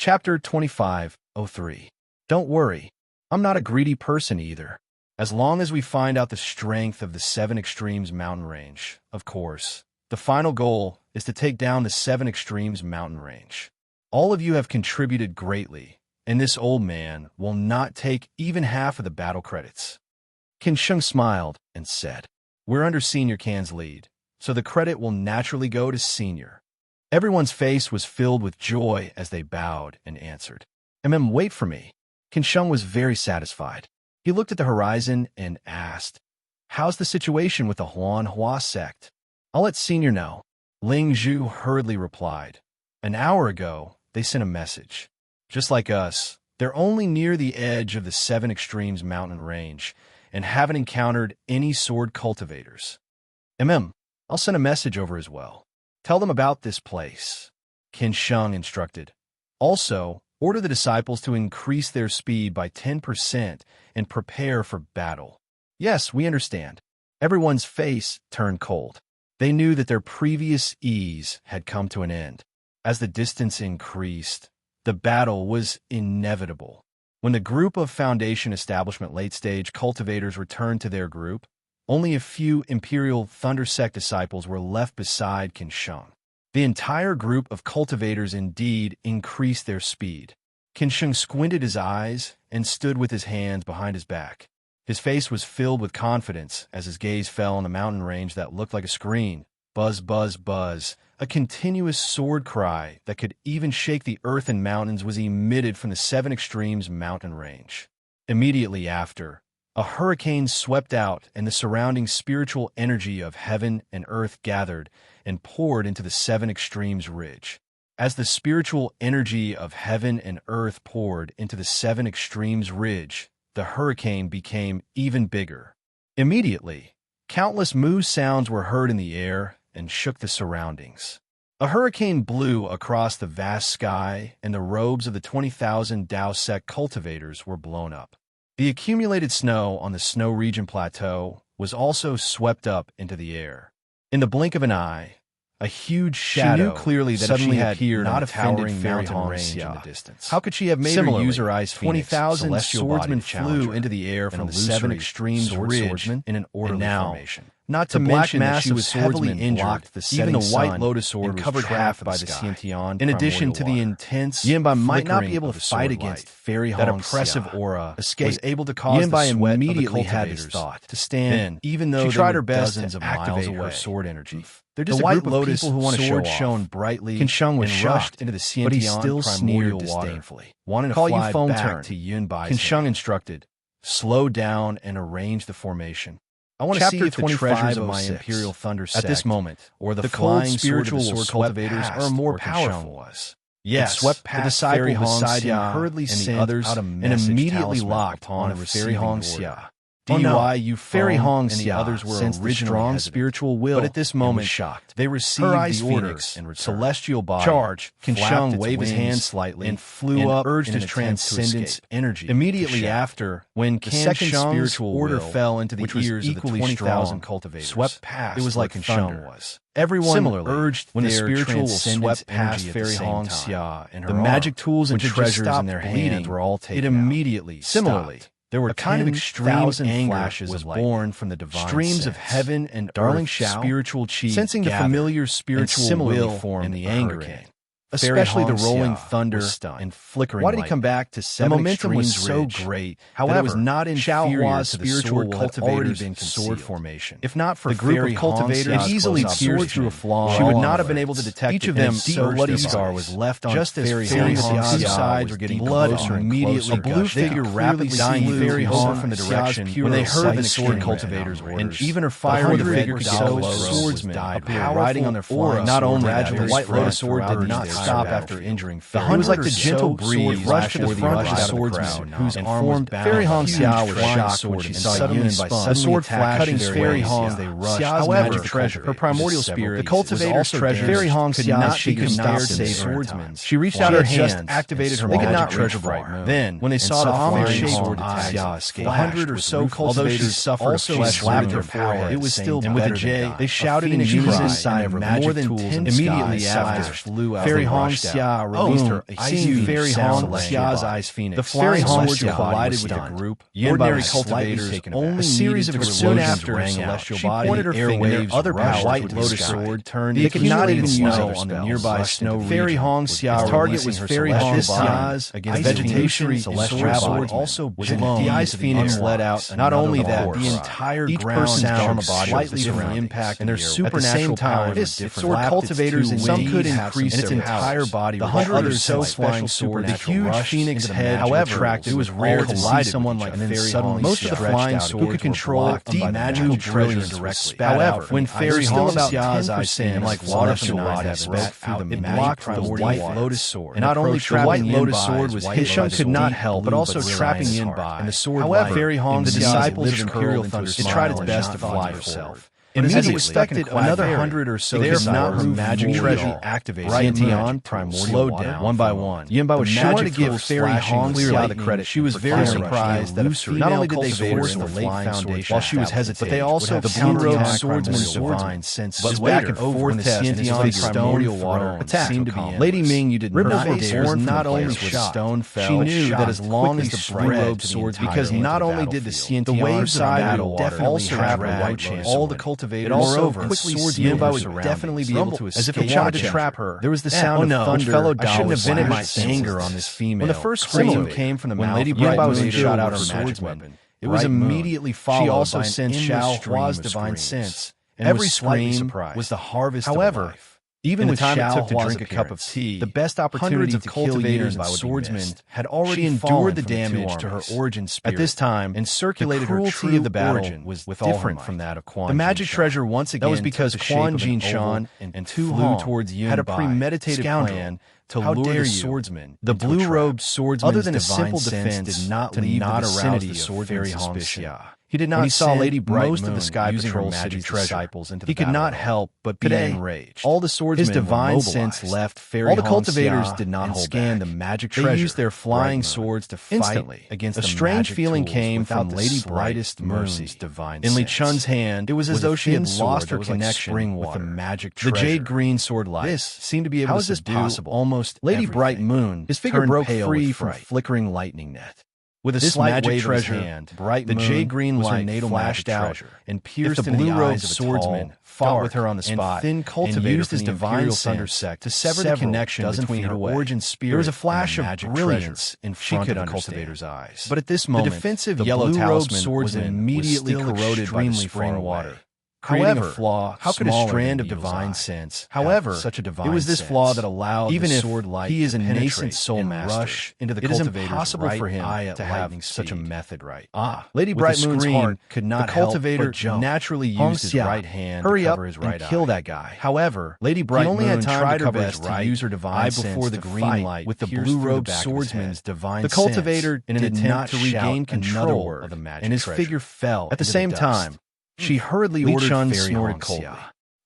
Chapter 25:03. Don't worry, I'm not a greedy person either. As long as we find out the strength of the Seven Extremes mountain range, of course. The final goal is to take down the Seven Extremes mountain range. All of you have contributed greatly, and this old man will not take even half of the battle credits. Qin Sheng smiled and said, We're under Senior Can's lead, so the credit will naturally go to Senior. Everyone's face was filled with joy as they bowed and answered. Wait for me. Qin Sheng was very satisfied. He looked at the horizon and asked, How's the situation with the Huan Hua sect? I'll let Senior know. Ling Zhu hurriedly replied. An hour ago, they sent a message. Just like us, they're only near the edge of the Seven Extremes mountain range and haven't encountered any sword cultivators. I'll send a message over as well. Tell them about this place, Qin Sheng instructed. Also, order the disciples to increase their speed by 10% and prepare for battle. Yes, we understand. Everyone's face turned cold. They knew that their previous ease had come to an end. As the distance increased, the battle was inevitable. When the group of Foundation Establishment late-stage cultivators returned to their group, only a few Imperial Thunder Sect disciples were left beside Qin Sheng. The entire group of cultivators indeed increased their speed. Qin Sheng squinted his eyes and stood with his hands behind his back. His face was filled with confidence as his gaze fell on the mountain range that looked like a screen. Buzz, buzz, buzz. A continuous sword cry that could even shake the earth and mountains was emitted from the Seven Extremes mountain range. Immediately after, a hurricane swept out and the surrounding spiritual energy of heaven and earth gathered and poured into the Seven Extremes ridge. As the spiritual energy of heaven and earth poured into the Seven Extremes ridge, the hurricane became even bigger. Immediately, countless moo sounds were heard in the air and shook the surroundings. A hurricane blew across the vast sky, and the robes of the 20,000 Dao Sect cultivators were blown up. The accumulated snow on the Snow Region Plateau was also swept up into the air. In the blink of an eye, a huge shadow She knew clearly that suddenly if she had appeared not on the towering offended mountain Fairy range in Hong the Xia, distance. how could she have made Similarly, her use her eyes 20,000 swordsmen flew into the air from the Seven Extremes ridge in an orderly formation. Not to mention that she was heavily injured. Even the White Lotus Sword was covered half by the Xiantian. In addition to the intense Yanbai might not be flickering able of to the fight sword against light, Fairy that Hong oppressive Xia aura escape. was able to cause Yanbai the sweat immediately of the had his cultivators thought to stand, even though she they tried were her best dozens to of miles activate away. her sword energy. They're The just a White group of Lotus people who want to show sword off. shone brightly. Qin Sheng was and shocked, rushed into the Xiantian but he still primordial sneered water, disdainfully. wanting to Call you fly phone back turn. to Yunbai's Qin Sheng hand. Instructed, slow down and arrange the formation. I want to see Chapter if the treasures of my 25:06. Imperial Thunder At Sect, this moment, or the cold flying spiritual sword of the will sword swept cultivators past are more where Qin Sheng powerful. was. Yes, It swept the past disciple Fairy Hong beside him Xia hurriedly and the sent others out a and message immediately talisman locked upon on the Fairy receiving Hong order. Xia. DY, no, you Fairy Hong and the Xia others were sensed the originally strong hesitant. spiritual will, But at this and was moment, shocked. they received Her eyes the order Phoenix in return. celestial body Charge. Qin flapped Sheng its waved his wings hand slightly and flew up urged in his an attempt to transcendence escape. energy. Immediately to shout. after, when The Qin second Sheng's spiritual order will, fell into the which was ears of the equally 20,000 strong, cultivators, swept past it was where like Qin thunder. Sheng was. Everyone Similarly, urged when the their spiritual will transcendence swept past energy at the Fairy same Hong time. Xia and her The arm, magic tools and which had just treasures in stopped their bleeding, hands were all taken it out. immediately Similarly, stopped. there were A kind of extreme 10,000 anger flashes was of light. born from the divine Streams of sense. heaven and Darling earth Shao, spiritual chi sensing the gathered, familiar and spiritual similarly will formed and the a anger in hurricane. it, Fairy especially the Hong rolling Xia thunder was stunned. and flickering Why did he light. come back to The Seven momentum was Extremes so Ridge? great However, that it was not Xiao inferior Hua's to the spiritual sword will had already cultivators' been sword concealed. formation. If not for the group Fairy of Hong cultivators Xia's easily close pierced through a observation, flaw. she would all not on have been earth. able to detect Each it, of them and so bloody bloody scar was left on just as Fairy Fairy Hong Hong's Xia's two sides were getting blood closer and immediately closer. A blue gushed out. figure rapidly dying flew Fairy over Hong from the Xia's direction pure when they heard the sight sword came cultivators' down, orders. and even her Before fiery the red figure could Dao go, swordsmen died. appeared riding on their flanks. Not only that, gradually the White spread Lotus sword throughout did the not entire stop after battlefield. injuring The Fairy. It was like the hunters gentle so breeze sword rushed to the rushed front the of the swordsman, swordsman, whose and arm was formed bound Fairy by Hong a Xia huge was flying shocked sword when she and saw suddenly Yun spun. by The suddenly sword attacking cutting their Fairy way. Hong they rushed. Xia's However, magic treasure, her primordial several spirit, pieces, the cultivator's was also treasures, Fairy Hong could Xia not she be could stopped not in save the her in swordsman. time. She reached She out her had hands, just activated her they could magic not reach treasure far. bright moon. Then, when they and saw the flying flying sword eyes Xia escaped. 100 or so Although she cultivators suffered also a flesh slapped wound her in her forehead, forehead, it was still and with better the than J, dying. they shouted in Phoenix unison cried, and and more magic than tools 10 in the immediately sky after flashed, flew out. Fairy Hong rushed out. Xia released her Seeing Fairy sound Hong celestial Xia's body. eyes phoenix. The flying Fairy celestial Hong body collided was with the stunned. group. Yanbai Ordinary was slightly cultivators taken only aback. a series of Soon explosions after rang celestial out. She body, pointed her air finger. waves Other rushed white with the lotus sky. sword turned. The They could not even accumulated use snow on the spells nearby rushed snow into the Fairy region Hong with Xia. its Target was her Fairy celestial Hong body Xia's against vegetation and celestial sword body also was blown. blown The Ice into the Phoenix air. let out. Not only that, the Each entire person's ground Dharma shook body slightly was from the different, impact and their of the air. supernatural powers This were sword different. cultivators in some could increase and its their entire powers. body. The The hundred others or so had special special swords. The supernatural huge rushed phoenix into the head, magic however, rituals it was with rare all to see collided someone with like each other. Fairy Suddenly Hong. Most of the stretched flying out swords who could control blocked the by magical magical brilliance brilliance was spat spat out. out When from Fairy ice Hong about Xia's 10% eyes seemed like of water celestial from the night body had broke broke through through the the blocked primordial the white white lotus sword. and Not only approached the trapping white lotus Yanbai's sword was white his lotus could not deep help, blue but also but trapping brilliant Yanbai. heart. And the sword However, Fairy Hong the Xia's disciples lips of curled Imperial into a Thunder smile. It tried its and best not to thought fly herself. forward. Immediately, As it expected, another 100 or so could not her magic treasure activated. Xiantian slowed down one by one. Yanbai was sure to give Fairy Hong Xia the credit. She was very surprised that not only did they force the late foundation while she was hesitating, but they also the blue-robed swordsman's divine sense. But back and forth test and his primordial water seemed to be endless. Lady Ming, you did not dare not only with stone fell. She knew that as long as the blue-robed swords, because not only did the Xiantian side of battle also have a white chance, all the cultivators, moreover, quickly Yanbai would definitely be able to escape. As if it wanted to trap her, there was the sound of thunder. Fellow I shouldn't have vented my anger on this female. When the first scream came from the mouth, Lady Yanbai shot out her magic weapon. It was immediately followed. She also sensed Xiao Hua's divine sense. Every scream was the harvest of life. Even with time it took to drink a cup of tea, the best opportunity to kill cultivators and swordsmen had already endured the damage to her origin spirit. At this time, and circulated her true of the battle was different from that of Quan. The magic treasure once again. That was because Quan Jinshan and Tu Hong towards Yun had a premeditated plan to lure the swordsman. The blue-robed swordsman, other than a simple defense, did not leave the vicinity of Fairy Hong Xia. He did not. When he saw Lady Bright most of the Sky Patrol City's disciples into the battle, he could not help but be enraged. All the swordsmen, his divine sense left Fairy Hong Xia. All the cultivators did not hold back. The magic treasure. They used their flying swords to fight instantly against a strange feeling came from Lady Brightest Moon's divine sense. In Li Chun's hand, it was as though she had lost her connection with the magic treasure. The jade green sword light. This seemed to be able to do almost Lady Bright Moon. His figure broke free from flickering lightning net. With a slight wave of his hand, the jade green light flashed out and pierced the blue-robed swordsman, fought with her on the spot, and used his divine thunder sect to sever the connection between her origin spirit. There was a flash of brilliance in front of the cultivator's eyes. But at this moment, the defensive yellow talisman was immediately corroded by the spring water. Creating a flaw, how could a strand of divine sense, however, such a divine it was this flaw that allowed even the sword light he is a nascent soul master rush into the cultivator's. It is impossible for him to have such a method right. Lady Bright Moon's heart could not. The cultivator naturally used his right hand to cover his right eye. Kill that guy. However, Lady Bright only had time to cover his right to use her divine sense before the green light with the blue-robed swordsman's divine sense. The cultivator, in an attempt to regain control of the magic, and his figure fell at the same time. She hurriedly ordered Fairy Hong Xia.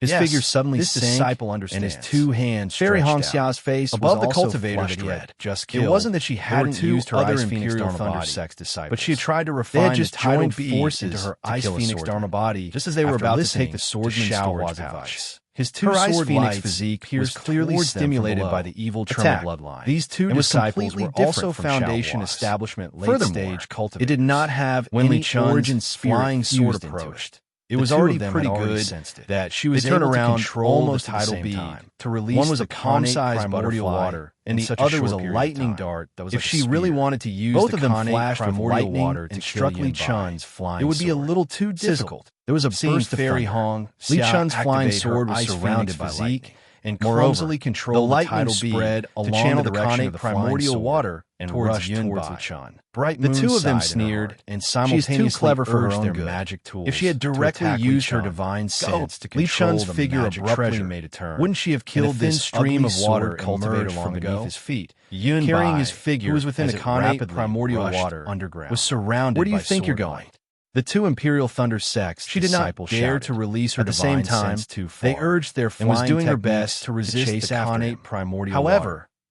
His figure suddenly sank, and his two hands Fairy Hong Xia's face above the cultivator that he had just killed. It wasn't that she hadn't used her Ice Phoenix Dharma Thunder Sex disciples, but she had tried to refine just joined forces into her Ice Phoenix Dharma body just as they were about to take the swordsman's storage advice. His two sword Phoenix physique was clearly stimulated by the evil Tremor bloodline. These two disciples were also Foundation establishment late-stage cultivators. It did not have any origin flying sword approached. It was already pretty good that she was able to control almost tidal bead to release one was a palm-sized primordial water, and the other was a lightning dart that was if she really wanted to use both of them flashed primordial water to struck Li Chun's flying. It would be a little too difficult. There was a burst of Fairy Hong. Li Chun's flying sword was surrounded by lightning, and clumsily controlled the lightning spread along the direction of the primordial water and rushed towards Li Chun. The two of them sneered and simultaneously clever for her own magic tools. If she had directly used her divine sense to control Li Chun's figure abruptly made a turn, wouldn't she have killed this stream of water cultivated from beneath his feet? Carrying his figure, who was within the connate primordial water underground, was surrounded. Where do you think you're going? The two Imperial Thunder sects, she did not dare to release her divine sense too far. They urged their flying and was doing her best to resist the connate primordial water. However,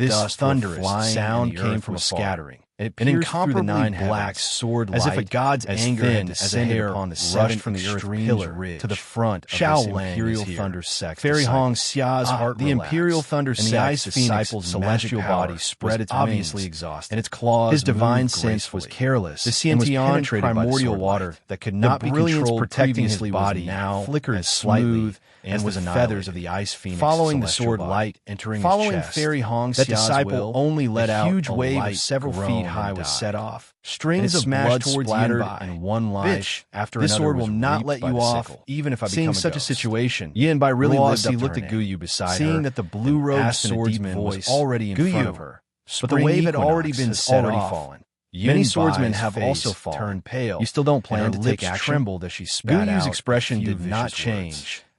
this dust were thunderous flying sound and the came earth from was afar. scattering. It An pierced through the incomparably nine black heavens, sword as if a light, god's as anger thin had as a descended hair, upon the rushed seven from the earth extremes pillar ridge to the front of Xiao this Lang imperial is here. thunder sex Fairy disciple. Hong Xia's heart the relaxed, imperial thunder and the sex ice phoenix disciple's celestial magic power body spread was its obviously wings, exhausted, and its claws his divine moved sense was gracefully. careless, The and was Xiantian penetrated by the primordial sword water light. that could The not be brilliance controlled protecting his previously body was now flickered as slightly smooth and as was the annihilated. feathers of the ice phoenix. Following the celestial sword body. light entering Following his chest, Fairy Hong that Xia's disciple will, only let a out huge a wave of light several feet groan high and was died. set off. Strings Its of blood smashed splattered Yanbai. and one life Bitch, after this another sword was will not reaped let by you the off, sickle. even if I Seeing become a such ghost. a situation, Yanbai really lived Ruosi up to looked her at name. Guyu beside Seeing her, that the blue-robed asked in a deep swordsman voice, was already in "Guyu, front of her, but the wave had already been set already off. fallen. Many swordsmen Yanbai's have face also fallen. turned pale. You still don't and plan her to lips take action?" trembled as she spat Guyu's out expression a few did not vicious words. change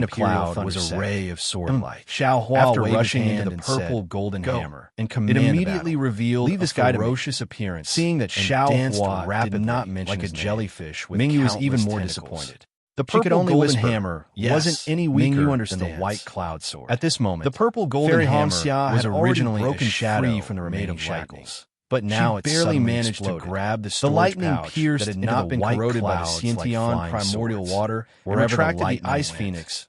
command of cloud Imperial was a Thunder ray of sword-light. Xiao Hua After waved rushing his into hand the and purple said, golden "Go," hammer and it command the immediately battle. revealed Leave a this guy to me. ferocious appearance. Seeing that and Xiao danced Hua did rapidly not mention like a his name, jellyfish with Mingyu was even countless more tentacles. disappointed. The She could purple only golden whisper, hammer "Yes, wasn't any Mingyu weaker than understands." the white cloud sword. At this moment, The purple golden Fairy hammer Hamxia was had already originally broken a shadow free from the made remaining of shackles. But now She it barely suddenly managed exploded. to grab the The storage lightning pouch pierced that had into not the been white corroded by the clouds like Sciention flying primordial swords. water and Wherever the retracted the lightning ice went, phoenix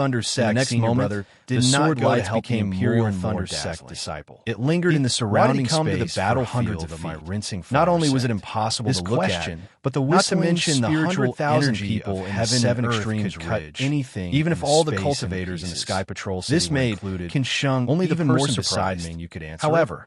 Thunder Sect, the next senior moment, brother, the did not sword go to lights help the became Imperial more and more Thunder Sect dazzling. disciple. It lingered in the surrounding come to the space battlefield for hundreds of of my feet. rinsing Not fire only was it sect. impossible This to look question, at, but the not to whistling mention the spiritual 100,000 energy people of in heaven the Seven and earth Extremes could cut cut anything even in if all the space into cultivators in the pieces. Sky Patrol City This were made included. Kinshung Only the even more person beside surprised. me you could answer. However,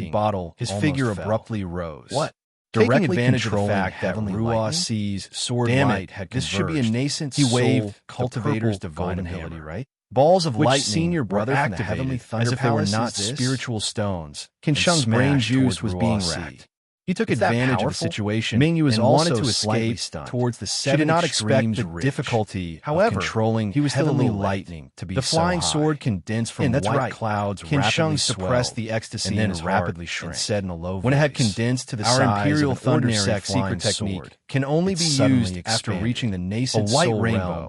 jade bottle, his figure abruptly rose. What? Directly Taking advantage of the controlling fact that heavenly Ruah lightning? C's sword Damn light it, had this should be a converged. nascent He waved soul, the cultivator's purple divine golden ability, hammer. right? Balls of Which lightning senior brother were from the activated Heavenly Thunder as if they were Palace not is this? spiritual stones. Kinshung's and brain smashed juice toward was being Ruah C. racked. He took It's that advantage of the powerful? situation Mingyu was and also wanted to slightly escape stunned. towards the She did seven not expect extremes the ridge. difficulty of However, controlling he was still a heavenly little late. lightning to be The so flying high. sword condensed from that's white right. clouds Kinshung rapidly suppressed swelled, the ecstasy and in then his rapidly heart shrank. and said in a low When it had voice, condensed to the "Our size Imperial of an ordinary Thundersect flying secret technique sword, can only it be suddenly used after expanded. reaching the nascent A white soul rainbow realm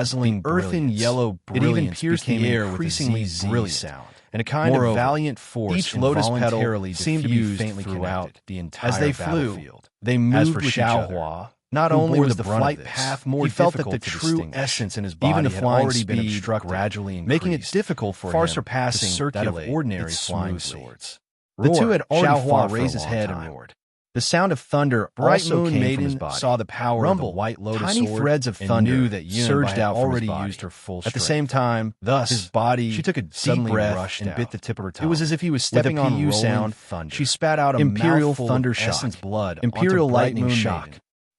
dazzling earthen yellow brilliance. It even pierced the air with increasingly brilliant sound, and a kind of valiant force. Each lotus petal seemed to be faintly throughout the entire As they flew, battlefield. They moved with each other. Xiaohua, Not only was the flight this, path more he felt difficult that the to true distinguish, essence in his body even the had flying already been speed obstructed, gradually increased, making it difficult for far him surpassing to circulate that of ordinary it flying smoothly. swords. The two had already fought for a raised his long head time. and roared. The sound of thunder Bright also Moon came Maiden from his body. saw the power Rumble, of the white lotus tiny sword threads of and thunder knew that Yunba surged had out from his already body. used her full At the strength. same time, Thus, his body she took a deep suddenly breath rushed and out. bit the tip of her tongue. It was as if he was stepping With a on PU rolling sound, thunder. she spat out a Imperial mouthful thunder of shock. essence blood Imperial onto Bright lightning Moon shock. Maiden.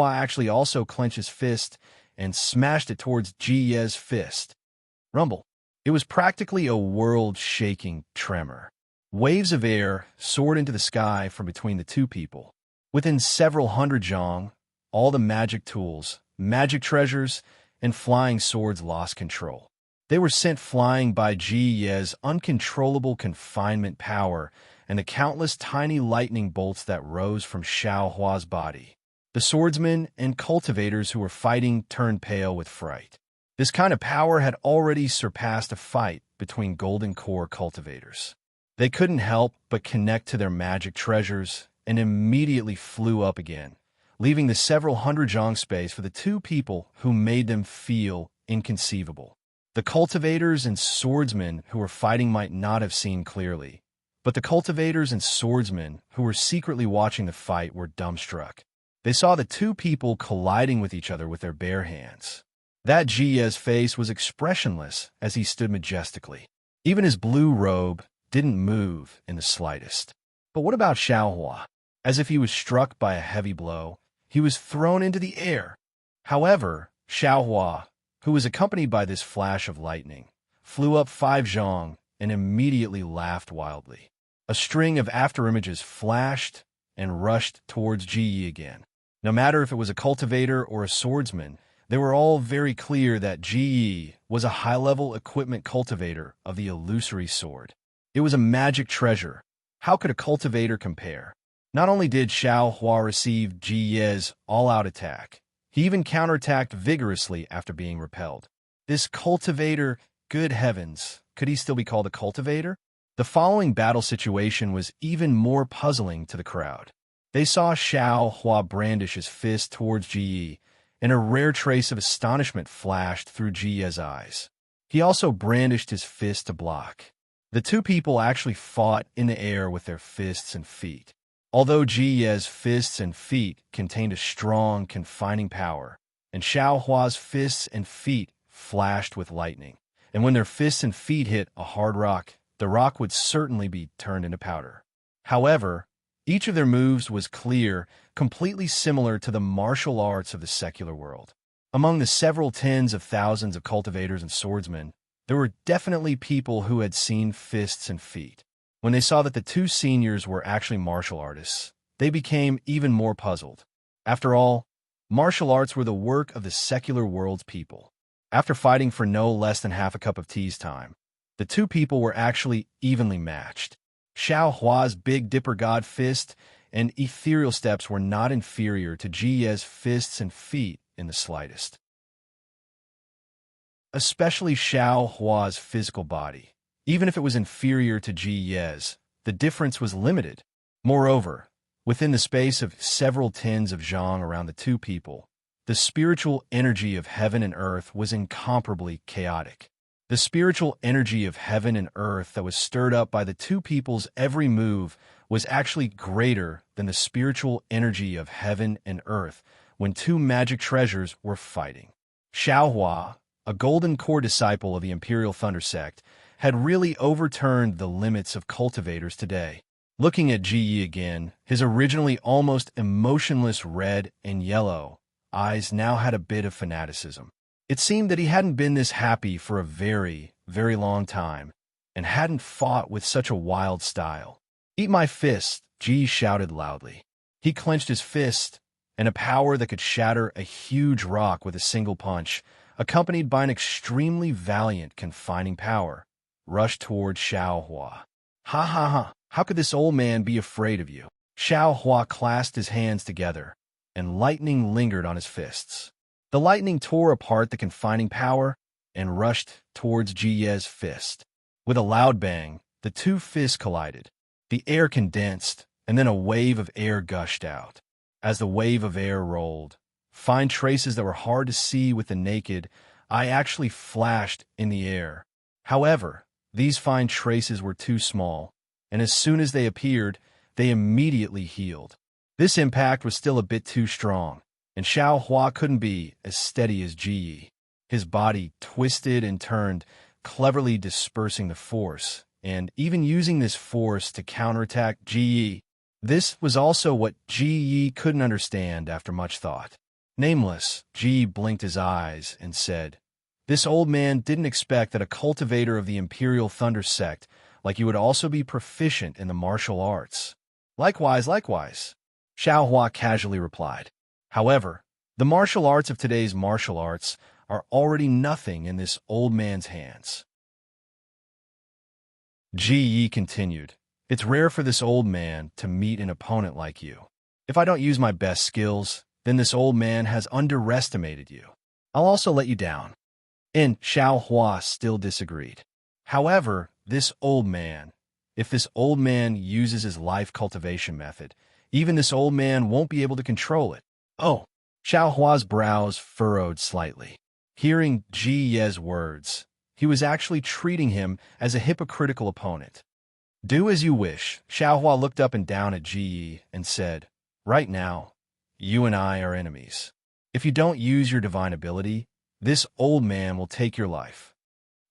Xiaohua actually also clenched his fist and smashed it towards Ji Ye's fist. Rumble. It was practically a world-shaking tremor. Waves of air soared into the sky from between the two people. Within several hundred zhang, all the magic tools, magic treasures, and flying swords lost control. They were sent flying by Ji Ye's uncontrollable confinement power and the countless tiny lightning bolts that rose from Xiaohua's body. The swordsmen and cultivators who were fighting turned pale with fright. This kind of power had already surpassed a fight between Golden Core cultivators. They couldn't help but connect to their magic treasures and immediately flew up again, leaving the several hundred zhang space for the two people who made them feel inconceivable. The cultivators and swordsmen who were fighting might not have seen clearly, but the cultivators and swordsmen who were secretly watching the fight were dumbstruck. They saw the two people colliding with each other with their bare hands. That Jie's face was expressionless as he stood majestically. Even his blue robe didn't move in the slightest. But what about Xiaohua? As if he was struck by a heavy blow, he was thrown into the air. However, Xiaohua, who was accompanied by this flash of lightning, flew up 5 zhang and immediately laughed wildly. A string of afterimages flashed and rushed towards Ji again. No matter if it was a cultivator or a swordsman, they were all very clear that Ji was a high-level equipment cultivator of the illusory sword. It was a magic treasure. How could a cultivator compare? Not only did Xiaohua receive Ji's all-out attack, he even counterattacked vigorously after being repelled. This cultivator, good heavens, could he still be called a cultivator? The following battle situation was even more puzzling to the crowd. They saw Xiaohua brandish his fist towards Ji, and a rare trace of astonishment flashed through Ji's eyes. He also brandished his fist to block. The two people actually fought in the air with their fists and feet. Although Ji's fists and feet contained a strong, confining power, and Xiaohua's fists and feet flashed with lightning, and when their fists and feet hit a hard rock, the rock would certainly be turned into powder. However, each of their moves was clear, completely similar to the martial arts of the secular world. Among the several tens of thousands of cultivators and swordsmen, there were definitely people who had seen fists and feet. When they saw that the two seniors were actually martial artists, they became even more puzzled. After all, martial arts were the work of the secular world's people. After fighting for no less than half a cup of tea's time, the two people were actually evenly matched. Xiaohua's Big Dipper God fist and ethereal steps were not inferior to Ji's fists and feet in the slightest. Especially Xiaohua's physical body. Even if it was inferior to Ji's, the difference was limited. Moreover, within the space of several tens of zhang around the two people, the spiritual energy of heaven and earth was incomparably chaotic. The spiritual energy of heaven and earth that was stirred up by the two people's every move was actually greater than the spiritual energy of heaven and earth when two magic treasures were fighting. Xiaohua, a golden core disciple of the Imperial Thunder Sect, had really overturned the limits of cultivators today. Looking at Ji again, his originally almost emotionless red and yellow eyes now had a bit of fanaticism. It seemed that he hadn't been this happy for a very, very long time, and hadn't fought with such a wild style. "Eat my fist," Ji shouted loudly. He clenched his fist, and a power that could shatter a huge rock with a single punch, accompanied by an extremely valiant confining power, rushed toward Xiaohua. "Ha ha ha, how could this old man be afraid of you?" Xiaohua clasped his hands together, and lightning lingered on his fists. The lightning tore apart the confining power and rushed towards Ji's fist. With a loud bang, the two fists collided. The air condensed, and then a wave of air gushed out. As the wave of air rolled, fine traces that were hard to see with the naked eye actually flashed in the air. However, these fine traces were too small, and as soon as they appeared, they immediately healed. This impact was still a bit too strong, and Xiaohua couldn't be as steady as Ji. His body twisted and turned, cleverly dispersing the force, and even using this force to counterattack Ji. This was also what Ji couldn't understand after much thought. Nameless, Ji blinked his eyes and said, "This old man didn't expect that a cultivator of the Imperial Thunder Sect like you would also be proficient in the martial arts." "Likewise, likewise," Xiaohua casually replied. However, the martial arts of today's martial arts are already nothing in this old man's hands. Ji continued, "It's rare for this old man to meet an opponent like you. If I don't use my best skills, then this old man has underestimated you. I'll also let you down." And Xiaohua still disagreed. However, if this old man uses his life cultivation method, even this old man won't be able to control it. Oh, Xiao Hua's brows furrowed slightly. Hearing Ji Ye's words, he was actually treating him as a hypocritical opponent. Do as you wish. Xiao Hua looked up and down at Ji Yi and said, right now, you and I are enemies. If you don't use your divine ability, this old man will take your life.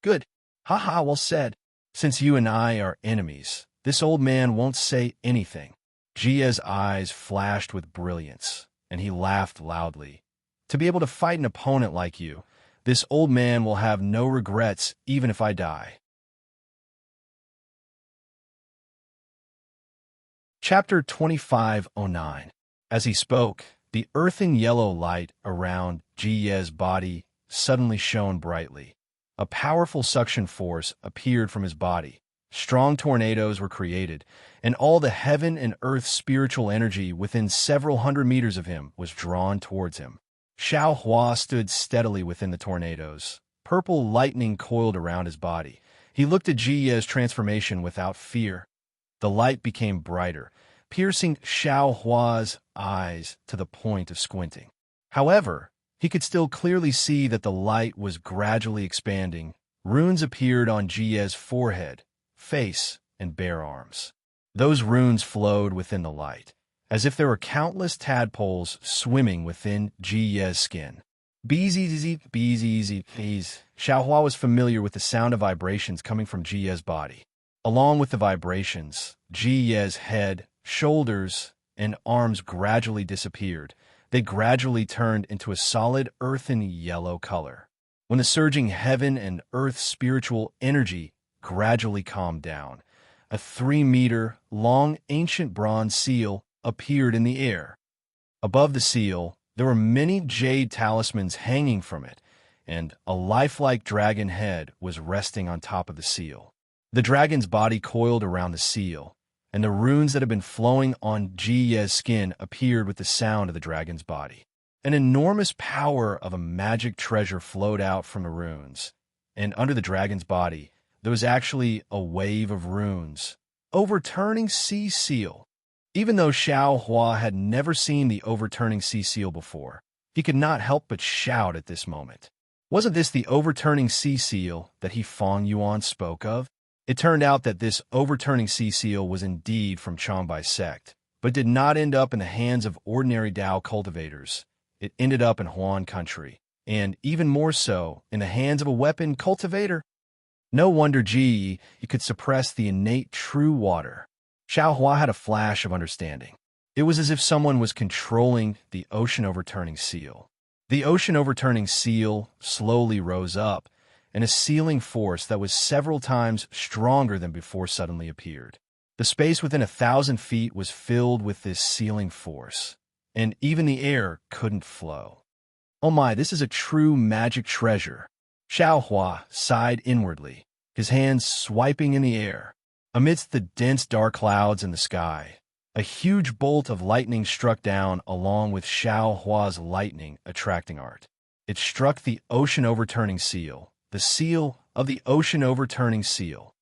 Good. Haha, well said. Since you and I are enemies, this old man won't say anything. Jia's eyes flashed with brilliance, and he laughed loudly. To be able to fight an opponent like you, this old man will have no regrets even if I die. Chapter 2509. As he spoke, the earthen yellow light around Jiye's body suddenly shone brightly. A powerful suction force appeared from his body. Strong tornadoes were created, and all the heaven and earth spiritual energy within several hundred meters of him was drawn towards him. Xiao Hua stood steadily within the tornadoes. Purple lightning coiled around his body. He looked at Jiye's transformation without fear. The light became brighter, piercing Xiao Hua's eyes to the point of squinting. However, he could still clearly see that the light was gradually expanding. Runes appeared on Jiye's forehead, face, and bare arms. Those runes flowed within the light, as if there were countless tadpoles swimming within Jiye's skin. Bees. Xiao Hua was familiar with the sound of vibrations coming from Jiye's body. Along with the vibrations, Jiye's head, shoulders, and arms gradually disappeared. They gradually turned into a solid earthen yellow color. When the surging heaven and earth spiritual energy gradually calmed down, a 3-meter-long ancient bronze seal appeared in the air. Above the seal, there were many jade talismans hanging from it, and a lifelike dragon head was resting on top of the seal. The dragon's body coiled around the seal, and the runes that had been flowing on Jiye's skin appeared with the sound of the dragon's body. An enormous power of a magic treasure flowed out from the runes, and under the dragon's body, there was actually a wave of runes, overturning sea seal. Even though Xiao Hua had never seen the overturning sea seal before, he could not help but shout at this moment. Wasn't this the overturning sea seal that he Feng Yuan spoke of? It turned out that this overturning sea seal was indeed from Changbai sect, but did not end up in the hands of ordinary Dao cultivators. It ended up in Huan country, and even more so, in the hands of a weapon cultivator. No wonder Ji Yi could suppress the innate true water. Xiao Hua had a flash of understanding. It was as if someone was controlling the ocean overturning seal. The ocean overturning seal slowly rose up, and a sealing force that was several times stronger than before suddenly appeared. The space within 1,000 feet was filled with this sealing force, and even the air couldn't flow. Oh my, this is a true magic treasure. Xiao Hua sighed inwardly, his hands swiping in the air. Amidst the dense dark clouds in the sky, a huge bolt of lightning struck down along with Xiao Hua's lightning attracting art. It struck the ocean overturning seal, the seal of the ocean overturning seal.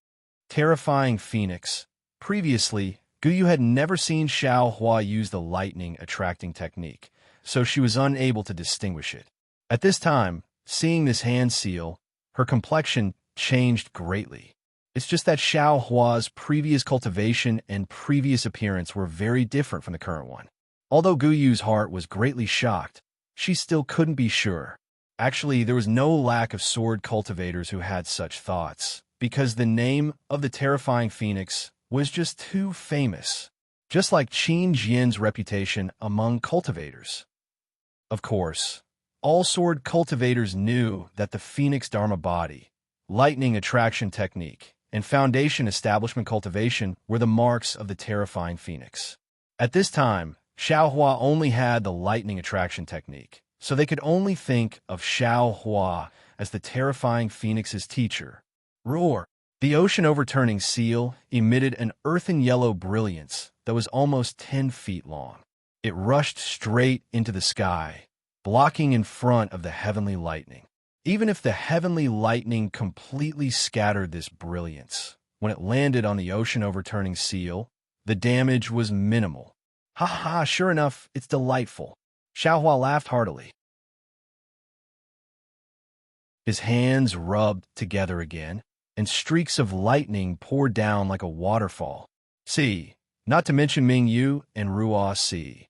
Terrifying Phoenix. Previously, Guyu had never seen Xiao Hua use the lightning attracting technique, so she was unable to distinguish it. At this time, seeing this hand seal, her complexion changed greatly. It's just that Xiao Hua's previous cultivation and previous appearance were very different from the current one. Although Guyu's heart was greatly shocked, she still couldn't be sure. Actually, there was no lack of sword cultivators who had such thoughts, because the name of the terrifying phoenix was just too famous, just like Qin Jian's reputation among cultivators. Of course, all sword cultivators knew that the phoenix dharma body, lightning attraction technique, and foundation establishment cultivation were the marks of the terrifying phoenix. At this time, Xiao Hua only had the lightning attraction technique, so they could only think of Xiao Hua as the terrifying phoenix's teacher. Roar! The ocean overturning seal emitted an earthen yellow brilliance that was almost 10 feet long. It rushed straight into the sky, blocking in front of the heavenly lightning. Even if the heavenly lightning completely scattered this brilliance, when it landed on the ocean overturning seal, the damage was minimal. Ha ha, sure enough, it's delightful. Xiaohua laughed heartily. His hands rubbed together again, and streaks of lightning poured down like a waterfall. See, not to mention Ming Yu and Ruo Si.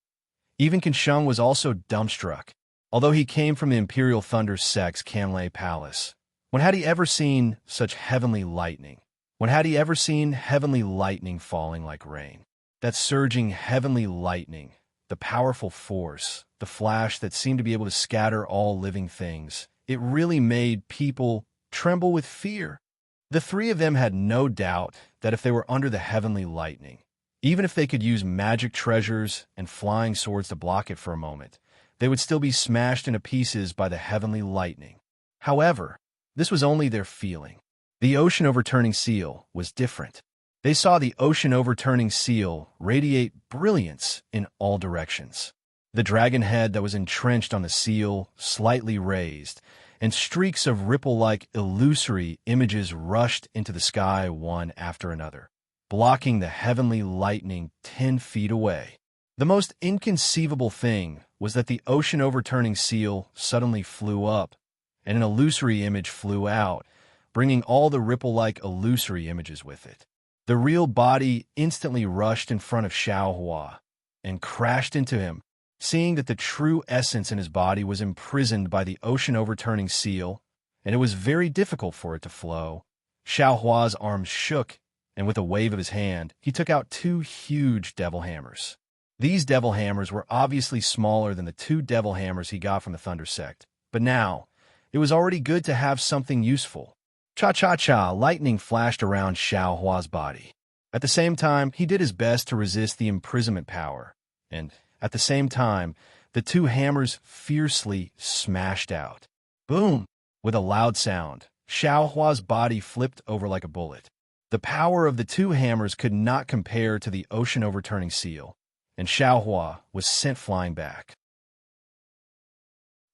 Even Kansheng was also dumbstruck, although he came from the Imperial Thunder Sect's Kamlei Palace. When had he ever seen such heavenly lightning? When had he ever seen heavenly lightning falling like rain? That surging heavenly lightning, the powerful force, the flash that seemed to be able to scatter all living things, it really made people tremble with fear. The three of them had no doubt that if they were under the heavenly lightning, even if they could use magic treasures and flying swords to block it for a moment, they would still be smashed into pieces by the heavenly lightning. However, this was only their feeling. The ocean-overturning seal was different. They saw the ocean-overturning seal radiate brilliance in all directions. The dragon head that was entrenched on the seal slightly raised, and streaks of ripple-like illusory images rushed into the sky one after another, blocking the heavenly lightning 10 feet away. The most inconceivable thing was that the ocean-overturning seal suddenly flew up, and an illusory image flew out, bringing all the ripple-like illusory images with it. The real body instantly rushed in front of Xiaohua and crashed into him, seeing that the true essence in his body was imprisoned by the ocean-overturning seal, and it was very difficult for it to flow. Xiaohua's arms shook, and with a wave of his hand, he took out 2 huge devil hammers. These devil hammers were obviously smaller than the 2 devil hammers he got from the Thunder Sect, but now, it was already good to have something useful. Cha-cha-cha, lightning flashed around Xiaohua's body. At the same time, he did his best to resist the imprisonment power, and at the same time, the 2 hammers fiercely smashed out. Boom! With a loud sound, Xiaohua's body flipped over like a bullet. The power of the 2 hammers could not compare to the ocean-overturning seal, and Xiaohua was sent flying back.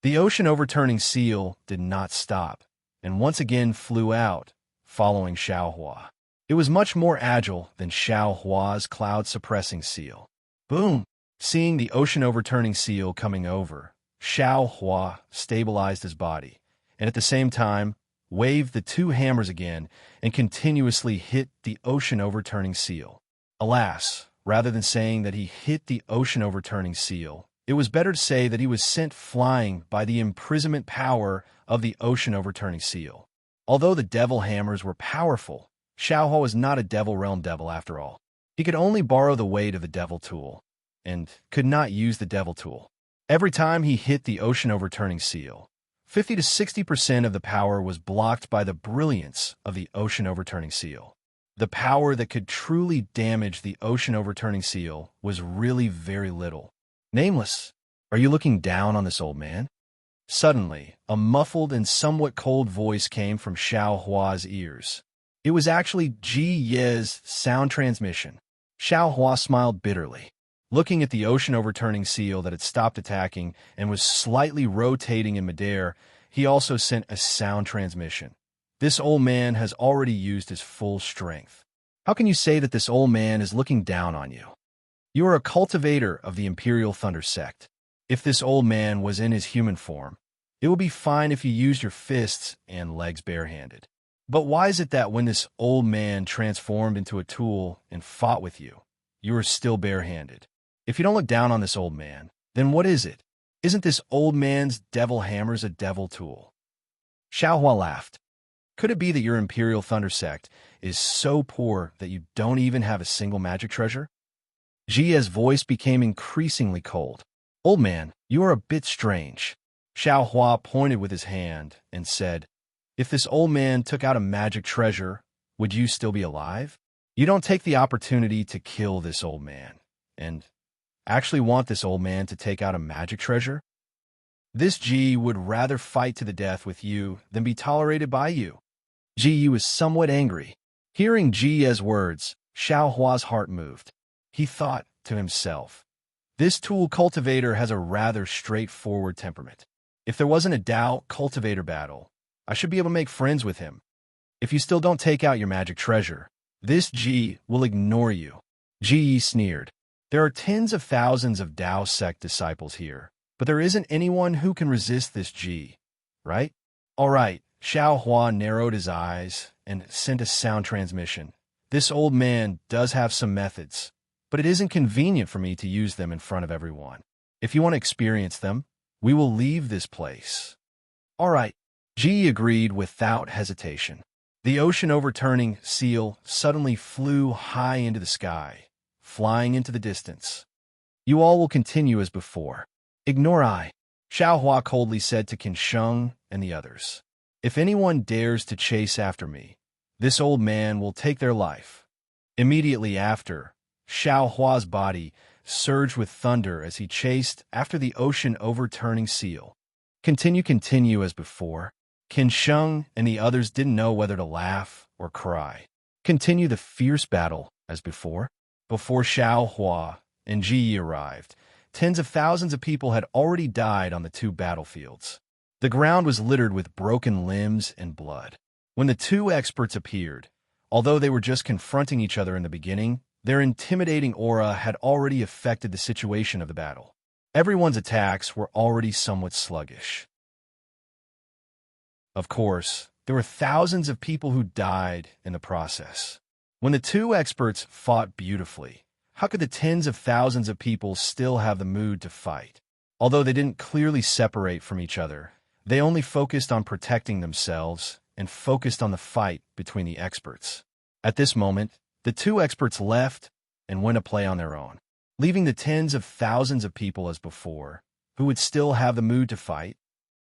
The ocean-overturning seal did not stop, and once again flew out, following Xiaohua. It was much more agile than Xiaohua's cloud-suppressing seal. Boom! Seeing the ocean-overturning seal coming over, Xiaohua stabilized his body, and at the same time, waved the 2 hammers again and continuously hit the ocean-overturning seal. Alas, rather than saying that he hit the ocean-overturning seal, it was better to say that he was sent flying by the imprisonment power of the ocean-overturning seal. Although the devil hammers were powerful, Xiaohua was not a devil realm devil after all. He could only borrow the weight of the devil tool, and could not use the devil tool. Every time he hit the ocean-overturning seal, 50 to 60% of the power was blocked by the brilliance of the ocean-overturning seal. The power that could truly damage the ocean-overturning seal was really very little. Nameless, are you looking down on this old man? Suddenly, a muffled and somewhat cold voice came from Xiaohua's ears. It was actually Ji Ye's sound transmission. Xiaohua smiled bitterly. Looking at the ocean-overturning seal that had stopped attacking and was slightly rotating in midair, he also sent a sound transmission. This old man has already used his full strength. How can you say that this old man is looking down on you? You are a cultivator of the Imperial Thunder Sect. If this old man was in his human form, it would be fine if you used your fists and legs barehanded. But why is it that when this old man transformed into a tool and fought with you, you are still barehanded? If you don't look down on this old man, then what is it? Isn't this old man's devil hammers a devil tool? Xiaohua laughed. Could it be that your Imperial Thunder Sect is so poor that you don't even have a single magic treasure? Jia's voice became increasingly cold. Old man, you are a bit strange. Xiaohua pointed with his hand and said, if this old man took out a magic treasure, would you still be alive? You don't take the opportunity to kill this old man, and actually want this old man to take out a magic treasure? This Ji would rather fight to the death with you than be tolerated by you. Ji was somewhat angry. Hearing Jia's words, Xiaohua's heart moved. He thought to himself, this tool cultivator has a rather straightforward temperament. If there wasn't a Dao cultivator battle, I should be able to make friends with him. If you still don't take out your magic treasure, this Ji will ignore you. Ji sneered. There are tens of thousands of Dao sect disciples here, But there isn't anyone who can resist this G, right? All right, Xiao Hua narrowed his eyes and sent a sound transmission. This old man does have some methods, but it isn't convenient for me to use them in front of everyone. If you want to experience them, we will leave this place. All right, Ji agreed without hesitation. The ocean-overturning seal suddenly flew high into the sky, flying into the distance. You all will continue as before. Ignore I, Xiao Hua coldly said to Qin Sheng and the others. If anyone dares to chase after me, this old man will take their life. Immediately after, Xiao Hua's body surged with thunder as he chased after the ocean-overturning seal. Continue as before. Qin Sheng and the others didn't know whether to laugh or cry. Continue the fierce battle as before. Before Xiao Hua and Ji Yi arrived, tens of thousands of people had already died on the two battlefields. The ground was littered with broken limbs and blood. When the two experts appeared, although they were just confronting each other in the beginning, their intimidating aura had already affected the situation of the battle. Everyone's attacks were already somewhat sluggish. Of course, there were thousands of people who died in the process. When the two experts fought beautifully, how could the tens of thousands of people still have the mood to fight? Although they didn't clearly separate from each other, they only focused on protecting themselves and focused on the fight between the experts. At this moment, the two experts left and went to play on their own, leaving the tens of thousands of people as before, who would still have the mood to fight.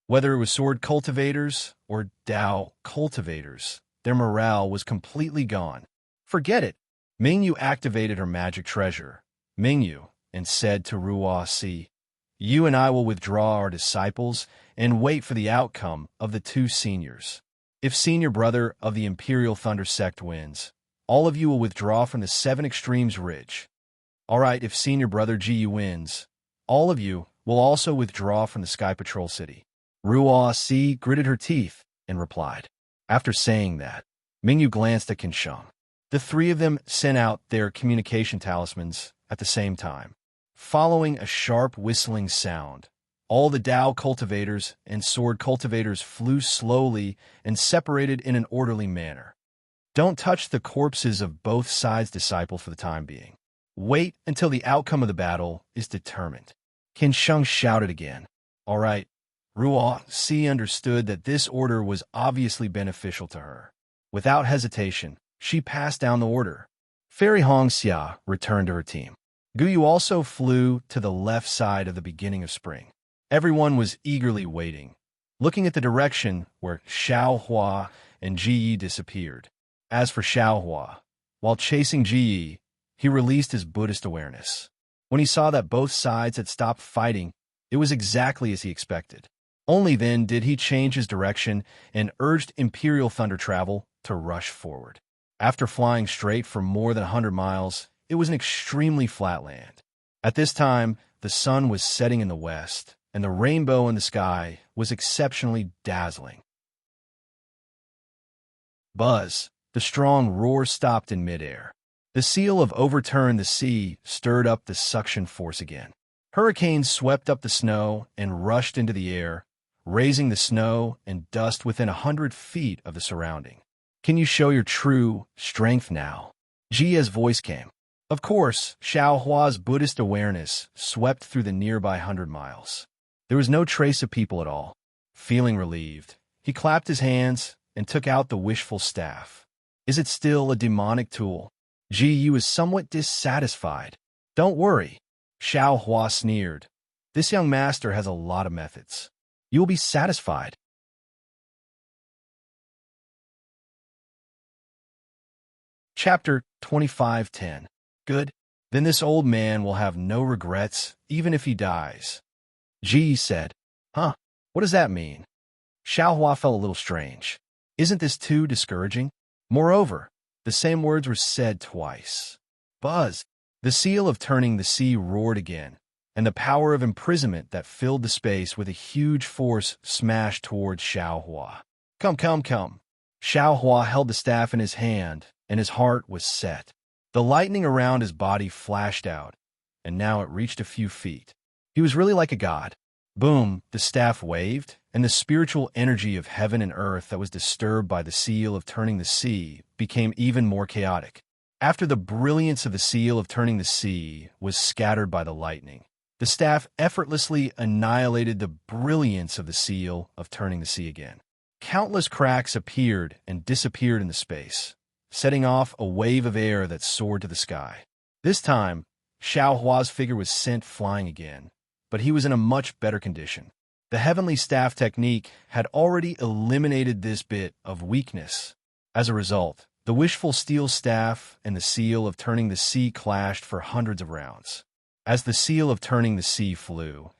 Whether it was sword cultivators or Dao cultivators, their morale was completely gone. Forget it. Mingyu activated her magic treasure, Mingyu, and said to Ruo Si, "You and I will withdraw our disciples and wait for the outcome of the two seniors. If senior brother of the Imperial Thunder Sect wins, all of you will withdraw from the Seven Extremes Ridge. All right, if senior brother Ji wins, all of you will also withdraw from the Sky Patrol City." Ruo Si gritted her teeth and replied. After saying that, Mingyu glanced at Qin Sheng. The three of them sent out their communication talismans at the same time. Following a sharp whistling sound, all the Dao cultivators and sword cultivators flew slowly and separated in an orderly manner. Don't touch the corpses of both sides' disciples for the time being. Wait until the outcome of the battle is determined. Qin Sheng shouted again. All right. Ruo Si understood that this order was obviously beneficial to her. Without hesitation, she passed down the order. Fairy Hongxia returned to her team. Guyu also flew to the left side of the beginning of spring. Everyone was eagerly waiting, looking at the direction where Xiao Hua and Ji Yi disappeared. As for Xiao Hua, while chasing Ji Yi, he released his Buddhist awareness. When he saw that both sides had stopped fighting, it was exactly as he expected. Only then did he change his direction and urged Imperial Thunder Travel to rush forward. After flying straight for more than 100 miles, it was an extremely flat land. At this time, the sun was setting in the west, and the rainbow in the sky was exceptionally dazzling. Buzz, the strong roar stopped in midair. The seal of Overturn the Sea stirred up the suction force again. Hurricanes swept up the snow and rushed into the air, raising the snow and dust within 100 feet of the surrounding. Can you show your true strength now? Jia's voice came. Of course, Xiao Hua's Buddhist awareness swept through the nearby 100 miles. There was no trace of people at all. Feeling relieved, he clapped his hands and took out the wishful staff. Is it still a demonic tool? Ji Yi was somewhat dissatisfied. Don't worry, Xiao Hua sneered. This young master has a lot of methods. You will be satisfied. Chapter 25:10. Good. Then this old man will have no regrets, even if he dies. Ji said. Huh? What does that mean? Xiao Hua felt a little strange. Isn't this too discouraging? Moreover, the same words were said twice. Buzz. The seal of turning the sea roared again, and the power of imprisonment that filled the space with a huge force smashed towards Xiao Hua. Come. Xiao Hua held the staff in his hand, and his heart was set. The lightning around his body flashed out, and now it reached a few feet. He was really like a god. Boom, the staff waved, and the spiritual energy of heaven and earth that was disturbed by the seal of turning the sea became even more chaotic. After the brilliance of the seal of turning the sea was scattered by the lightning, the staff effortlessly annihilated the brilliance of the seal of turning the sea again. Countless cracks appeared and disappeared in the space, setting off a wave of air that soared to the sky. This time, Xiao Hua's figure was sent flying again, but he was in a much better condition. The heavenly staff technique had already eliminated this bit of weakness. As a result, the wishful steel staff and the seal of turning the sea clashed for hundreds of rounds. As the seal of turning the sea flew,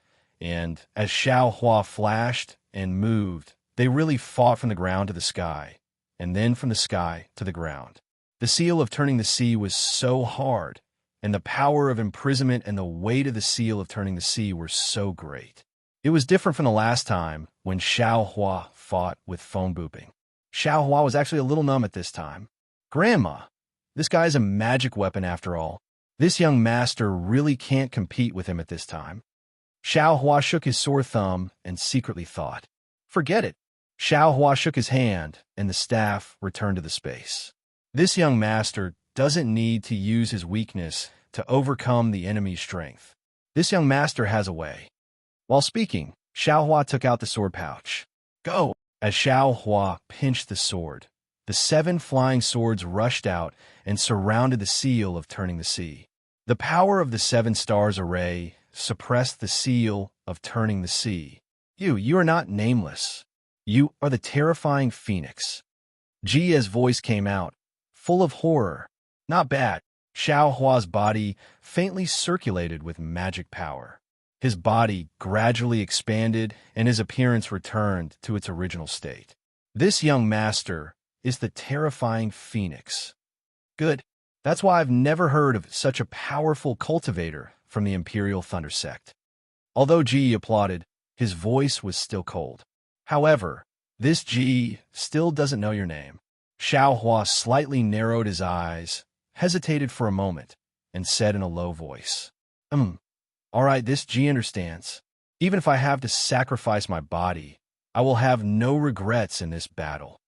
and as Xiao Hua flashed and moved, they really fought from the ground to the sky, and then from the sky to the ground. The seal of turning the sea was so hard, and the power of imprisonment and the weight of the seal of turning the sea were so great. It was different from the last time when Xiao Hua fought with phone booping. Xiao Hua was actually a little numb at this time. Grandma, this guy's a magic weapon after all. This young master really can't compete with him at this time. Xiao Hua shook his sore thumb and secretly thought, forget it. Xiao Hua shook his hand, and the staff returned to the space. This young master doesn't need to use his weakness to overcome the enemy's strength. This young master has a way. While speaking, Xiao Hua took out the sword pouch. Go! As Xiao Hua pinched the sword, the 7 flying swords rushed out and surrounded the seal of turning the sea. The power of the 7 stars array suppressed the seal of turning the sea. You are not nameless. You are the terrifying phoenix. Jia's voice came out, full of horror. Not bad. Xiao Hua's body faintly circulated with magic power. His body gradually expanded and his appearance returned to its original state. This young master is the terrifying phoenix. Good. That's why I've never heard of such a powerful cultivator from the Imperial Thunder Sect. Although Ji applauded, his voice was still cold. However, this Ji still doesn't know your name. Xiao Hua slightly narrowed his eyes, hesitated for a moment, and said in a low voice, all right, this Ji understands. Even if I have to sacrifice my body, I will have no regrets in this battle.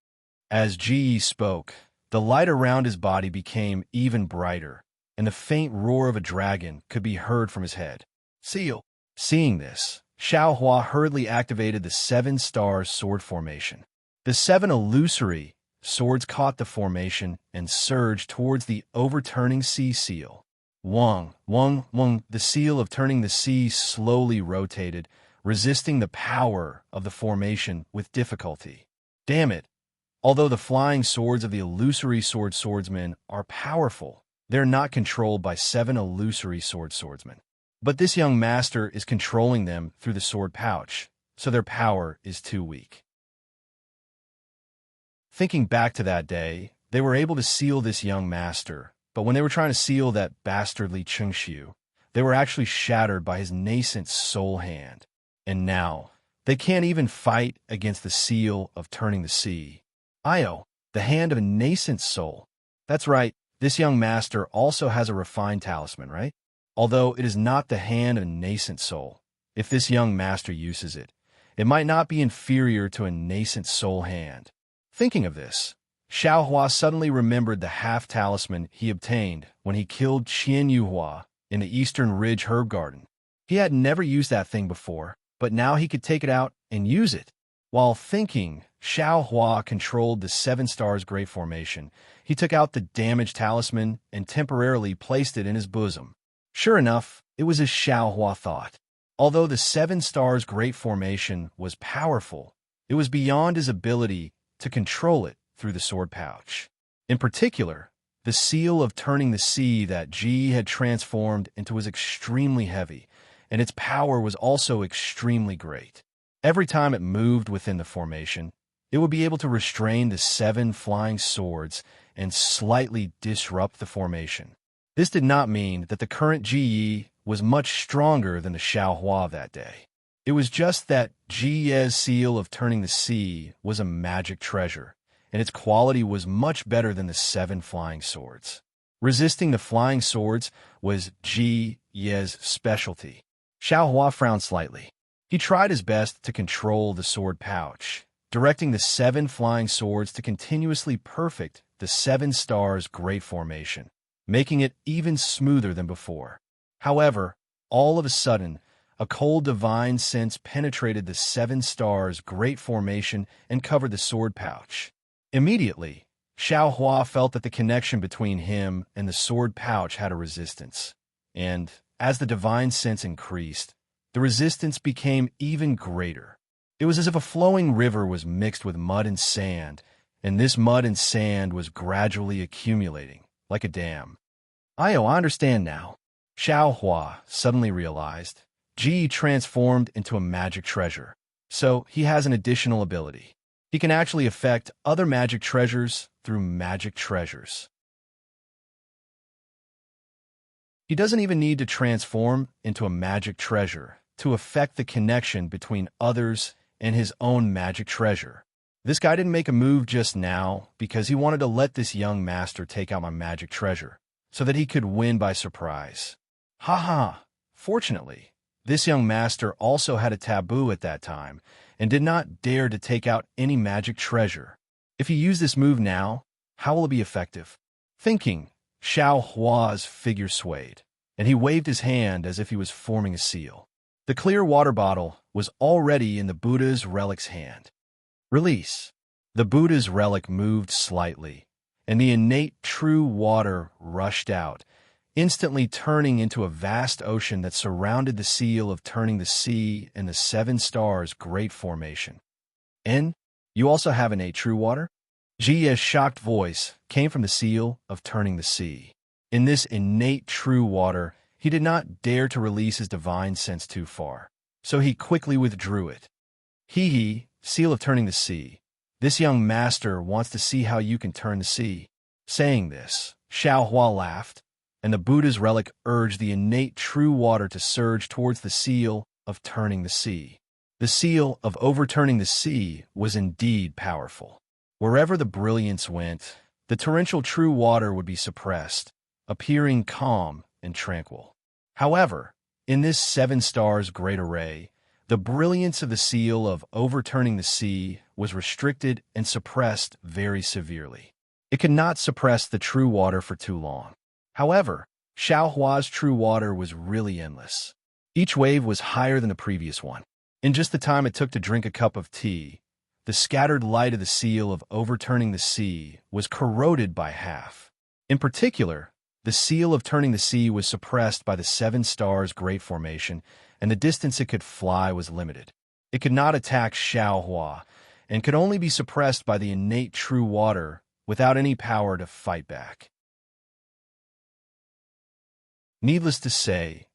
As Ji spoke, the light around his body became even brighter, and the faint roar of a dragon could be heard from his head. Seal. Seeing this, Xiao Hua hurriedly activated the 7 stars sword formation. The 7 illusory swords caught the formation and surged towards the overturning sea seal. Wong, the seal of turning the sea slowly rotated, resisting the power of the formation with difficulty. Damn it! Although the flying swords of the illusory swordsmen are powerful, they're not controlled by 7 illusory swordsmen. But this young master is controlling them through the sword pouch, so their power is too weak. Thinking back to that day, they were able to seal this young master, but when they were trying to seal that bastardly Chengxiu, they were actually shattered by his nascent soul hand. And now, they can't even fight against the seal of turning the sea. Io, the hand of a nascent soul. That's right, this young master also has a refined talisman, right? Although it is not the hand of a nascent soul. If this young master uses it, it might not be inferior to a nascent soul hand. Thinking of this, Xiao Hua suddenly remembered the half-talisman he obtained when he killed Qian Yuhua in the Eastern Ridge Herb Garden. He had never used that thing before, but now he could take it out and use it. While thinking, Xiao Hua controlled the 7 stars great formation. He took out the damaged talisman and temporarily placed it in his bosom. Sure enough, it was as Xiao Hua thought. Although the 7 stars great formation was powerful, it was beyond his ability to control it through the sword pouch. In particular, the seal of turning the sea that Ji had transformed into was extremely heavy, and its power was also extremely great. Every time it moved within the formation, it would be able to restrain the 7 flying swords and slightly disrupt the formation. This did not mean that the current Ji Yi was much stronger than the Xiao Hua of that day. It was just that Ji Ye's seal of turning the sea was a magic treasure, and its quality was much better than the 7 flying swords. Resisting the flying swords was Ji Ye's specialty. Xiao Hua frowned slightly. He tried his best to control the sword pouch, directing the 7 flying swords to continuously perfect the 7 stars great formation, making it even smoother than before. However, all of a sudden, a cold divine sense penetrated the 7 stars great formation and covered the sword pouch. Immediately, Xiao Hua felt that the connection between him and the sword pouch had a resistance, and as the divine sense increased, the resistance became even greater. It was as if a flowing river was mixed with mud and sand, and this mud and sand was gradually accumulating, like a dam. I understand now. Xiao Hua suddenly realized Ji transformed into a magic treasure, so he has an additional ability. He can actually affect other magic treasures through magic treasures. He doesn't even need to transform into a magic treasure to affect the connection between others and his own magic treasure. This guy didn't make a move just now because he wanted to let this young master take out my magic treasure so that he could win by surprise. Haha! Fortunately, this young master also had a taboo at that time and did not dare to take out any magic treasure. If he used this move now, how will it be effective? Thinking, Xiao Hua's figure swayed, and he waved his hand as if he was forming a seal. The clear water bottle was already in the Buddha's relic's hand. Release. The Buddha's relic moved slightly, and the innate true water rushed out, instantly turning into a vast ocean that surrounded the seal of turning the sea and the 7 stars great formation. And you also have innate true water? Ji's shocked voice came from the seal of turning the sea. In this innate true water, he did not dare to release his divine sense too far, so he quickly withdrew it. Hee, seal of turning the sea. This young master wants to see how you can turn the sea. Saying this, Xiao Hua laughed, and the Buddha's relic urged the innate true water to surge towards the seal of turning the sea. The seal of overturning the sea was indeed powerful. Wherever the brilliance went, the torrential true water would be suppressed, appearing calm and tranquil. However, in this 7 stars great array, the brilliance of the seal of overturning the sea was restricted and suppressed very severely. It could not suppress the true water for too long. However, Xiao Hua's true water was really endless. Each wave was higher than the previous one. In just the time it took to drink a cup of tea, the scattered light of the seal of overturning the sea was corroded by half. In particular, the seal of turning the sea was suppressed by the 7 stars great formation, and the distance it could fly was limited. It could not attack Xiao Hua, and could only be suppressed by the innate true water without any power to fight back. Needless to say,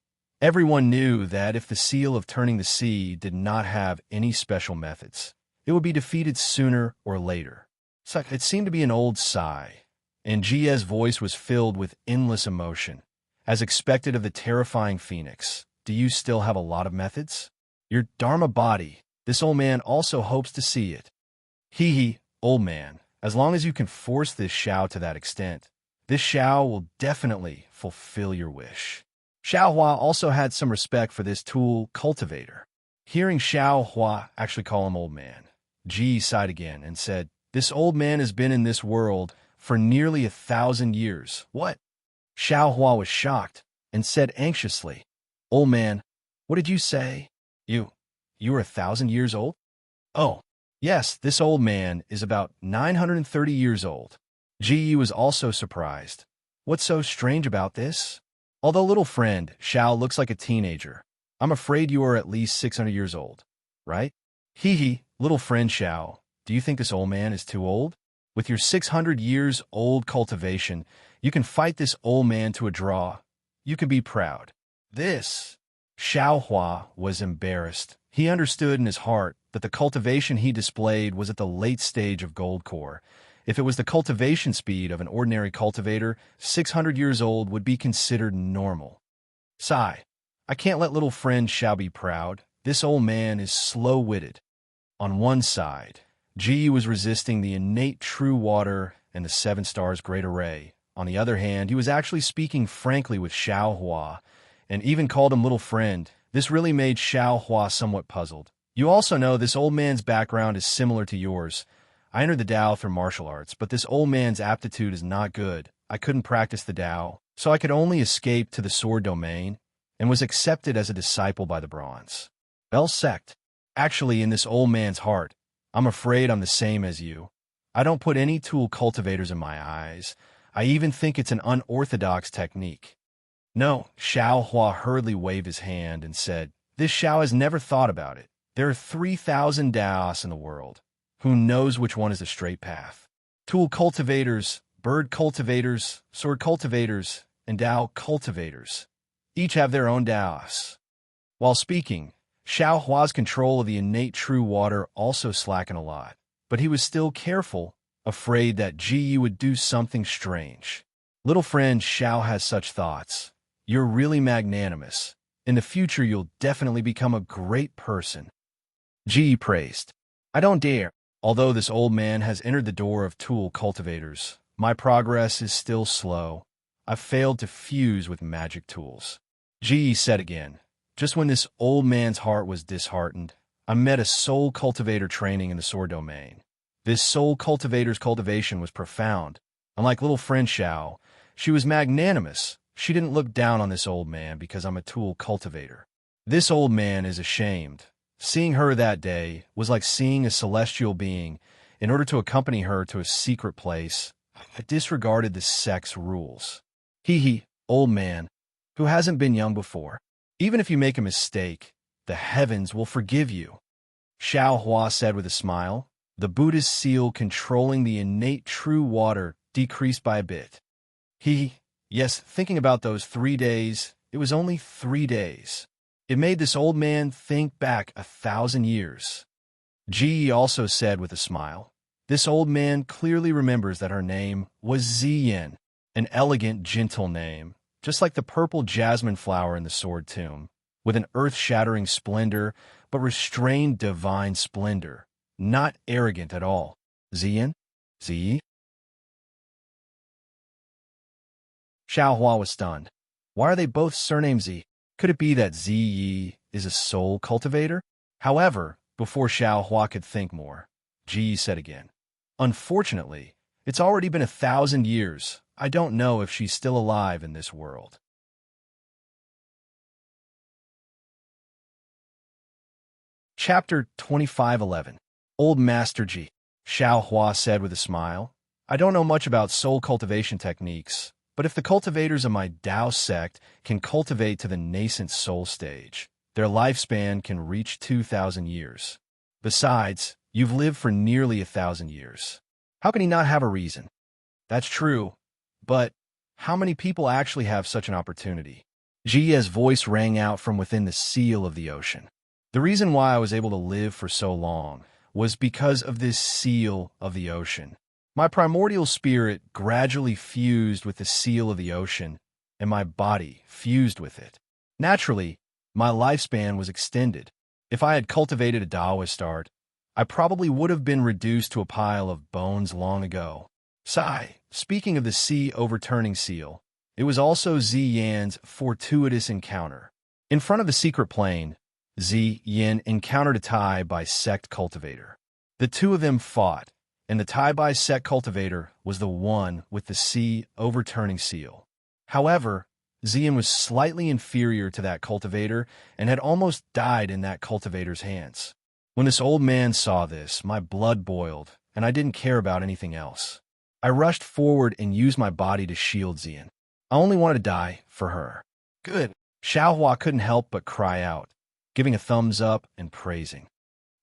everyone knew that if the seal of turning the sea did not have any special methods, it would be defeated sooner or later. So it seemed to be an old sigh, and Ji's voice was filled with endless emotion. As expected of the terrifying phoenix, do you still have a lot of methods? Your Dharma body, this old man also hopes to see it. Hee, old man, as long as you can force this Xiao to that extent, this Xiao will definitely fulfill your wish. Xiao Hua also had some respect for this tool cultivator. Hearing Xiao Hua actually call him old man, Ji sighed again and said, "This old man has been in this world for nearly 1,000 years. What?" Xiao Hua was shocked and said anxiously, "Old man, what did you say? You were 1,000 years old?" "Oh, yes, this old man is about 930 years old." Ji was also surprised. "What's so strange about this? Although little friend, Xiao looks like a teenager, I'm afraid you are at least 600 years old, right?" Hee, little friend Xiao, do you think this old man is too old? With your 600 years old cultivation, you can fight this old man to a draw. You can be proud. This. Xiao Hua was embarrassed. He understood in his heart that the cultivation he displayed was at the late stage of gold core. If it was the cultivation speed of an ordinary cultivator, 600 years old would be considered normal. Sigh. I can't let little friend Xiao be proud. This old man is slow-witted. On one side, Ji was resisting the innate true water and the 7 stars great array. On the other hand, he was actually speaking frankly with Xiao Hua, and even called him little friend, This really made Xiao Hua somewhat puzzled. You also know this old man's background is similar to yours. I entered the Tao through martial arts, but this old man's aptitude is not good. I couldn't practice the Tao, so I could only escape to the sword domain and was accepted as a disciple by the Bronze Bell sect. Actually, in this old man's heart, I'm afraid I'm the same as you. I don't put any tool cultivators in my eyes. I even think it's an unorthodox technique. No, Xiao Hua hurriedly waved his hand and said, this Xiao has never thought about it. There are 3,000 Daos in the world. Who knows which one is the straight path? Tool cultivators, bird cultivators, sword cultivators, and Dao cultivators. Each have their own Daos. While speaking, Xiao Hua's control of the innate true water also slackened a lot, but he was still careful, afraid that Ji would do something strange. Little friend, Xiao has such thoughts. You're really magnanimous. In the future, you'll definitely become a great person. Ji praised. I don't dare. Although this old man has entered the door of tool cultivators, my progress is still slow. I've failed to fuse with magic tools. Ji said again. Just when this old man's heart was disheartened, I met a soul cultivator training in the sword domain. This soul cultivator's cultivation was profound. Unlike little friend Xiao, she was magnanimous. She didn't look down on this old man because I'm a tool cultivator. This old man is ashamed. Seeing her that day was like seeing a celestial being. In order to accompany her to a secret place, I disregarded the sex rules. Hee, old man, who hasn't been young before. Even if you make a mistake, the heavens will forgive you. Xiao Hua said with a smile. The Buddha's seal controlling the innate true water decreased by a bit. Yes, thinking about those 3 days, it was only 3 days. It made this old man think back 1,000 years. Ji also said with a smile. This old man clearly remembers that her name was Ziyin, an elegant, gentle name, just like the purple jasmine flower in the sword tomb, with an earth-shattering splendor, but restrained divine splendor, not arrogant at all. Ziyin? Ziyi? Xiao Hua was stunned. Why are they both surnamed Zi? Could it be that Ziyi is a soul cultivator? However, before Xiao Hua could think more, Ji said again, unfortunately, it's already been 1,000 years. I don't know if she's still alive in this world. Chapter 25:11. Old Master Ji. Xiao Hua said with a smile, I don't know much about soul cultivation techniques, but if the cultivators of my Dao sect can cultivate to the nascent soul stage, their lifespan can reach 2,000 years. Besides, you've lived for nearly 1,000 years. How can he not have a reason? That's true, but how many people actually have such an opportunity? Jia's voice rang out from within the seal of the ocean. The reason why I was able to live for so long was because of this seal of the ocean. My primordial spirit gradually fused with the seal of the ocean, and my body fused with it. Naturally, my lifespan was extended. If I had cultivated a Taoist art, I probably would have been reduced to a pile of bones long ago. Speaking of the sea overturning seal, it was also Ziyan's fortuitous encounter. In front of the secret plane, Ziyan encountered a Tai Bai sect cultivator. The two of them fought, and the Tai Bai sect cultivator was the one with the sea overturning seal. However, Ziyan was slightly inferior to that cultivator and had almost died in that cultivator's hands. When this old man saw this, my blood boiled, and I didn't care about anything else. I rushed forward and used my body to shield Ziyan. I only wanted to die for her. Good. Xiao Hua couldn't help but cry out, giving a thumbs up and praising.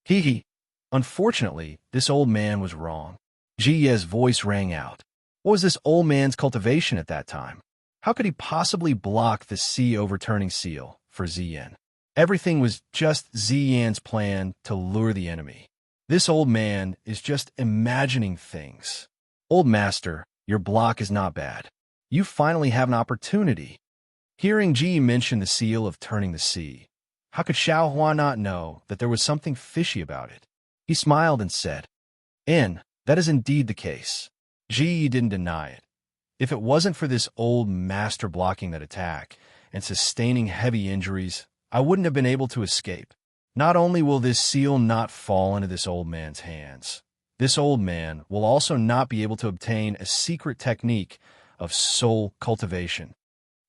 Hee. Unfortunately, this old man was wrong. Jia's voice rang out. What was this old man's cultivation at that time? How could he possibly block the sea overturning seal for Ziyan? Everything was just Ziyan's plan to lure the enemy. This old man is just imagining things. Old master, your block is not bad. You finally have an opportunity. Hearing Ji mention the seal of turning the sea, how could Xiao Hua not know that there was something fishy about it? He smiled and said, that is indeed the case. Ji didn't deny it. If it wasn't for this old master blocking that attack and sustaining heavy injuries, I wouldn't have been able to escape. Not only will this seal not fall into this old man's hands, this old man will also not be able to obtain a secret technique of soul cultivation.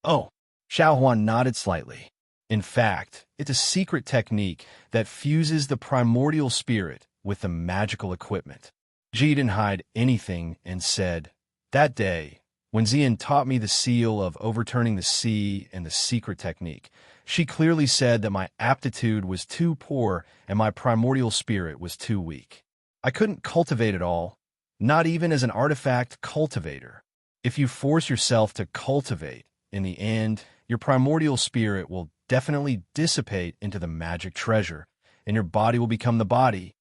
Oh, Xiao Huan nodded slightly. In fact, it's a secret technique that fuses the primordial spirit with the magical equipment. Ji didn't hide anything and said, "That day, when Xian taught me the seal of overturning the sea and the secret technique, she clearly said that my aptitude was too poor and my primordial spirit was too weak. I couldn't cultivate it all, not even as an artifact cultivator. If you force yourself to cultivate, in the end, your primordial spirit will definitely dissipate into the magic treasure, and your body will become the body."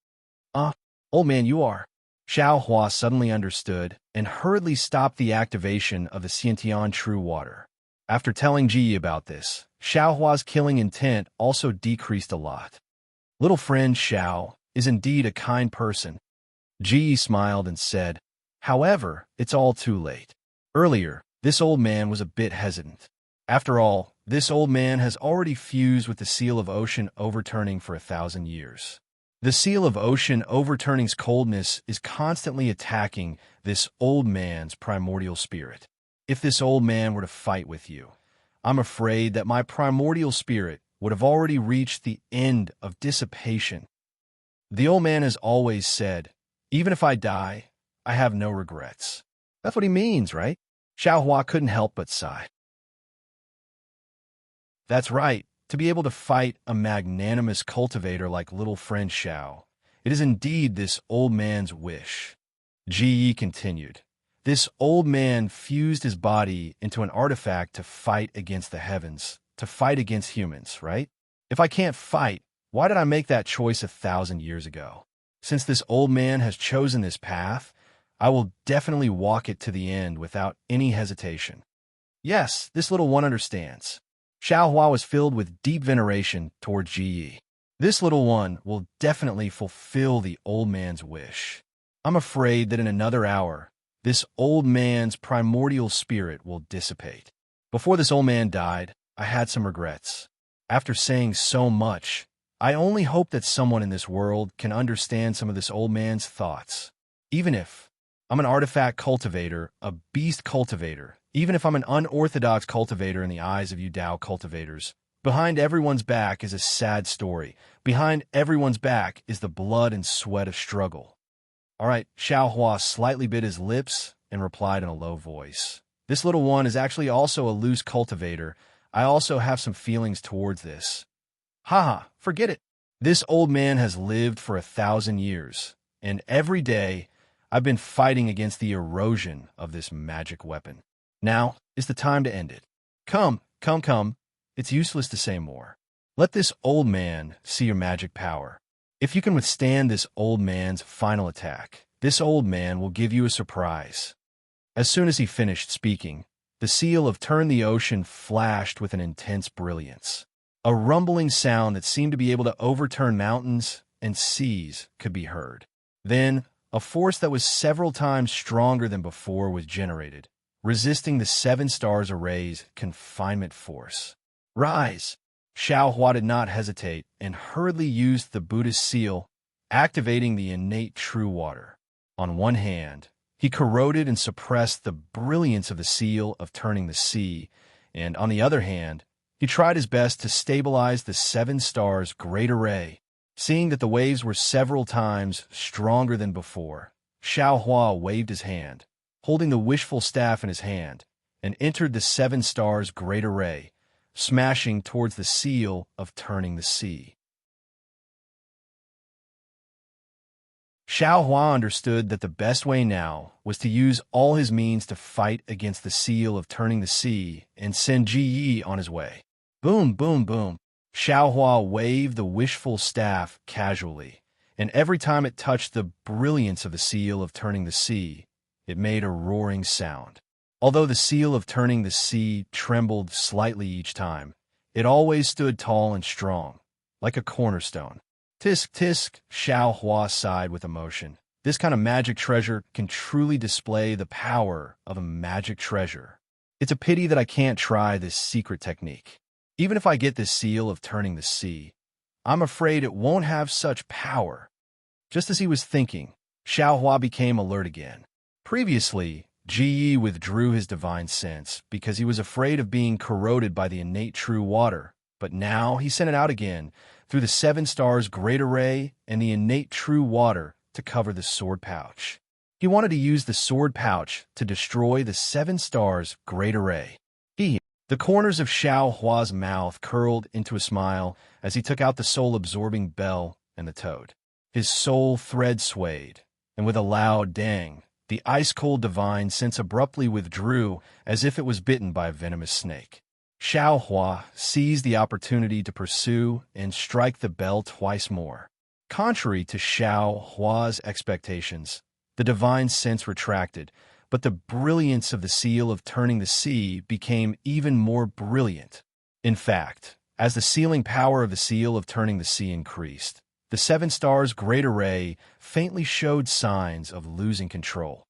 Old man, you are. Xiao Hua suddenly understood and hurriedly stopped the activation of the Xiantian True Water. After telling Ji about this, Xiao Hua's killing intent also decreased a lot. Little friend Xiao is indeed a kind person. Ji smiled and said, "However, it's all too late. Earlier, this old man was a bit hesitant. After all, this old man has already fused with the seal of ocean overturning for 1,000 years. The seal of ocean overturning's coldness is constantly attacking this old man's primordial spirit. If this old man were to fight with you, I'm afraid that my primordial spirit would have already reached the end of dissipation. The old man has always said, 'Even if I die, I have no regrets.' That's what he means, right?" Xiao Hua couldn't help but sigh. That's right. To be able to fight a magnanimous cultivator like little friend Xiao, it is indeed this old man's wish. Ji Yi continued. This old man fused his body into an artifact to fight against the heavens, to fight against humans, right? If I can't fight, why did I make that choice 1,000 years ago? Since this old man has chosen this path, I will definitely walk it to the end without any hesitation. Yes, this little one understands. Xiao Hua was filled with deep veneration toward Ji Yi. This little one will definitely fulfill the old man's wish. I'm afraid that in another hour, this old man's primordial spirit will dissipate. Before this old man died, I had some regrets. After saying so much, I only hope that someone in this world can understand some of this old man's thoughts. Even if I'm an artifact cultivator, a beast cultivator, even if I'm an unorthodox cultivator in the eyes of you Dao cultivators, behind everyone's back is a sad story. Behind everyone's back is the blood and sweat of struggle. All right, Xiao Hua slightly bit his lips and replied in a low voice. This little one is actually also a loose cultivator. I also have some feelings towards this. Haha, forget it. This old man has lived for 1,000 years, and every day I've been fighting against the erosion of this magic weapon. Now is the time to end it. Come. It's useless to say more. Let this old man see your magic power. If you can withstand this old man's final attack, this old man will give you a surprise. As soon as he finished speaking, the seal of Turn the Ocean flashed with an intense brilliance. A rumbling sound that seemed to be able to overturn mountains and seas could be heard. Then, a force that was several times stronger than before was generated, resisting the 7 stars array's confinement force. Rise! Xiao Hua did not hesitate and hurriedly used the Buddhist seal, activating the innate true water. On one hand, he corroded and suppressed the brilliance of the seal of turning the sea, and on the other hand, he tried his best to stabilize the 7 stars' great array. Seeing that the waves were several times stronger than before, Xiao Hua waved his hand, holding the wishful staff in his hand, and entered the 7 stars' great array, smashing towards the seal of turning the sea. Xiao Hua understood that the best way now was to use all his means to fight against the seal of turning the sea and send Ji Yi on his way. Boom, boom, boom. Xiao Hua waved the wishful staff casually, and every time it touched the brilliance of the seal of turning the sea, it made a roaring sound. Although the seal of turning the sea trembled slightly each time, it always stood tall and strong, like a cornerstone. Tisk, tisk, Xiao Hua sighed with emotion. This kind of magic treasure can truly display the power of a magic treasure. It's a pity that I can't try this secret technique. Even if I get this seal of turning the sea, I'm afraid it won't have such power. Just as he was thinking, Xiaohua became alert again. Previously, Ji withdrew his divine sense because he was afraid of being corroded by the innate true water, but now he sent it out again through the 7 stars great array and the innate true water to cover the sword pouch. He wanted to use the sword pouch to destroy the 7 stars great array. The corners of Xiao Hua's mouth curled into a smile as he took out the soul-absorbing bell and the toad. His soul thread swayed, and with a loud dang, the ice-cold divine sense abruptly withdrew as if it was bitten by a venomous snake. Xiao Hua seized the opportunity to pursue and strike the bell twice more. Contrary to Xiao Hua's expectations, the divine sense retracted, but the brilliance of the seal of turning the sea became even more brilliant. In fact, as the sealing power of the seal of turning the sea increased, the 7 stars great array faintly showed signs of losing control.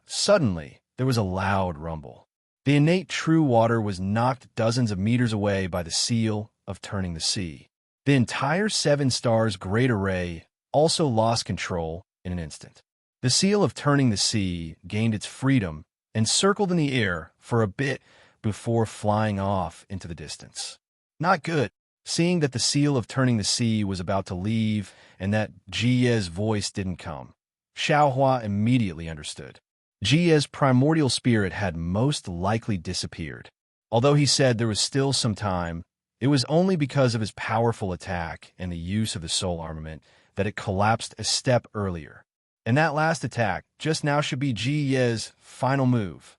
Suddenly, there was a loud rumble. The innate true water was knocked dozens of meters away by the seal of turning the sea. The entire 7 stars great array also lost control in an instant. The seal of turning the sea gained its freedom and circled in the air for a bit before flying off into the distance. Not good. Seeing that the seal of turning the sea was about to leave and that Jie's voice didn't come, Xiaohua immediately understood. Jie's primordial spirit had most likely disappeared. Although he said there was still some time, it was only because of his powerful attack and the use of the soul armament that it collapsed a step earlier. And that last attack just now should be Jie's final move.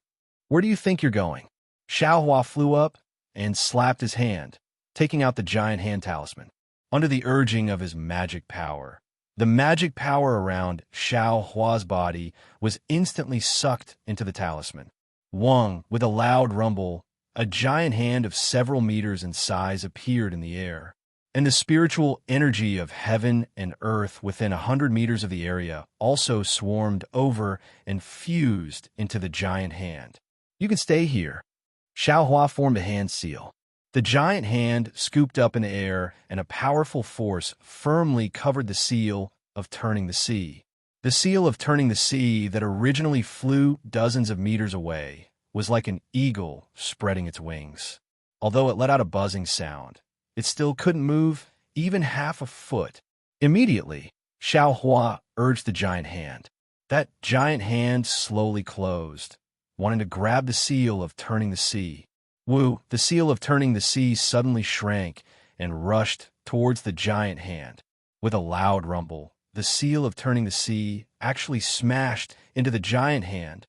Where do you think you're going? Xiaohua flew up and slapped his hand, taking out the giant hand talisman. Under the urging of his magic power, the magic power around Xiaohua's body was instantly sucked into the talisman. With a loud rumble, a giant hand of several meters in size appeared in the air, and the spiritual energy of heaven and earth within 100 meters of the area also swarmed over and fused into the giant hand. You can stay here. Xiaohua formed a hand seal. The giant hand scooped up in the air, and a powerful force firmly covered the seal of turning the sea. The seal of turning the sea that originally flew dozens of meters away was like an eagle spreading its wings. Although it let out a buzzing sound, it still couldn't move even half a foot. Immediately, Xiaohua urged the giant hand. That giant hand slowly closed, wanting to grab the seal of turning the sea. The seal of turning the sea suddenly shrank and rushed towards the giant hand. With a loud rumble, the seal of turning the sea actually smashed into the giant hand.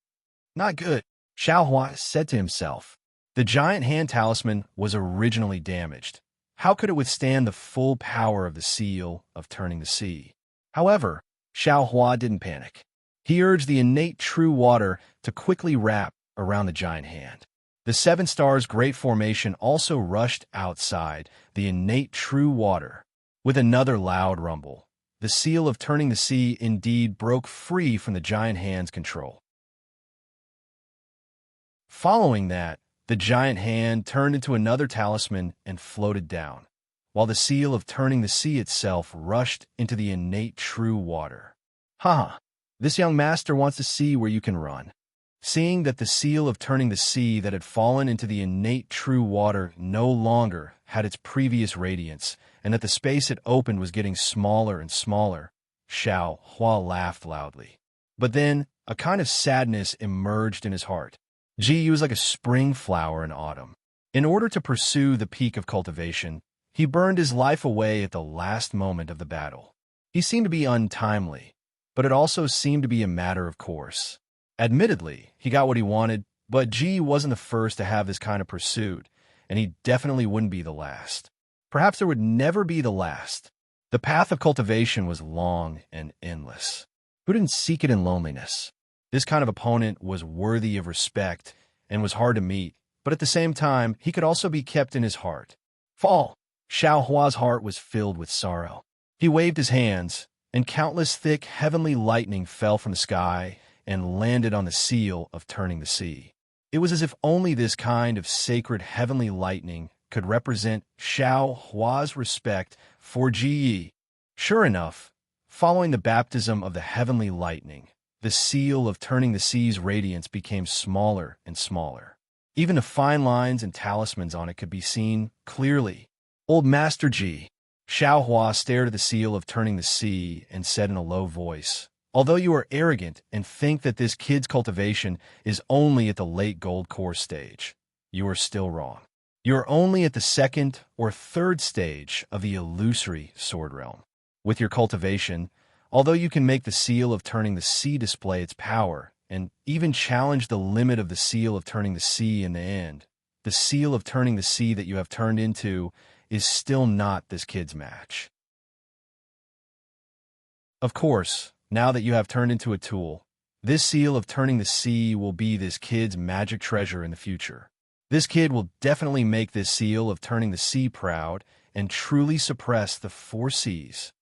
Not good, Xiaohua said to himself. The giant hand talisman was originally damaged. How could it withstand the full power of the seal of turning the sea? However, Xiaohua didn't panic. He urged the innate true water to quickly wrap around the giant hand. The 7 stars great formation also rushed outside the innate true water. With another loud rumble, the seal of turning the sea indeed broke free from the giant hand's control. Following that, the giant hand turned into another talisman and floated down, while the seal of turning the sea itself rushed into the innate true water. This young master wants to see where you can run. Seeing that the seal of turning the sea that had fallen into the innate true water no longer had its previous radiance, and that the space it opened was getting smaller and smaller, Xiao Hua laughed loudly. But then, a kind of sadness emerged in his heart. Ji was like a spring flower in autumn. In order to pursue the peak of cultivation, he burned his life away at the last moment of the battle. He seemed to be untimely, but it also seemed to be a matter of course. Admittedly, he got what he wanted, but Ji wasn't the first to have this kind of pursuit, and he definitely wouldn't be the last. Perhaps there would never be the last. The path of cultivation was long and endless. Who didn't seek it in loneliness? This kind of opponent was worthy of respect and was hard to meet, but at the same time, he could also be kept in his heart. Xiao Hua's heart was filled with sorrow. He waved his hands, and countless thick heavenly lightning fell from the sky and landed on the seal of turning the sea. It was as if only this kind of sacred heavenly lightning could represent Xiao Hua's respect for Ji. Sure enough, following the baptism of the heavenly lightning, the seal of turning the sea's radiance became smaller and smaller. Even the fine lines and talismans on it could be seen clearly. Old Master Ji. Xiao Hua stared at the seal of turning the sea and said in a low voice, "Although you are arrogant and think that this kid's cultivation is only at the late gold core stage, you are still wrong. You are only at the second or third stage of the illusory sword realm. With your cultivation, although you can make the seal of turning the sea display its power and even challenge the limit of the seal of turning the sea in the end, the seal of turning the sea that you have turned into is still not this kid's match. Of course, now that you have turned into a tool, this seal of turning the sea will be this kid's magic treasure in the future. This kid will definitely make this seal of turning the sea proud and truly suppress the 4 seas."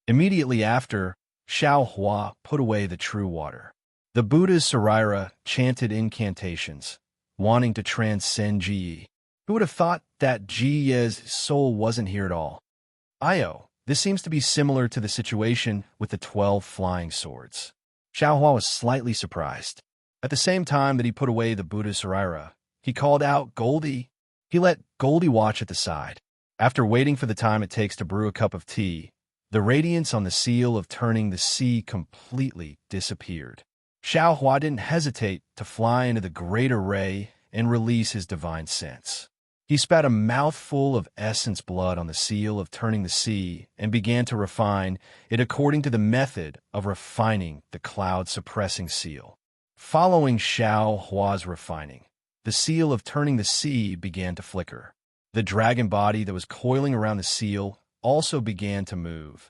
Immediately after, Xiao Hua put away the true water. The Buddha's Saraira chanted incantations, wanting to transcend Ji. Who would have thought that Ji's soul wasn't here at all? This seems to be similar to the situation with the 12 flying swords. Xiao Hua was slightly surprised. At the same time that he put away the Buddha's Saraira, he called out Goldie. He let Goldie watch at the side. After waiting for the time it takes to brew a cup of tea, the radiance on the seal of turning the sea completely disappeared. Xiao Hua didn't hesitate to fly into the great array and release his divine sense. He spat a mouthful of essence blood on the seal of turning the sea and began to refine it according to the method of refining the cloud-suppressing seal. Following Xiao Hua's refining, the seal of turning the sea began to flicker. The dragon body that was coiling around the seal also began to move.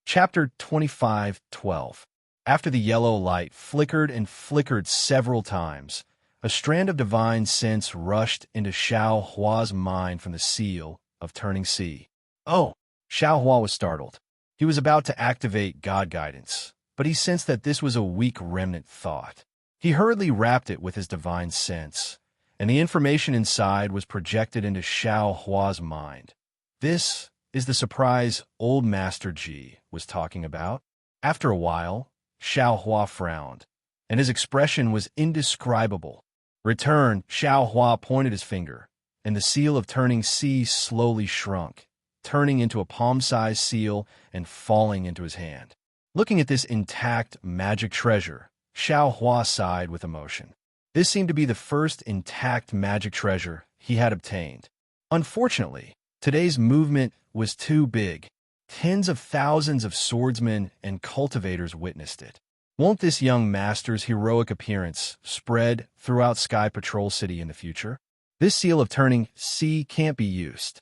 Chapter 25:12. After the yellow light flickered and flickered several times, a strand of divine sense rushed into Xiao Hua's mind from the seal of turning sea. Oh! Xiao Hua was startled. He was about to activate God guidance, but he sensed that this was a weak remnant thought. He hurriedly wrapped it with his divine sense, and the information inside was projected into Xiao Hua's mind. This is the surprise old Master Ji was talking about. After a while, Xiao Hua frowned, and his expression was indescribable. Return, Xiao Hua pointed his finger, and the seal of turning sea slowly shrunk, turning into a palm-sized seal and falling into his hand. Looking at this intact magic treasure, Xiao Hua sighed with emotion. This seemed to be the first intact magic treasure he had obtained. Unfortunately, today's movement was too big. Tens of thousands of swordsmen and cultivators witnessed it. Won't this young master's heroic appearance spread throughout Sky Patrol City in the future? This seal of turning sea can't be used.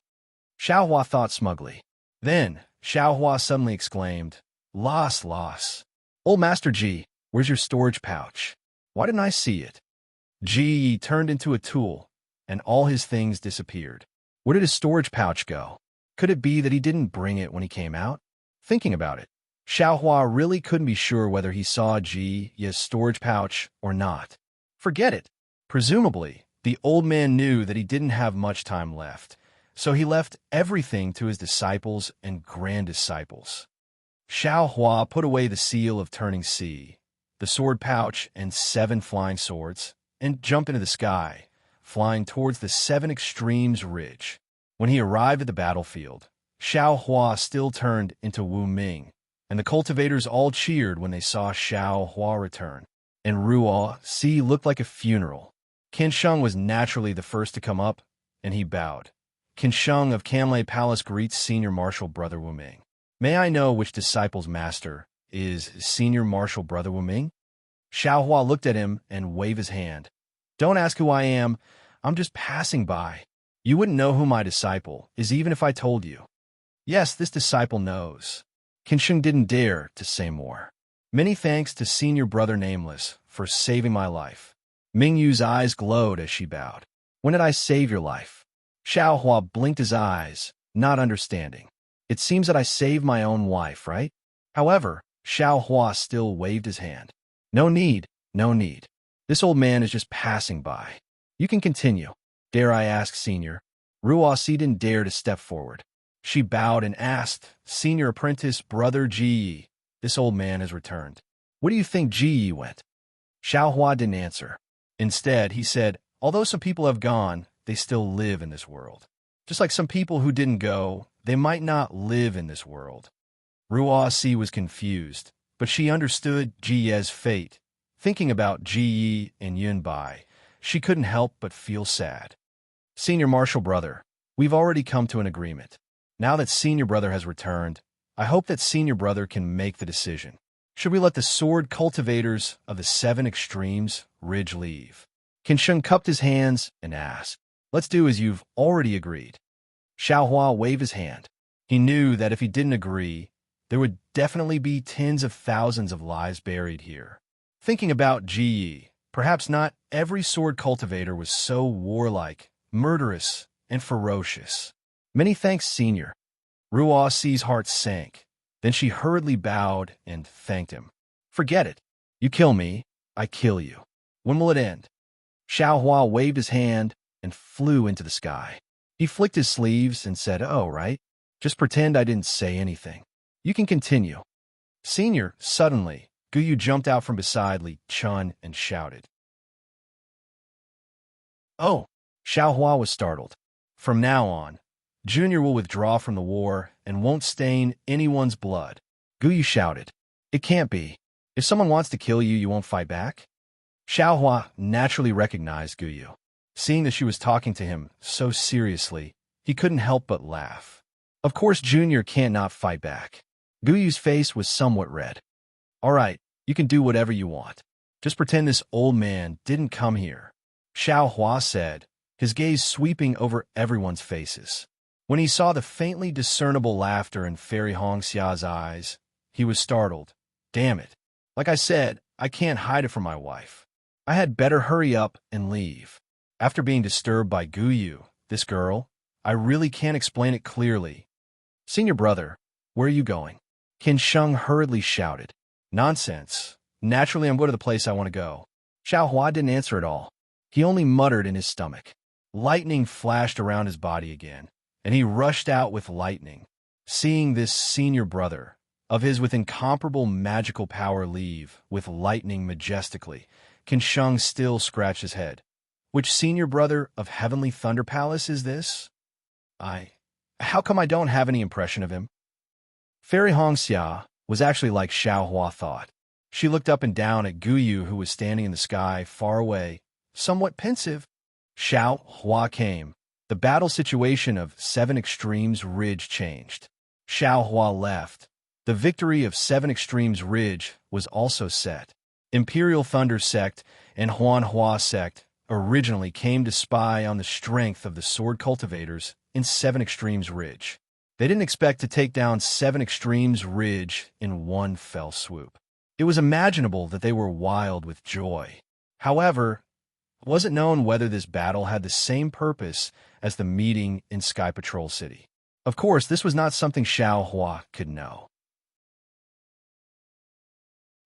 Xiao Hua thought smugly. Then, Xiao Hua suddenly exclaimed, Loss. Old Master Ji, where's your storage pouch? Why didn't I see it? Ji turned into a tool, and all his things disappeared. Where did his storage pouch go? Could it be that he didn't bring it when he came out? Thinking about it, Xiao Hua really couldn't be sure whether he saw Ji's storage pouch or not. Forget it. Presumably, the old man knew that he didn't have much time left, so he left everything to his disciples and grand-disciples. Xiao Hua put away the seal of turning sea, the sword pouch and 7 flying swords, and jumped into the sky, flying towards the 7 Extremes Ridge. When he arrived at the battlefield, Xiao Hua still turned into Wu Ming, and the cultivators all cheered when they saw Xiao Hua return. And Ruo Si looked like a funeral. Qin Sheng was naturally the first to come up, and he bowed. Qin Sheng of Canlay Palace greets Senior Marshal Brother Wu Ming. May I know which disciple's master is Senior Marshal Brother Wu Ming? Xiao Hua looked at him and waved his hand. Don't ask who I am. I'm just passing by. You wouldn't know who my disciple is even if I told you. Yes, this disciple knows. Qin Sheng didn't dare to say more. Many thanks to Senior Brother Nameless for saving my life. Ming Yu's eyes glowed as she bowed. When did I save your life? Xiao Hua blinked his eyes, not understanding. It seems that I saved my own wife, right? However, Xiao Hua still waved his hand. No need. This old man is just passing by. You can continue. Dare I ask, Senior? Ruasi didn't dare to step forward. She bowed and asked, Senior Apprentice, Brother Ji. This old man has returned. Where do you think Ji went? Xiaohua didn't answer. Instead, he said, although some people have gone, they still live in this world. Just like some people who didn't go, they might not live in this world. Ruasi was confused, but she understood Jiye's fate. Thinking about Jiyi and Yunbai, she couldn't help but feel sad. Senior Martial Brother, we've already come to an agreement. Now that Senior Brother has returned, I hope that Senior Brother can make the decision. Should we let the sword cultivators of the 7 extremes ridge leave? Qinsheng cupped his hands and asked, let's do as you've already agreed. Xiaohua waved his hand. He knew that if he didn't agree, there would definitely be tens of thousands of lives buried here. Thinking about Ji, perhaps not every sword cultivator was so warlike, murderous, and ferocious. Many thanks, Senior. Ruasi's heart sank. Then she hurriedly bowed and thanked him. Forget it. You kill me, I kill you. When will it end? Xiaohua waved his hand and flew into the sky. He flicked his sleeves and said, oh, right. Just pretend I didn't say anything. You can continue. Senior, suddenly, Guyu jumped out from beside Li Chun and shouted. Oh! Xiaohua was startled. From now on, Junior will withdraw from the war and won't stain anyone's blood. Guyu shouted. It can't be. If someone wants to kill you, you won't fight back? Xiaohua naturally recognized Guyu. Seeing that she was talking to him so seriously, he couldn't help but laugh. Of course, Junior can't not fight back. Guyu's face was somewhat red. All right, you can do whatever you want. Just pretend this old man didn't come here. Xiaohua said, his gaze sweeping over everyone's faces. When he saw the faintly discernible laughter in Fairy Hongxia's eyes, he was startled. Damn it. Like I said, I can't hide it from my wife. I had better hurry up and leave. After being disturbed by Guyu, this girl, I really can't explain it clearly. Senior Brother, where are you going? Qinsheng hurriedly shouted. Nonsense. Naturally, I'm going to the place I want to go. Xiaohua didn't answer at all. He only muttered in his stomach. Lightning flashed around his body again, and he rushed out with lightning. Seeing this Senior Brother of his with incomparable magical power leave with lightning majestically, Qinsheng still scratched his head. Which Senior Brother of Heavenly Thunder Palace is this? How come I don't have any impression of him? Fairy Hongxia was actually like Xiaohua thought. She looked up and down at Guyu, who was standing in the sky far away, somewhat pensive. Xiaohua came. The battle situation of 7 Extremes Ridge changed. Xiaohua left. The victory of 7 Extremes Ridge was also set. Imperial Thunder Sect and Huanhua Sect originally came to spy on the strength of the sword cultivators in 7 Extremes Ridge. They didn't expect to take down 7 Extremes Ridge in one fell swoop. It was imaginable that they were wild with joy. However, it wasn't known whether this battle had the same purpose as the meeting in Sky Patrol City. Of course, this was not something Xiaohua could know.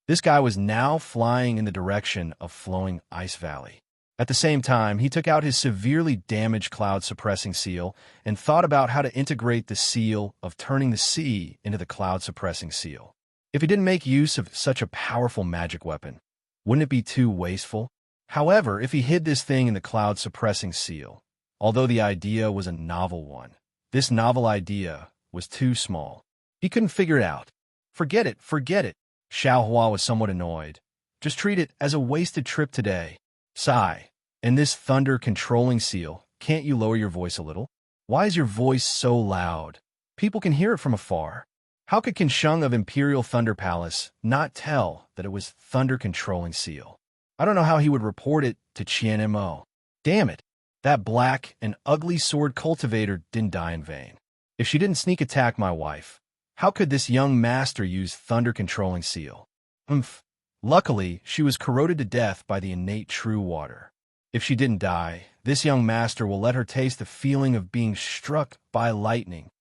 This guy was now flying in the direction of Flowing Ice Valley. At the same time, he took out his severely damaged cloud-suppressing seal and thought about how to integrate the seal of turning the sea into the cloud-suppressing seal. If he didn't make use of such a powerful magic weapon, wouldn't it be too wasteful? However, if he hid this thing in the cloud-suppressing seal, although the idea was a novel one, this novel idea was too small. He couldn't figure it out. Forget it, forget it. Xiaohua was somewhat annoyed. Just treat it as a wasted trip today. Sigh. And this thunder-controlling seal, can't you lower your voice a little? Why is your voice so loud? People can hear it from afar. How could Qinsheng of Imperial Thunder Palace not tell that it was thunder-controlling seal? I don't know how he would report it to Qian Mo. Damn it. That black and ugly sword cultivator didn't die in vain. If she didn't sneak attack my wife, how could this young master use thunder-controlling seal? Luckily, she was corroded to death by the innate true water. If she didn't die, this young master will let her taste the feeling of being struck by lightning.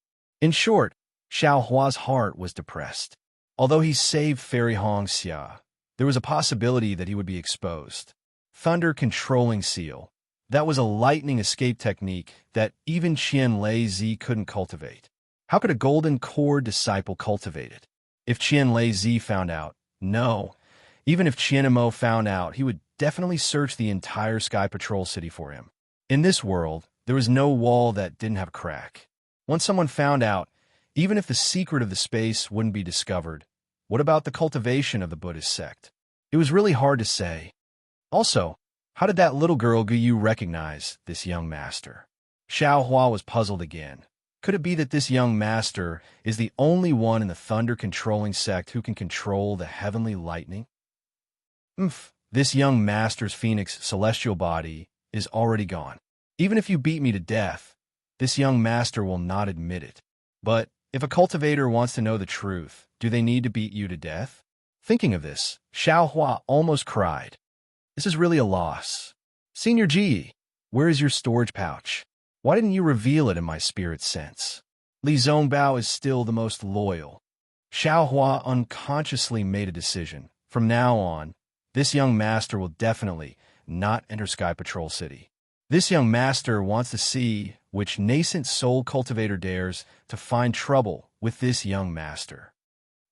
In short, Xiaohua's heart was depressed. Although he saved Fairy Hongxia, there was a possibility that he would be exposed. Thunder Controlling Seal. That was a lightning escape technique that even Qian Lei Zi couldn't cultivate. How could a golden core disciple cultivate it? If Qian Lei Zi found out, no. Even if Qian Mo found out, he would definitely search the entire Sky Patrol City for him. In this world, there was no wall that didn't have a crack. Once someone found out, even if the secret of the space wouldn't be discovered, what about the cultivation of the Buddhist sect? It was really hard to say. Also, how did that little girl Guyu recognize this young master? Xiao Hua was puzzled again. Could it be that this young master is the only one in the thunder-controlling sect who can control the heavenly lightning? This young master's phoenix celestial body is already gone. Even if you beat me to death, this young master will not admit it. But if a cultivator wants to know the truth, do they need to beat you to death? Thinking of this, Xiao Hua almost cried. This is really a loss. Senior Ji, where is your storage pouch? Why didn't you reveal it in my spirit sense? Li Zongbao is still the most loyal. Xiao Hua unconsciously made a decision. From now on, this young master will definitely not enter Sky Patrol City. This young master wants to see which nascent soul cultivator dares to find trouble with this young master.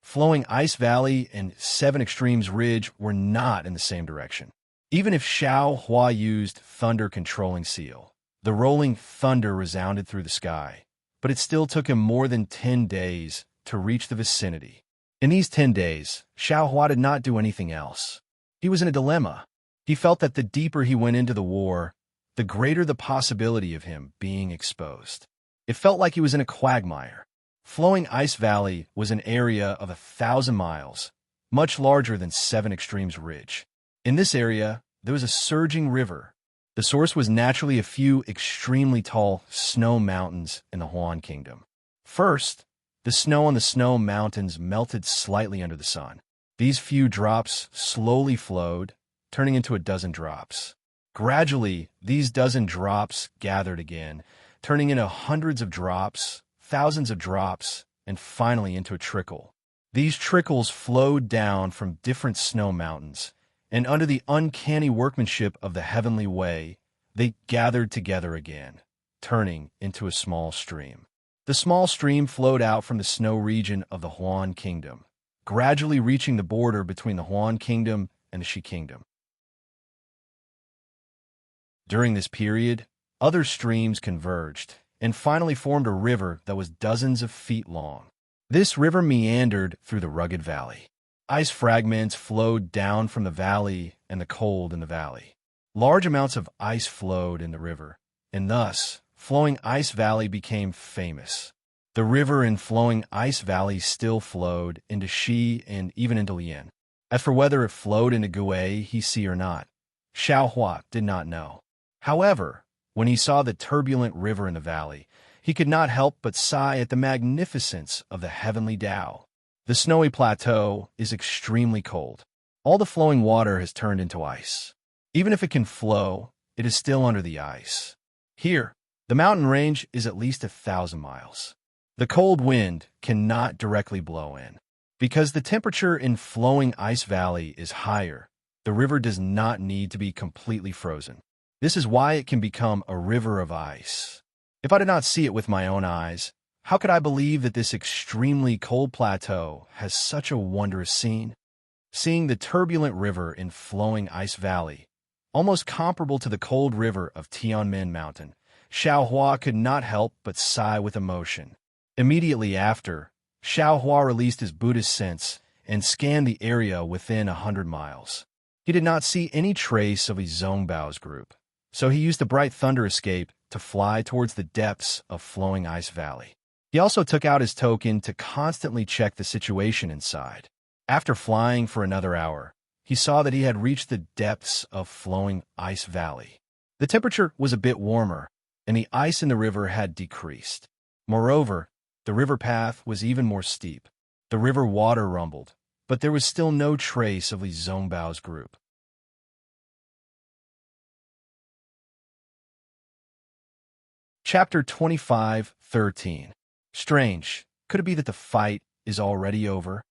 Flowing Ice Valley and Seven Extremes Ridge were not in the same direction. Even if Xiao Hua used Thunder Controlling Seal, the rolling thunder resounded through the sky, but it still took him more than 10 days to reach the vicinity. In these 10 days, Xiao Hua did not do anything else. He was in a dilemma. He felt that the deeper he went into the war, the greater the possibility of him being exposed. It felt like he was in a quagmire. Flowing Ice Valley was an area of 1,000 miles, much larger than Seven Extremes Ridge. In this area, there was a surging river. The source was naturally a few extremely tall snow mountains in the Huan Kingdom. First, the snow on the snow mountains melted slightly under the sun. These few drops slowly flowed, turning into a dozen drops. Gradually, these dozen drops gathered again, turning into hundreds of drops, thousands of drops, and finally into a trickle. These trickles flowed down from different snow mountains, and under the uncanny workmanship of the heavenly way, they gathered together again, turning into a small stream. The small stream flowed out from the snow region of the Huan Kingdom, gradually reaching the border between the Huan Kingdom and the Shi Kingdom. During this period, other streams converged and finally formed a river that was dozens of feet long. This river meandered through the rugged valley. Ice fragments flowed down from the valley and the cold in the valley. Large amounts of ice flowed in the river, and thus, Flowing Ice Valley became famous. The river in Flowing Ice Valley still flowed into Shi and even into Lian. As for whether it flowed into Gue, Hisi or not, Xiao Hua did not know. However, when he saw the turbulent river in the valley, he could not help but sigh at the magnificence of the heavenly Tao. The snowy plateau is extremely cold. All the flowing water has turned into ice. Even if it can flow, it is still under the ice. Here, the mountain range is at least 1,000 miles. The cold wind cannot directly blow in. Because the temperature in Flowing Ice Valley is higher, the river does not need to be completely frozen. This is why it can become a river of ice. If I did not see it with my own eyes, how could I believe that this extremely cold plateau has such a wondrous scene? Seeing the turbulent river in Flowing Ice Valley, almost comparable to the cold river of Tianmen Mountain, Xiao Hua could not help but sigh with emotion. Immediately after, Xiao Hua released his Buddhist sense and scanned the area within 100 miles. He did not see any trace of Li Zongbao's group, so he used the bright thunder escape to fly towards the depths of Flowing Ice Valley. He also took out his token to constantly check the situation inside. After flying for another hour, he saw that he had reached the depths of Flowing Ice Valley. The temperature was a bit warmer, and the ice in the river had decreased. Moreover, the river path was even more steep. The river water rumbled, but there was still no trace of Li Zongbao's group. Chapter 25:13. Strange. Could it be that the fight is already over?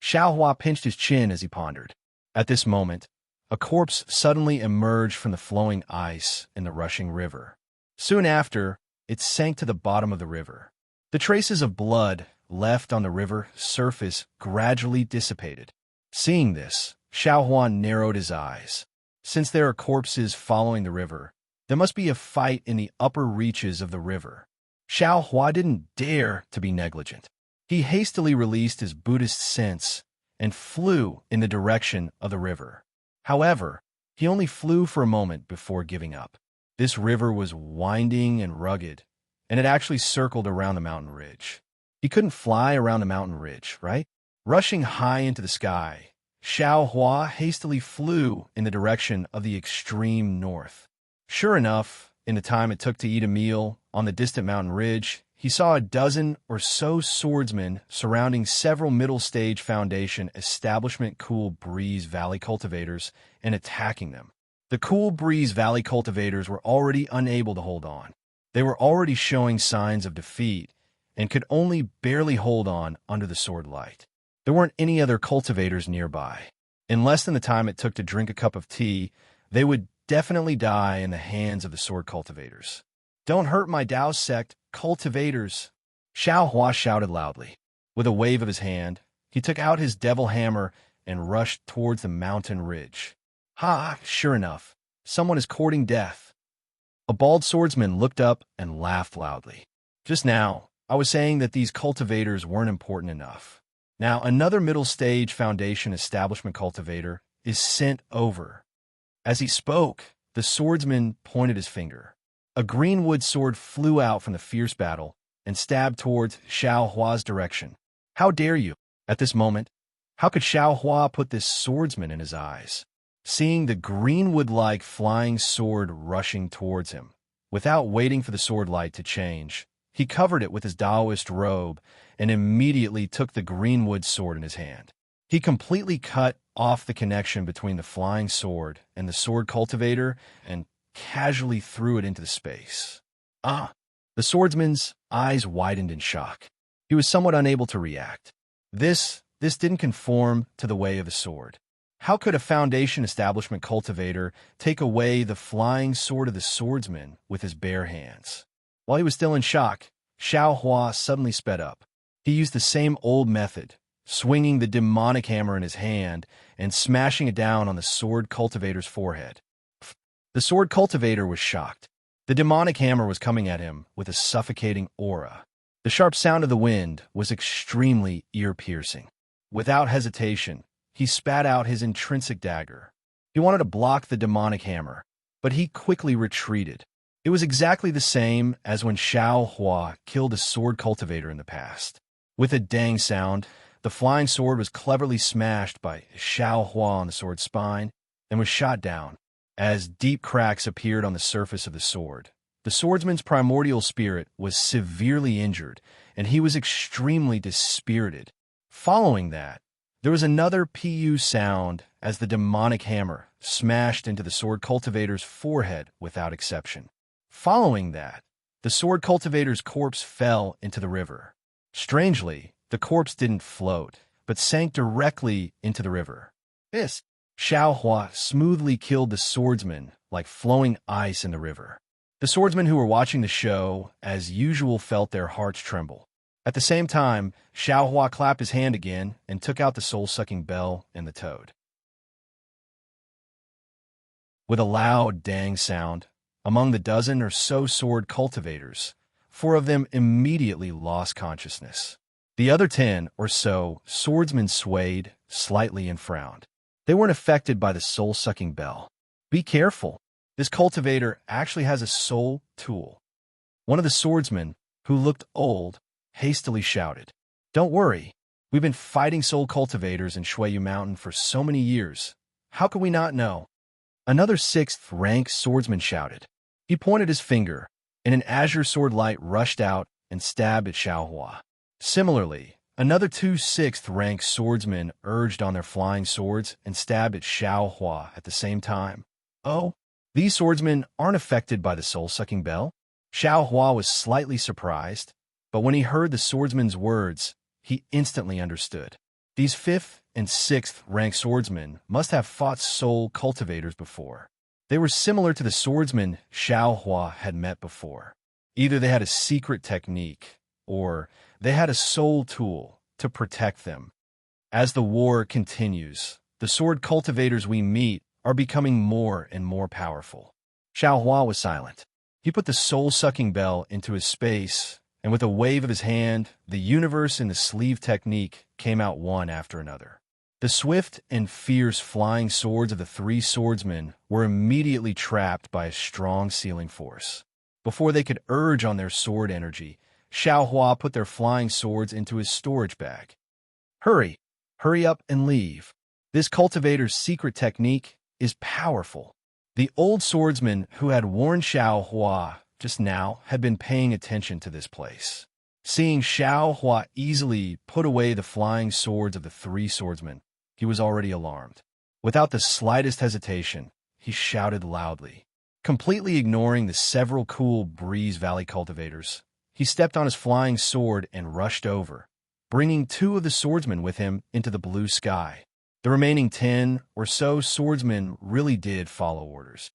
Xiao Hua pinched his chin as he pondered. At this moment, a corpse suddenly emerged from the flowing ice in the rushing river. Soon after, it sank to the bottom of the river. The traces of blood left on the river surface gradually dissipated. Seeing this, Xiao Huan narrowed his eyes. Since there are corpses following the river, there must be a fight in the upper reaches of the river. Xiao Hua didn't dare to be negligent. He hastily released his Buddhist sense and flew in the direction of the river. However, he only flew for a moment before giving up. This river was winding and rugged, and it actually circled around the mountain ridge. He couldn't fly around the mountain ridge, right? Rushing high into the sky, Xiao Hua hastily flew in the direction of the extreme north. Sure enough, in the time it took to eat a meal on the distant mountain ridge, he saw a dozen or so swordsmen surrounding several middle-stage Foundation establishment Cool Breeze Valley cultivators and attacking them. The Cool Breeze Valley cultivators were already unable to hold on. They were already showing signs of defeat and could only barely hold on under the sword light. There weren't any other cultivators nearby. In less than the time it took to drink a cup of tea, they would definitely die in the hands of the sword cultivators. "Don't hurt my Dao sect, cultivators!" Xiao Hua shouted loudly. With a wave of his hand, he took out his devil hammer and rushed towards the mountain ridge. Ha! Sure enough, someone is courting death. A bald swordsman looked up and laughed loudly. Just now, I was saying that these cultivators weren't important enough. Now another middle-stage Foundation establishment cultivator is sent over. As he spoke, the swordsman pointed his finger. A green wood sword flew out from the fierce battle and stabbed towards Xiao Hua's direction. How dare you? At this moment, how could Xiao Hua put this swordsman in his eyes? Seeing the greenwood-like flying sword rushing towards him, without waiting for the sword light to change, he covered it with his Taoist robe and immediately took the greenwood sword in his hand. He completely cut off the connection between the flying sword and the sword cultivator and casually threw it into the space. Ah! The swordsman's eyes widened in shock. He was somewhat unable to react. This didn't conform to the way of the sword. How could a Foundation establishment cultivator take away the flying sword of the swordsman with his bare hands? While he was still in shock, Xiao Hua suddenly sped up. He used the same old method, swinging the demonic hammer in his hand and smashing it down on the sword cultivator's forehead. The sword cultivator was shocked. The demonic hammer was coming at him with a suffocating aura. The sharp sound of the wind was extremely ear-piercing. Without hesitation, he spat out his intrinsic dagger. He wanted to block the demonic hammer, but he quickly retreated. It was exactly the same as when Xiao Hua killed a sword cultivator in the past. With a dang sound, the flying sword was cleverly smashed by Xiao Hua on the sword's spine and was shot down. As deep cracks appeared on the surface of the sword, the swordsman's primordial spirit was severely injured, and he was extremely dispirited. Following that, there was another PU sound as the demonic hammer smashed into the sword cultivator's forehead without exception. Following that, the sword cultivator's corpse fell into the river. Strangely, the corpse didn't float, but sank directly into the river. This, Xiao Hua smoothly killed the swordsman like flowing ice in the river. The swordsmen who were watching the show, as usual, felt their hearts tremble. At the same time, Xiao Hua clapped his hand again and took out the soul-sucking bell and the toad. With a loud dang sound, among the dozen or so sword cultivators, 4 of them immediately lost consciousness. The other 10 or so swordsmen swayed slightly and frowned. They weren't affected by the soul-sucking bell. Be careful. This cultivator actually has a soul tool. One of the swordsmen, who looked old, hastily shouted, "Don't worry. We've been fighting soul cultivators in Shuiyu Mountain for so many years. How could we not know?" Another 6th-rank swordsman shouted. He pointed his finger, and an azure sword light rushed out and stabbed at Xiao Hua. Similarly, another 2 6th-rank swordsmen urged on their flying swords and stabbed at Xiao Hua at the same time. Oh, these swordsmen aren't affected by the soul-sucking bell? Xiao Hua was slightly surprised, but when he heard the swordsman's words, he instantly understood. These 5th and 6th rank swordsmen must have fought soul cultivators before. They were similar to the swordsmen Xiao Hua had met before. Either they had a secret technique, or they had a soul tool to protect them. As the war continues, the sword cultivators we meet are becoming more and more powerful. Xiao Hua was silent. He put the soul-sucking bell into his space, and with a wave of his hand, the universe and the sleeve technique came out one after another. The swift and fierce flying swords of the 3 swordsmen were immediately trapped by a strong sealing force. Before they could urge on their sword energy, Xiao Hua put their flying swords into his storage bag. Hurry! Hurry up and leave. This cultivator's secret technique is powerful. The old swordsman who had warned Xiao Hua just now had been paying attention to this place. Seeing Xiao Hua easily put away the flying swords of the 3 swordsmen, he was already alarmed. Without the slightest hesitation, he shouted loudly. Completely ignoring the several cool Breeze Valley cultivators, he stepped on his flying sword and rushed over, bringing 2 of the swordsmen with him into the blue sky. The remaining 10 or so swordsmen really did follow orders.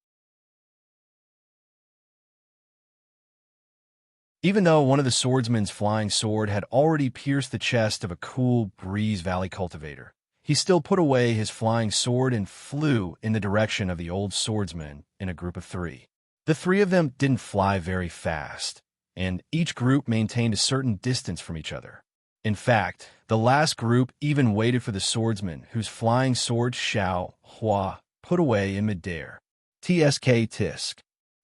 Even though one of the swordsmen's flying sword had already pierced the chest of a cool Breeze Valley cultivator, he still put away his flying sword and flew in the direction of the old swordsman in a group of 3. The 3 of them didn't fly very fast, and each group maintained a certain distance from each other. In fact, the last group even waited for the swordsman whose flying sword Xiao Hua put away in midair. Tsk tisk.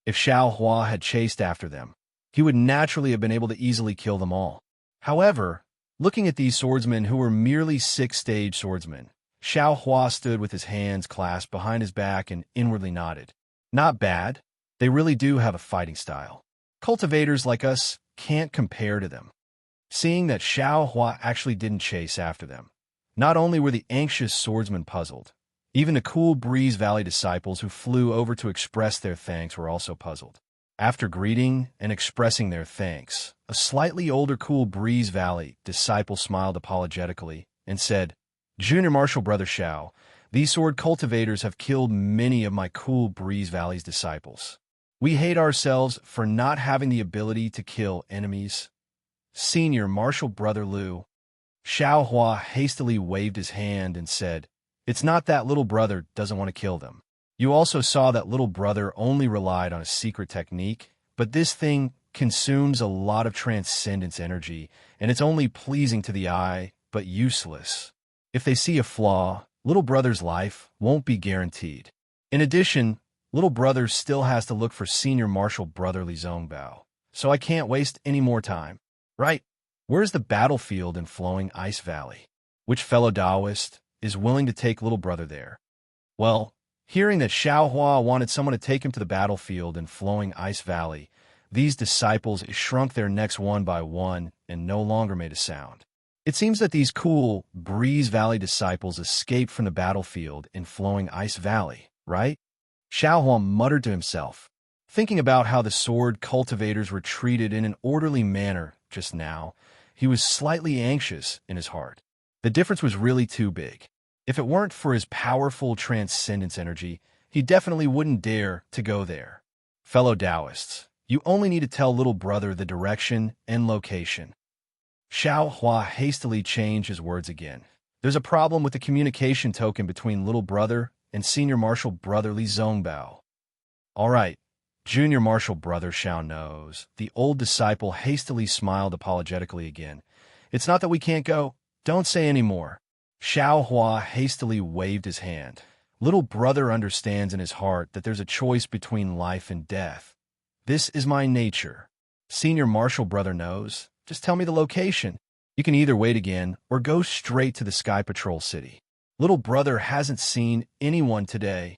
If Xiao Hua had chased after them, he would naturally have been able to easily kill them all. However, looking at these swordsmen who were merely 6th-stage swordsmen, Xiao Hua stood with his hands clasped behind his back and inwardly nodded. Not bad. They really do have a fighting style. Cultivators like us can't compare to them. Seeing that Xiao Hua actually didn't chase after them, not only were the anxious swordsmen puzzled, even the cool Breeze Valley disciples who flew over to express their thanks were also puzzled. After greeting and expressing their thanks, a slightly older cool Breeze Valley disciple smiled apologetically and said, "Junior Martial Brother Xiao, these sword cultivators have killed many of my cool Breeze Valley's disciples. We hate ourselves for not having the ability to kill enemies." Senior Martial Brother Liu. Xiao Hua hastily waved his hand and said, "It's not that little brother doesn't want to kill them. You also saw that little brother only relied on a secret technique, but this thing consumes a lot of transcendence energy, and it's only pleasing to the eye, but useless. If they see a flaw, little brother's life won't be guaranteed. In addition, little brother still has to look for Senior Martial Brother Li Zongbao, so I can't waste any more time. Right, where's the battlefield in Flowing Ice Valley? Which fellow Taoist is willing to take little brother there?" Well, hearing that Xiao Hua wanted someone to take him to the battlefield in Flowing Ice Valley, these disciples shrunk their necks one by one and no longer made a sound. It seems that these cool Breeze Valley disciples escaped from the battlefield in Flowing Ice Valley, right? Xiao Hua muttered to himself, thinking about how the sword cultivators were treated in an orderly manner just now. He was slightly anxious in his heart. The difference was really too big. If it weren't for his powerful transcendence energy, he definitely wouldn't dare to go there. Fellow Taoists, you only need to tell little brother the direction and location. Xiao Hua hastily changed his words again. There's a problem with the communication token between little brother and Senior Martial Brother Li Zongbao. All right, Junior Martial Brother Xiao knows. The old disciple hastily smiled apologetically again. It's not that we can't go. Don't say any more. Xiao Hua hastily waved his hand. Little brother understands in his heart that there's a choice between life and death. This is my nature. Senior Martial Brother knows. Just tell me the location. You can either wait again or go straight to the Sky Patrol City. Little brother hasn't seen anyone today.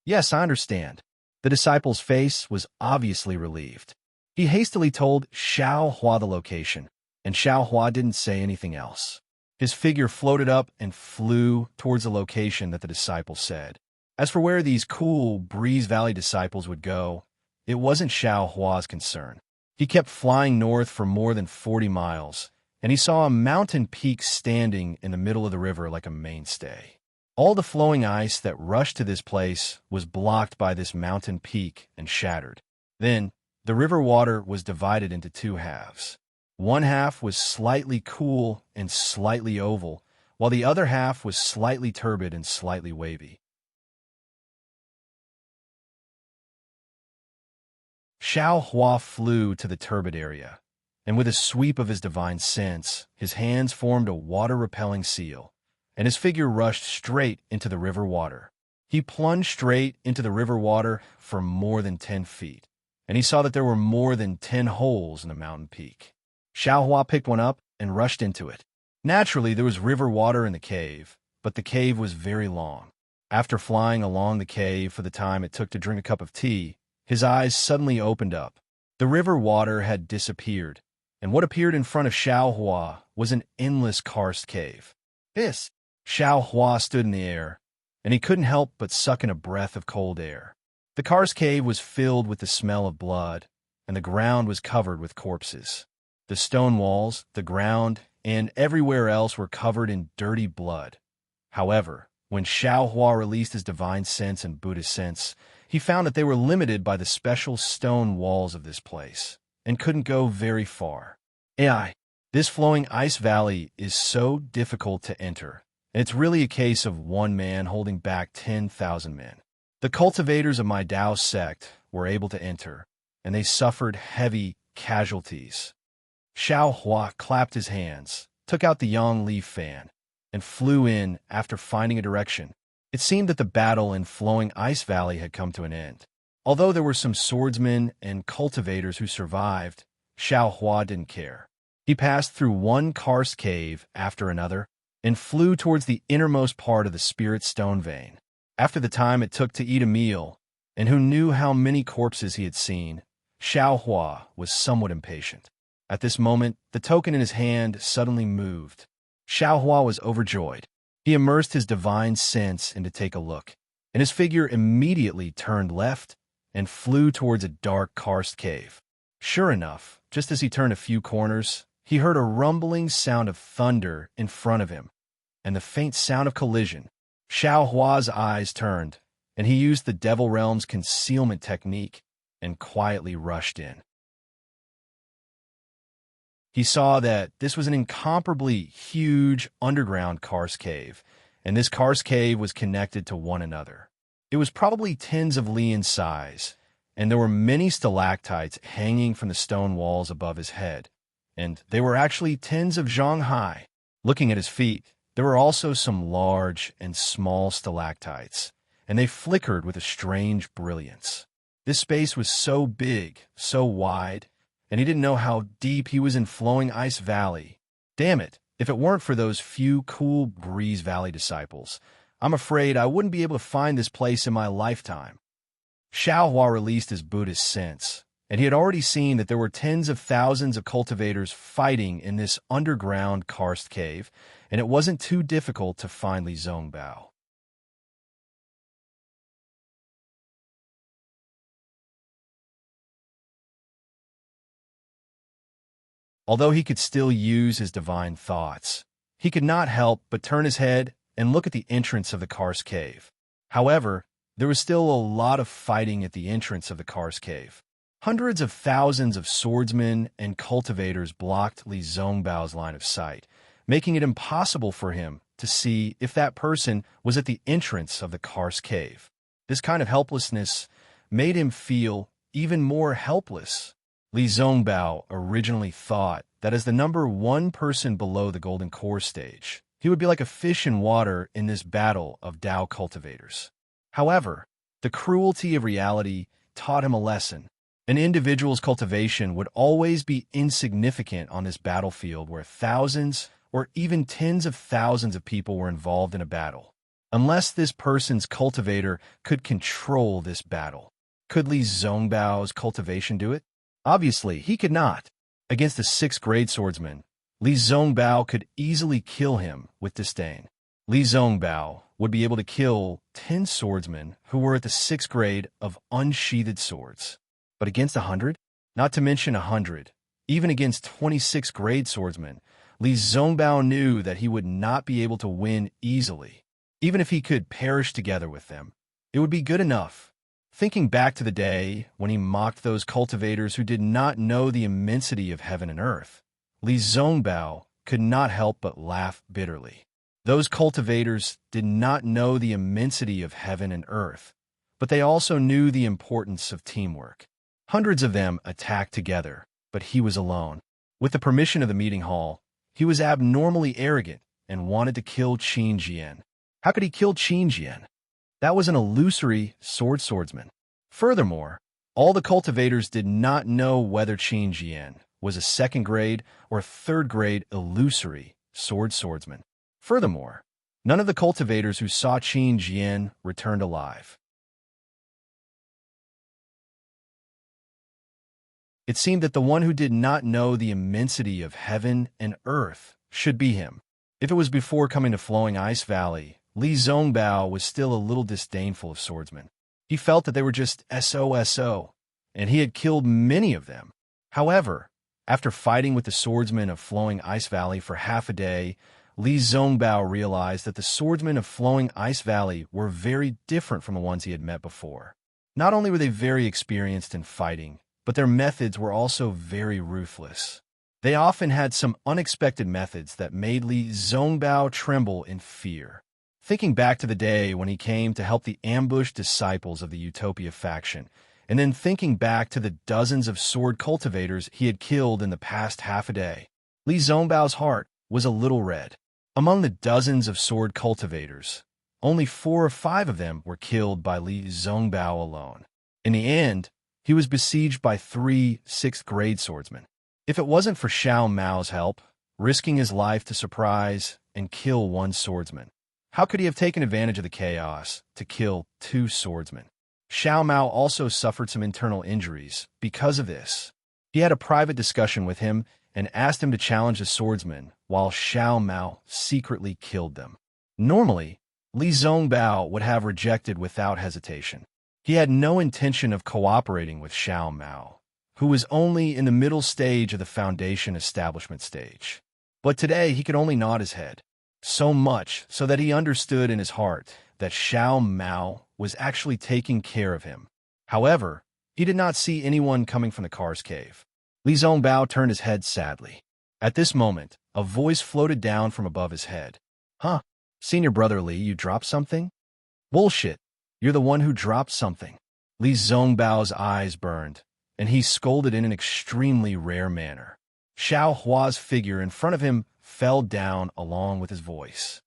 Yes, I understand. The disciple's face was obviously relieved. He hastily told Xiao Hua the location, and Xiao Hua didn't say anything else. His figure floated up and flew towards the location that the disciple said. As for where these cool Breeze Valley disciples would go, it wasn't Xiao Hua's concern. He kept flying north for more than 40 miles, and he saw a mountain peak standing in the middle of the river like a mainstay. All the flowing ice that rushed to this place was blocked by this mountain peak and shattered. Then, the river water was divided into two halves. One half was slightly cool and slightly oval, while the other half was slightly turbid and slightly wavy. Xiao Hua flew to the turbid area, and with a sweep of his divine sense, his hands formed a water-repelling seal, and his figure rushed straight into the river water. He plunged straight into the river water for more than 10 feet, and he saw that there were more than 10 holes in the mountain peak. Xiao Hua picked one up and rushed into it. Naturally, there was river water in the cave, but the cave was very long. After flying along the cave for the time it took to drink a cup of tea, his eyes suddenly opened up. The river water had disappeared, and what appeared in front of Xiao Hua was an endless karst cave. Hiss! Xiao Hua stood in the air, and he couldn't help but suck in a breath of cold air. The karst cave was filled with the smell of blood, and the ground was covered with corpses. The stone walls, the ground, and everywhere else were covered in dirty blood. However, when Xiao Hua released his divine sense and Buddhist sense, he found that they were limited by the special stone walls of this place, and couldn't go very far. This flowing ice valley is so difficult to enter, and it's really a case of one man holding back 10,000 men. The cultivators of my Tao sect were able to enter, and they suffered heavy casualties. Xiao Hua clapped his hands, took out the yang leaf fan, and flew in after finding a direction. It seemed that the battle in Flowing Ice Valley had come to an end. Although there were some swordsmen and cultivators who survived, Xiao Hua didn't care. He passed through one karst cave after another and flew towards the innermost part of the spirit stone vein. After the time it took to eat a meal, and who knew how many corpses he had seen, Xiao Hua was somewhat impatient. At this moment, the token in his hand suddenly moved. Xiao Hua was overjoyed. He immersed his divine sense in to take a look, and his figure immediately turned left and flew towards a dark karst cave. Sure enough, just as he turned a few corners, he heard a rumbling sound of thunder in front of him, and the faint sound of collision. Xiao Hua's eyes turned, and he used the Devil Realm's concealment technique and quietly rushed in. He saw that this was an incomparably huge underground karst cave, and this karst cave was connected to one another. It was probably tens of li in size, and there were many stalactites hanging from the stone walls above his head, and they were actually tens of zhang high. Looking at his feet, there were also some large and small stalactites, and they flickered with a strange brilliance. This space was so big, so wide, and he didn't know how deep he was in Flowing Ice Valley. Damn it, if it weren't for those few cool Breeze Valley disciples, I'm afraid I wouldn't be able to find this place in my lifetime. Xiao Hua released his Buddhist sense, and he had already seen that there were tens of thousands of cultivators fighting in this underground karst cave, and it wasn't too difficult to find Li Zongbao. Although he could still use his divine thoughts, he could not help but turn his head and look at the entrance of the karst cave. However, there was still a lot of fighting at the entrance of the karst cave. Hundreds of thousands of swordsmen and cultivators blocked Li Zongbao's line of sight, making it impossible for him to see if that person was at the entrance of the karst cave. This kind of helplessness made him feel even more helpless. Li Zongbao originally thought that as the number one person below the Golden Core stage, he would be like a fish in water in this battle of Tao cultivators. However, the cruelty of reality taught him a lesson. An individual's cultivation would always be insignificant on this battlefield where thousands or even tens of thousands of people were involved in a battle. Unless this person's cultivator could control this battle. Could Li Zongbao's cultivation do it? Obviously, he could not. Against a 6th grade swordsman, Li Zongbao could easily kill him with disdain. Li Zongbao would be able to kill 10 swordsmen who were at the 6th grade of unsheathed swords. But against 100? Not to mention 100. Even against 26th grade swordsmen, Li Zongbao knew that he would not be able to win easily. Even if he could perish together with them, it would be good enough. Thinking back to the day when he mocked those cultivators who did not know the immensity of heaven and earth, Li Zongbao could not help but laugh bitterly. Those cultivators did not know the immensity of heaven and earth, but they also knew the importance of teamwork. Hundreds of them attacked together, but he was alone. With the permission of the meeting hall, he was abnormally arrogant and wanted to kill Qin Jian. How could he kill Qin Jian? That was an illusory swordsman. Furthermore, all the cultivators did not know whether Qin Jian was a second-grade or third-grade illusory swordsman. Furthermore, none of the cultivators who saw Qin Jian returned alive. It seemed that the one who did not know the immensity of heaven and earth should be him. If it was before coming to Flowing Ice Valley, Li Zongbao was still a little disdainful of swordsmen. He felt that they were just SOSO, and he had killed many of them. However, after fighting with the swordsmen of Flowing Ice Valley for half a day, Li Zongbao realized that the swordsmen of Flowing Ice Valley were very different from the ones he had met before. Not only were they very experienced in fighting, but their methods were also very ruthless. They often had some unexpected methods that made Li Zongbao tremble in fear. Thinking back to the day when he came to help the ambushed disciples of the Utopia faction, and then thinking back to the dozens of sword cultivators he had killed in the past half a day, Li Zongbao's heart was a little red. Among the dozens of sword cultivators, only 4 or 5 of them were killed by Li Zongbao alone. In the end, he was besieged by 3 6th-grade swordsmen. If it wasn't for Xiao Mao's help, risking his life to surprise and kill 1 swordsman, how could he have taken advantage of the chaos to kill 2 swordsmen? Xiao Mao also suffered some internal injuries because of this. He had a private discussion with him and asked him to challenge the swordsmen while Xiao Mao secretly killed them. Normally, Li Zongbao would have rejected without hesitation. He had no intention of cooperating with Xiao Mao, who was only in the middle stage of the Foundation establishment stage. But today he could only nod his head, so much so that he understood in his heart that Xiao Mao was actually taking care of him. However, he did not see anyone coming from the car's cave. Li Zongbao turned his head sadly. At this moment, a voice floated down from above his head. Huh? Senior brother Li, you dropped something? Bullshit. You're the one who dropped something. Li Zongbao's eyes burned, and he scolded in an extremely rare manner. Xiao Hua's figure in front of him fell down along with his voice.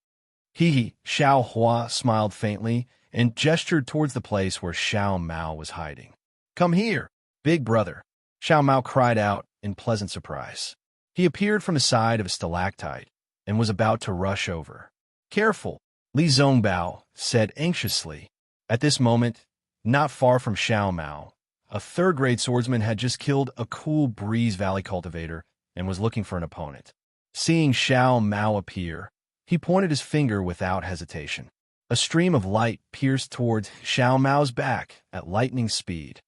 Hee. Xiao Hua smiled faintly and gestured towards the place where Xiao Mao was hiding. Come here, big brother, Xiao Mao cried out in pleasant surprise. He appeared from the side of a stalactite and was about to rush over. Careful, Li Zongbao said anxiously. At this moment, not far from Xiao Mao, a 3rd-grade swordsman had just killed a Cool Breeze Valley cultivator and was looking for an opponent. Seeing Xiao Mao appear, he pointed his finger without hesitation. A stream of light pierced towards Xiao Mao's back at lightning speed.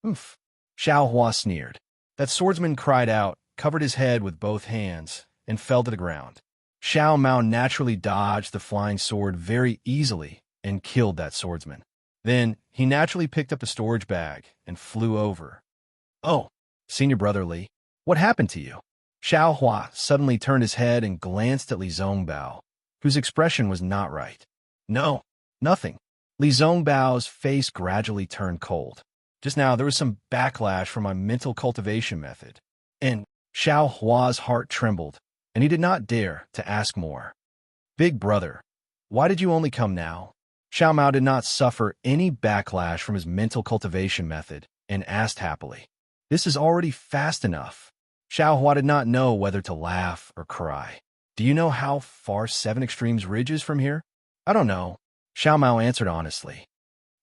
Oof! Xiao Hua sneered. That swordsman cried out, covered his head with both hands, and fell to the ground. Xiao Mao naturally dodged the flying sword very easily and killed that swordsman. Then, he naturally picked up the storage bag and flew over. Oh, Senior Brother Li, what happened to you? Xiao Hua suddenly turned his head and glanced at Li Zongbao, whose expression was not right. No, nothing. Li Zongbao's face gradually turned cold. Just now, there was some backlash from my mental cultivation method, and Xiao Hua's heart trembled, and he did not dare to ask more. Big brother, why did you only come now? Xiao Mao did not suffer any backlash from his mental cultivation method and asked happily. This is already fast enough. Xiao Hua did not know whether to laugh or cry. Do you know how far 7 Extremes Ridge is from here? I don't know. Xiao Mao answered honestly.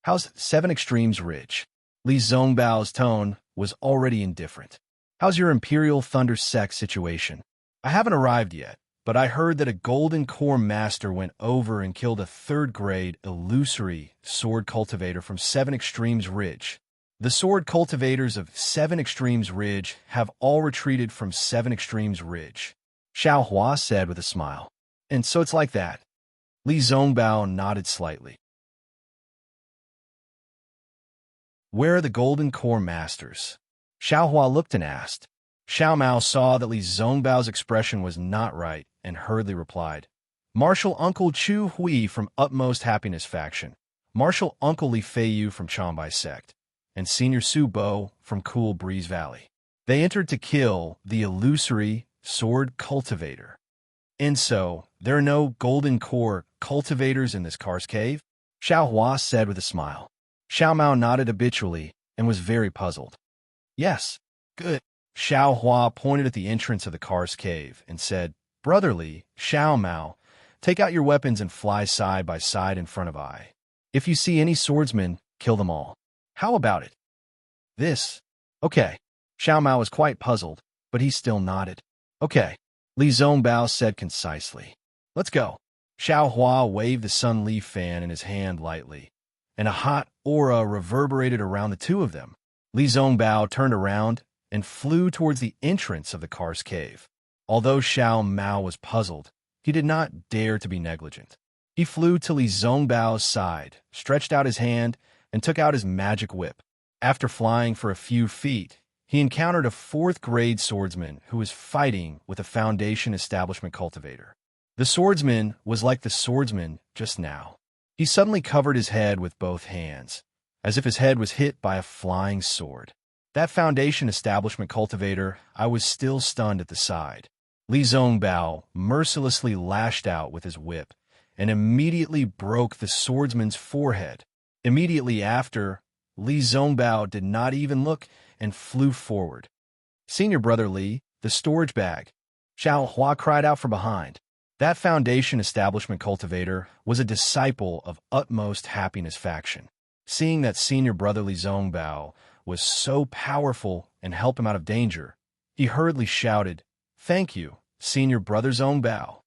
How's 7 Extremes Ridge? Li Zongbao's tone was already indifferent. How's your Imperial Thunder Sect situation? I haven't arrived yet, but I heard that a Golden Core Master went over and killed a 3rd-grade illusory sword cultivator from 7 Extremes Ridge. The sword cultivators of 7 Extremes Ridge have all retreated from 7 Extremes Ridge. Xiao Hua said with a smile. And so it's like that. Li Zongbao nodded slightly. Where are the Golden Core Masters? Xiao Hua looked and asked. Xiao Mao saw that Li Zongbao's expression was not right and hurriedly replied, Martial Uncle Chu Hui from Utmost Happiness Faction, Martial Uncle Li Feiyu from Changbai Sect, and Senior Su Bo from Cool Breeze Valley. They entered to kill the illusory Sword Cultivator. And so, there are no Golden Core Cultivators in this Kar's Cave? Xiao Hua said with a smile. Xiao Mao nodded habitually and was very puzzled. Yes, good. Xiao Hua pointed at the entrance of the Kar's Cave and said, Brotherly, Xiao Mao, take out your weapons and fly side by side in front of I. If you see any swordsmen, kill them all. How about it? This. Okay. Xiao Mao was quite puzzled, but he still nodded. Okay. Li Zongbao said concisely. Let's go. Xiao Hua waved the sun leaf fan in his hand lightly, and a hot aura reverberated around the two of them. Li Zongbao turned around and flew towards the entrance of the Kar's Cave. Although Xiao Mao was puzzled, he did not dare to be negligent. He flew to Li Zongbao's side, stretched out his hand, and took out his magic whip. After flying for a few feet, he encountered a fourth-grade swordsman who was fighting with a Foundation Establishment cultivator. The swordsman was like the swordsman just now. He suddenly covered his head with both hands, as if his head was hit by a flying sword. That Foundation Establishment cultivator, I was still stunned at the side. Li Zongbao mercilessly lashed out with his whip and immediately broke the swordsman's forehead. Immediately after, Li Zongbao did not even look and flew forward. Senior Brother Li, the storage bag. Xiao Hua cried out from behind. That Foundation Establishment cultivator was a disciple of Utmost Happiness Faction. Seeing that Senior Brother Li Zongbao was so powerful and helped him out of danger, he hurriedly shouted, Thank you, Senior Brother Zongbao.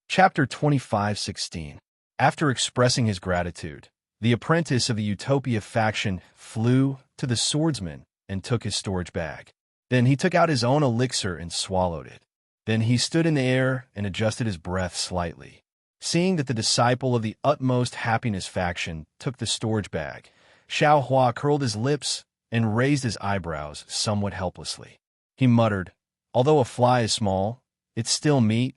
Chapter 25:16. After expressing his gratitude, the apprentice of the Utopia faction flew to the swordsman and took his storage bag. Then he took out his own elixir and swallowed it. Then he stood in the air and adjusted his breath slightly. Seeing that the disciple of the Utmost Happiness faction took the storage bag, Xiao Hua curled his lips and raised his eyebrows somewhat helplessly. He muttered, Although a fly is small, it's still meat.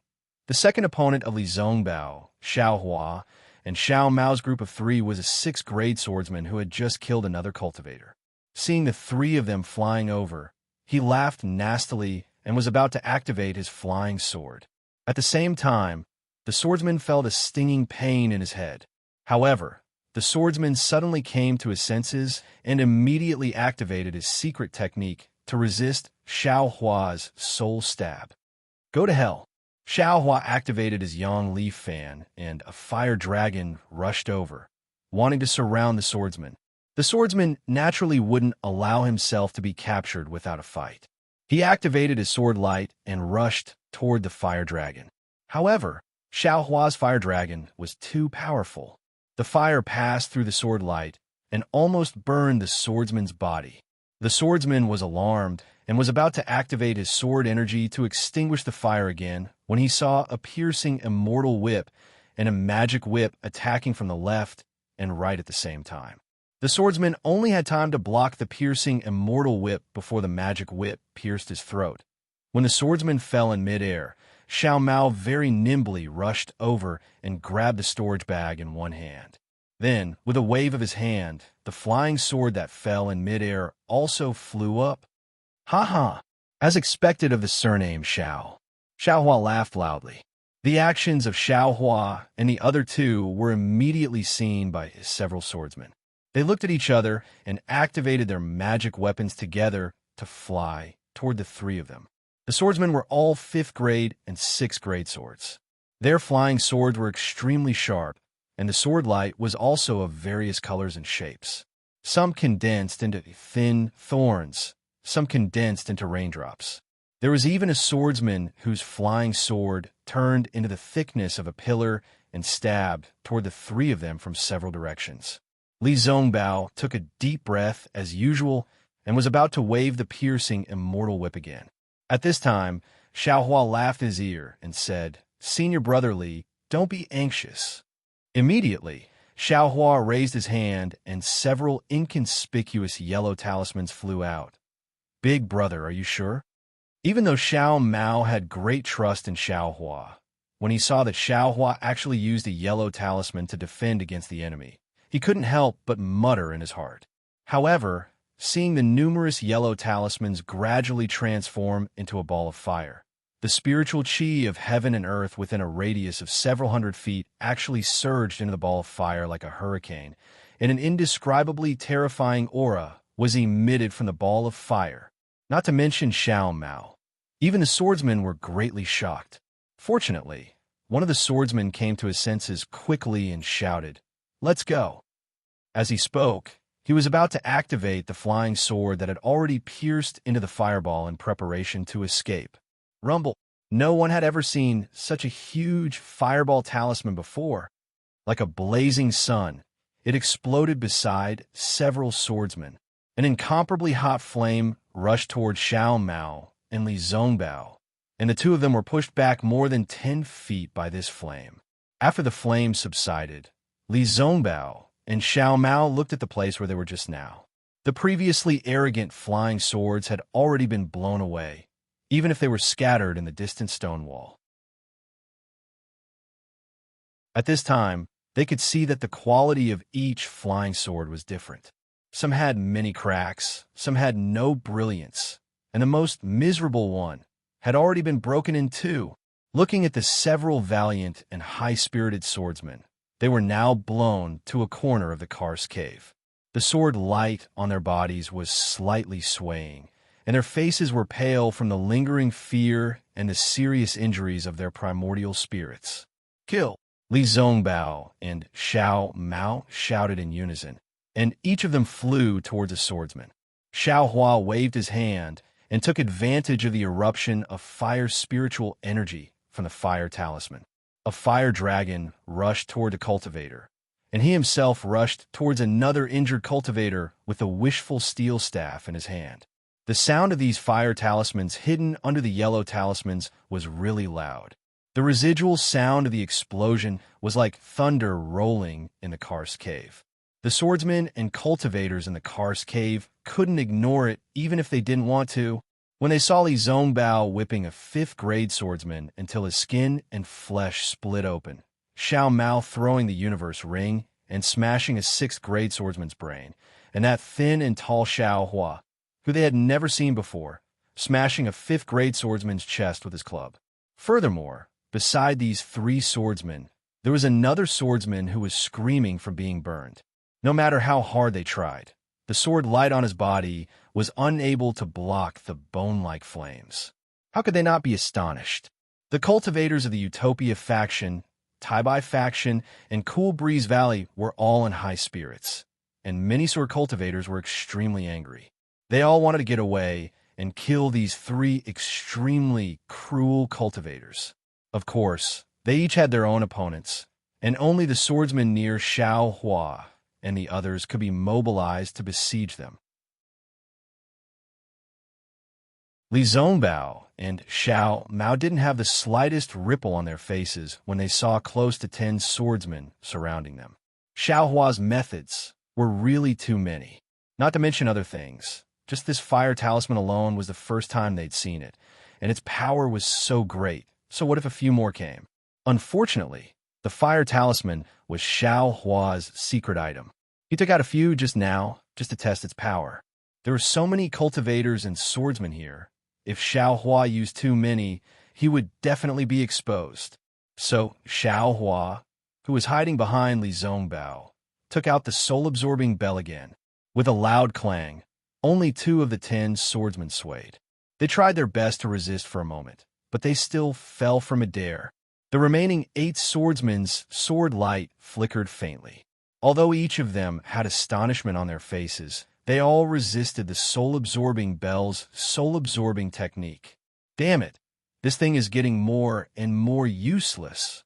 The second opponent of Li Zongbao, Xiao Hua, and Xiao Mao's group of three was a sixth-grade swordsman who had just killed another cultivator. Seeing the three of them flying over, he laughed nastily and was about to activate his flying sword. At the same time, the swordsman felt a stinging pain in his head. However, the swordsman suddenly came to his senses and immediately activated his secret technique to resist Xiao Hua's soul stab. Go to hell. Xiao Hua activated his yang leaf fan, and a fire dragon rushed over, wanting to surround the swordsman. The swordsman naturally wouldn't allow himself to be captured without a fight. He activated his sword light and rushed toward the fire dragon. However, Xiao Hua's fire dragon was too powerful. The fire passed through the sword light and almost burned the swordsman's body. The swordsman was alarmed and was about to activate his sword energy to extinguish the fire again when he saw a piercing immortal whip and a magic whip attacking from the left and right at the same time. The swordsman only had time to block the piercing immortal whip before the magic whip pierced his throat. When the swordsman fell in midair, Xiao Mao very nimbly rushed over and grabbed the storage bag in one hand. Then, with a wave of his hand, the flying sword that fell in midair also flew up. Ha ha! As expected of the surname Xiao. Xiao Hua laughed loudly. The actions of Xiao Hua and the other two were immediately seen by his several swordsmen. They looked at each other and activated their magic weapons together to fly toward the three of them. The swordsmen were all 5th grade and 6th grade swords. Their flying swords were extremely sharp, and the sword light was also of various colors and shapes. Some condensed into thin thorns, some condensed into raindrops. There was even a swordsman whose flying sword turned into the thickness of a pillar and stabbed toward the three of them from several directions. Li Zongbao took a deep breath as usual and was about to wave the piercing immortal whip again. At this time, Xiaohua laughed in his ear and said, "Senior brother Li, don't be anxious." Immediately, Xiaohua raised his hand and several inconspicuous yellow talismans flew out. "Big brother, are you sure?" Even though Xiao Mao had great trust in Xiaohua, when he saw that Xiaohua actually used a yellow talisman to defend against the enemy, he couldn't help but mutter in his heart. However, seeing the numerous yellow talismans gradually transform into a ball of fire, the spiritual chi of heaven and earth within a radius of several hundred feet actually surged into the ball of fire like a hurricane, and an indescribably terrifying aura was emitted from the ball of fire, not to mention Xiao Mao. Even the swordsmen were greatly shocked. Fortunately, one of the swordsmen came to his senses quickly and shouted, "Let's go." As he spoke, he was about to activate the flying sword that had already pierced into the fireball in preparation to escape. Rumble. No one had ever seen such a huge fireball talisman before. Like a blazing sun, it exploded beside several swordsmen. An incomparably hot flame rushed toward Xiao Mao and Li Zongbao, and the two of them were pushed back more than 10 feet by this flame. After the flame subsided, Li Zongbao and Xiao Mao looked at the place where they were just now. The previously arrogant flying swords had already been blown away, even if they were scattered in the distant stone wall. At this time, they could see that the quality of each flying sword was different. Some had many cracks, some had no brilliance, and the most miserable one had already been broken in two. Looking at the several valiant and high-spirited swordsmen, they were now blown to a corner of the karst cave. The sword light on their bodies was slightly swaying, and their faces were pale from the lingering fear and the serious injuries of their primordial spirits. "Kill!" Li Zongbao and Xiao Mao shouted in unison, and each of them flew towards a swordsman. Xiaohua waved his hand and took advantage of the eruption of fire spiritual energy from the fire talisman. A fire dragon rushed toward the cultivator, and he himself rushed towards another injured cultivator with a wishful steel staff in his hand. The sound of these fire talismans hidden under the yellow talismans was really loud. The residual sound of the explosion was like thunder rolling in the karst cave. The swordsmen and cultivators in the karst cave couldn't ignore it even if they didn't want to. When they saw Li Zongbao whipping a 5th-grade swordsman until his skin and flesh split open, Xiao Mao throwing the universe ring and smashing a 6th-grade swordsman's brain, and that thin and tall Xiaohua, who they had never seen before, smashing a 5th-grade swordsman's chest with his club. Furthermore, beside these 3 swordsmen, there was another swordsman who was screaming from being burned. No matter how hard they tried, the sword light on his body was unable to block the bone-like flames. How could they not be astonished? The cultivators of the Utopia faction, Taibai faction, and Cool Breeze Valley were all in high spirits, and many sword cultivators were extremely angry. They all wanted to get away and kill these 3 extremely cruel cultivators. Of course, they each had their own opponents, and only the swordsman near Xiaohua and the others could be mobilized to besiege them. Li Zongbao and Xiao Mao didn't have the slightest ripple on their faces when they saw close to 10 swordsmen surrounding them. Xiaohua's methods were really too many, not to mention other things. Just this fire talisman alone was the first time they'd seen it, and its power was so great. So what if a few more came? Unfortunately, the fire talisman was Xiaohua's secret item. He took out a few just now, just to test its power. There were so many cultivators and swordsmen here. If Xiaohua used too many, he would definitely be exposed. So Xiaohua, who was hiding behind Li Zongbao, took out the soul-absorbing bell again. With a loud clang, only 2 of the 10 swordsmen swayed. They tried their best to resist for a moment, but they still fell from midair. The remaining 8 swordsmen's sword light flickered faintly. Although each of them had astonishment on their faces, they all resisted the soul-absorbing bell's soul-absorbing technique. Damn it, this thing is getting more and more useless.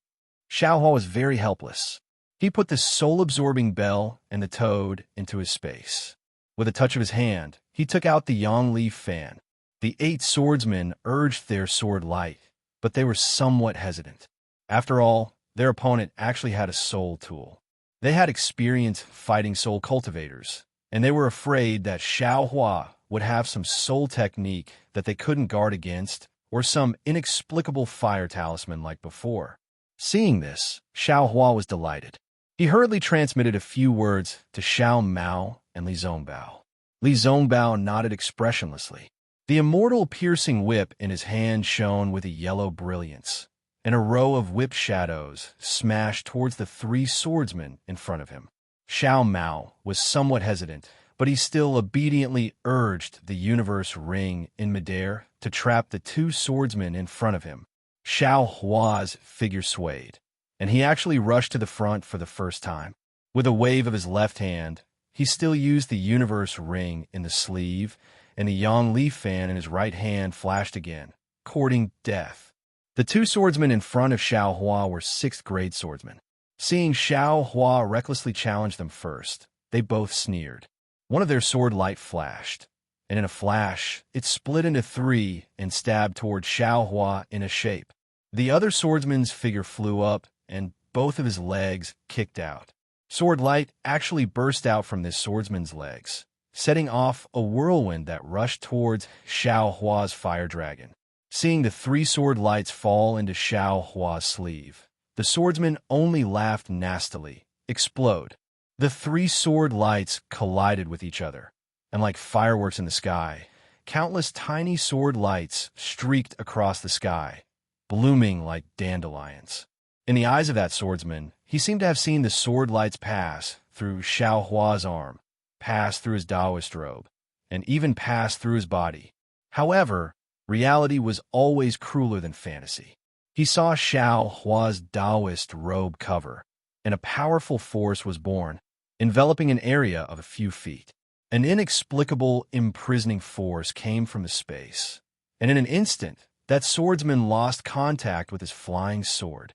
Xiaohua was very helpless. He put the soul-absorbing bell and the toad into his space. With a touch of his hand, he took out the Yongli fan. The 8 swordsmen urged their sword light, but they were somewhat hesitant. After all, their opponent actually had a soul tool. They had experience fighting soul cultivators, and they were afraid that Xiao Hua would have some soul technique that they couldn't guard against, or some inexplicable fire talisman like before. Seeing this, Xiao Hua was delighted. He hurriedly transmitted a few words to Xiao Mao and Li Zongbao. Li Zongbao nodded expressionlessly. The immortal piercing whip in his hand shone with a yellow brilliance, and a row of whip shadows smashed towards the 3 swordsmen in front of him. Xiao Mao was somewhat hesitant, but he still obediently urged the universe ring in midair to trap the 2 swordsmen in front of him. Xiao Hua's figure swayed, and he actually rushed to the front for the first time. With a wave of his left hand, he still used the universe ring in the sleeve, and the Yongli fan in his right hand flashed again, courting death. The 2 swordsmen in front of Xiao Hua were 6th grade swordsmen. Seeing Xiao Hua recklessly challenge them first, they both sneered. One of their sword light flashed, and in a flash, it split into 3 and stabbed toward Xiao Hua in a shape. The other swordsman's figure flew up, and both of his legs kicked out. Sword light actually burst out from this swordsman's legs, setting off a whirlwind that rushed towards Xiao Hua's fire dragon. Seeing the 3 sword lights fall into Xiao Hua's sleeve, the swordsman only laughed nastily. Explode. The 3 sword lights collided with each other, and like fireworks in the sky, countless tiny sword lights streaked across the sky, blooming like dandelions. In the eyes of that swordsman, he seemed to have seen the sword lights pass through Xiao Hua's arm, pass through his Taoist robe, and even pass through his body. However, reality was always crueler than fantasy. He saw Xiao Hua's Taoist robe cover, and a powerful force was born, enveloping an area of a few feet. An inexplicable, imprisoning force came from the space, and in an instant, that swordsman lost contact with his flying sword.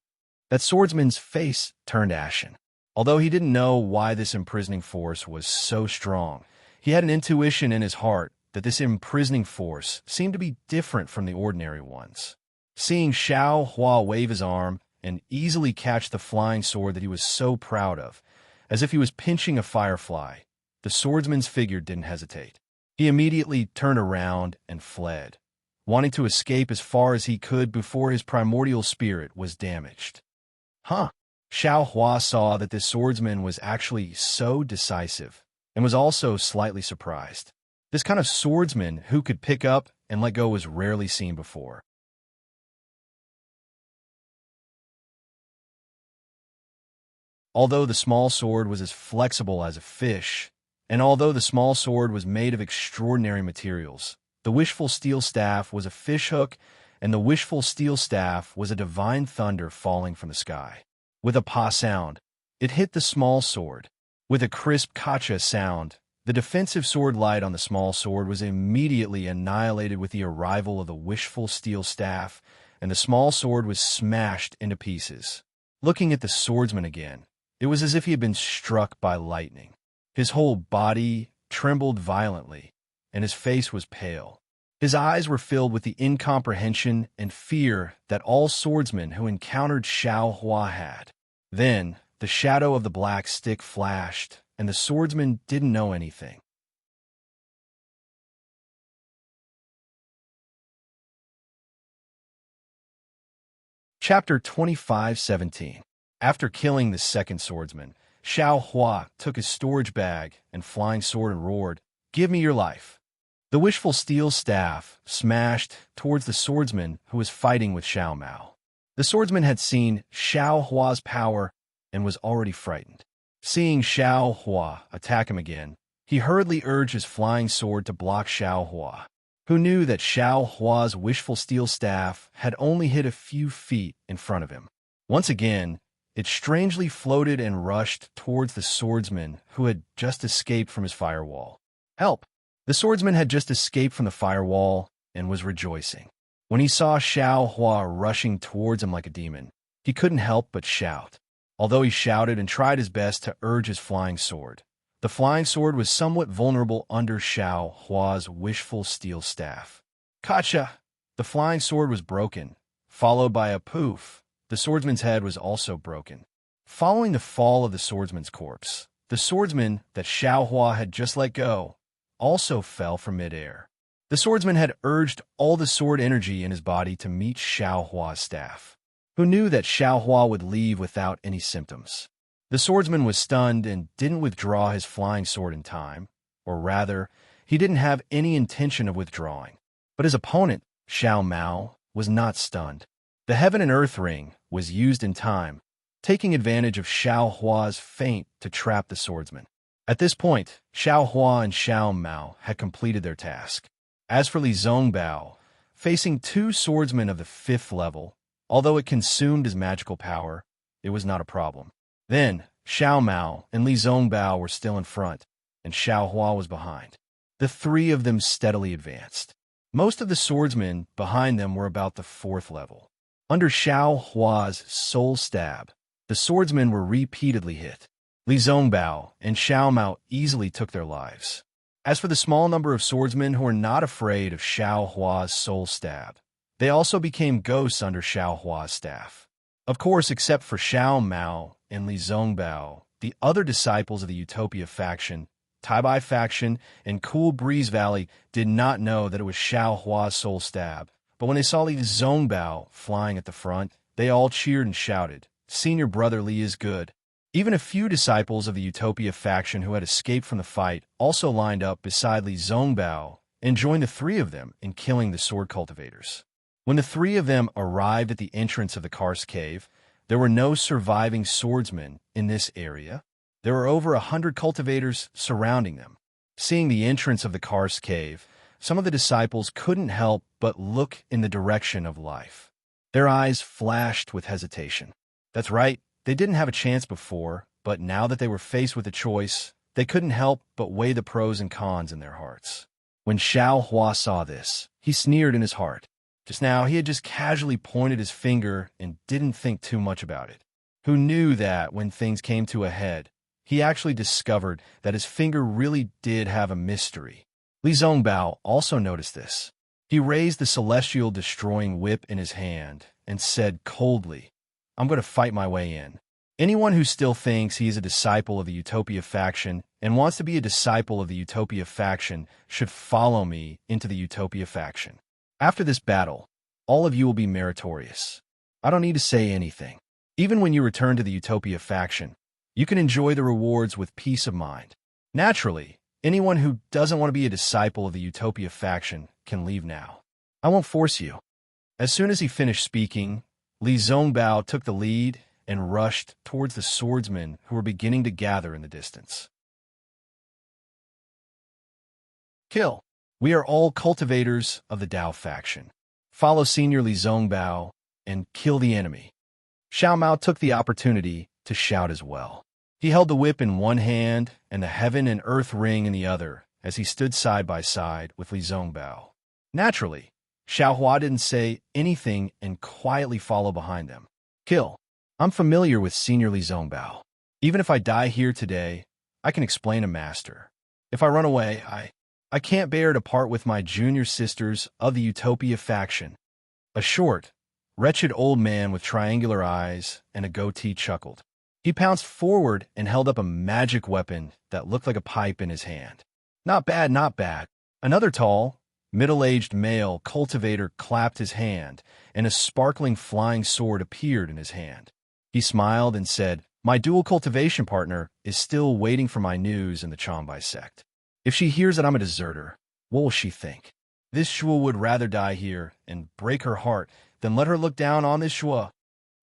That swordsman's face turned ashen. Although he didn't know why this imprisoning force was so strong, he had an intuition in his heart that this imprisoning force seemed to be different from the ordinary ones. Seeing Xiao Hua wave his arm and easily catch the flying sword that he was so proud of, as if he was pinching a firefly, the swordsman's figure didn't hesitate. He immediately turned around and fled, wanting to escape as far as he could before his primordial spirit was damaged. Xiao Hua saw that this swordsman was actually so decisive, and was also slightly surprised. This kind of swordsman who could pick up and let go was rarely seen before. Although the small sword was as flexible as a fish, and although the small sword was made of extraordinary materials, the wishful steel staff was a fishhook, and the wishful steel staff was a divine thunder falling from the sky. With a pa sound, it hit the small sword. With a crisp kacha sound, the defensive sword light on the small sword was immediately annihilated with the arrival of the wishful steel staff, and the small sword was smashed into pieces. Looking at the swordsman again, it was as if he had been struck by lightning. His whole body trembled violently, and his face was pale. His eyes were filled with the incomprehension and fear that all swordsmen who encountered Xiao Hua had. Then, the shadow of the black stick flashed, and the swordsman didn't know anything. Chapter 25:17. After killing the second swordsman, Xiao Hua took his storage bag and flying sword and roared, "Give me your life." The wishful steel staff smashed towards the swordsman who was fighting with Xiao Mao. The swordsman had seen Xiao Hua's power and was already frightened. Seeing Xiao Hua attack him again, he hurriedly urged his flying sword to block Xiao Hua, who knew that Xiao Hua's wishful steel staff had only hit a few feet in front of him. Once again, it strangely floated and rushed towards the swordsman who had just escaped from his firewall. Help! The swordsman had just escaped from the firewall and was rejoicing. When he saw Xiao Hua rushing towards him like a demon, he couldn't help but shout. Although he shouted and tried his best to urge his flying sword, The flying sword was somewhat vulnerable under Xiao Hua's wishful steel staff. Gotcha! The flying sword was broken, followed by a poof. The swordsman's head was also broken. Following the fall of the swordsman's corpse, the swordsman that Xiao Hua had just let go also fell from midair. The swordsman had urged all the sword energy in his body to meet Xiao Hua's staff, who knew that Xiao Hua would leave without any symptoms. The swordsman was stunned and didn't withdraw his flying sword in time, or rather, he didn't have any intention of withdrawing. But his opponent, Xiao Mao, was not stunned. The Heaven and Earth Ring was used in time, taking advantage of Xiao Hua's feint to trap the swordsman. At this point, Xiao Hua and Xiao Mao had completed their task. As for Li Zongbao, facing two swordsmen of the 5th level, although it consumed his magical power, it was not a problem. Then, Xiao Mao and Li Zongbao were still in front, and Xiao Hua was behind. The three of them steadily advanced. Most of the swordsmen behind them were about the 4th level. Under Xiao Hua's soul stab, the swordsmen were repeatedly hit. Li Zongbao and Xiao Mao easily took their lives. As for the small number of swordsmen who were not afraid of Xiao Hua's soul stab, they also became ghosts under Xiao Hua's staff. Of course, except for Xiao Mao and Li Zongbao, the other disciples of the Utopia faction, Taibai faction, and Cool Breeze Valley did not know that it was Xiao Hua's soul stab. But when they saw Li Zongbao flying at the front, they all cheered and shouted, "Senior brother Li is good." Even a few disciples of the Utopia faction who had escaped from the fight also lined up beside Li Zongbao and joined the three of them in killing the sword cultivators. When the three of them arrived at the entrance of the Karst Cave, there were no surviving swordsmen in this area. There were over 100 cultivators surrounding them. Seeing the entrance of the Karst Cave, some of the disciples couldn't help but look in the direction of life. Their eyes flashed with hesitation. That's right, they didn't have a chance before, but now that they were faced with a choice, they couldn't help but weigh the pros and cons in their hearts. When Xiao Hua saw this, he sneered in his heart. Just now, he had just casually pointed his finger and didn't think too much about it. Who knew that when things came to a head, he actually discovered that his finger really did have a mystery. Li Zongbao also noticed this. He raised the celestial destroying whip in his hand and said coldly, "I'm going to fight my way in." Anyone who still thinks he is a disciple of the Utopia faction and wants to be a disciple of the Utopia faction should follow me into the Utopia faction. After this battle, all of you will be meritorious. I don't need to say anything. Even when you return to the Utopia faction, you can enjoy the rewards with peace of mind. Naturally, anyone who doesn't want to be a disciple of the Utopia faction can leave now. I won't force you. As soon as he finished speaking, Li Zongbao took the lead and rushed towards the swordsmen who were beginning to gather in the distance. Kill. We are all cultivators of the Dao faction. Follow Senior Li Zongbao and kill the enemy. Xiao Mao took the opportunity to shout as well. He held the whip in one hand and the Heaven and Earth Ring in the other as he stood side by side with Li Zongbao. Naturally, Xiao Hua didn't say anything and quietly followed behind them. Kill. I'm familiar with Senior Li Zongbao. Even if I die here today, I can explain to Master. If I run away, I can't bear to part with my junior sisters of the Utopia faction. A short, wretched old man with triangular eyes and a goatee chuckled. He pounced forward and held up a magic weapon that looked like a pipe in his hand. Not bad, not bad. Another tall, middle-aged male cultivator clapped his hand, and a sparkling flying sword appeared in his hand. He smiled and said, "My dual cultivation partner is still waiting for my news in the Chombai sect. If she hears that I'm a deserter, what will she think? This Shua would rather die here and break her heart than let her look down on this Shua.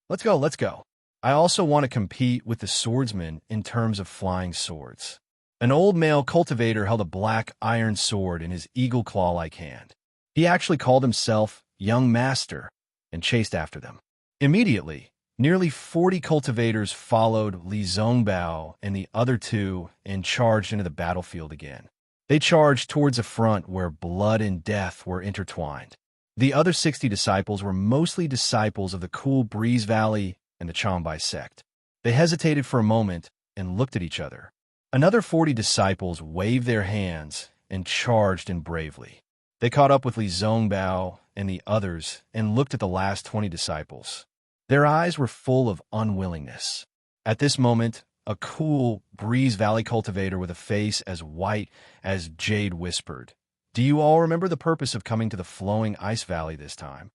Let's go, let's go. I also want to compete with the swordsmen in terms of flying swords." An old male cultivator held a black iron sword in his eagle claw-like hand. He actually called himself Young Master and chased after them. Immediately, nearly 40 cultivators followed Li Zongbao and the other two and charged into the battlefield again. They charged towards a front where blood and death were intertwined. The other 60 disciples were mostly disciples of the Cool Breeze Valley and the Chombai sect. They hesitated for a moment and looked at each other. Another 40 disciples waved their hands and charged in bravely. They caught up with Li Zongbao and the others and looked at the last 20 disciples. Their eyes were full of unwillingness. At this moment, a cool Breeze Valley cultivator with a face as white as jade whispered, "Do you all remember the purpose of coming to the flowing ice valley this time?"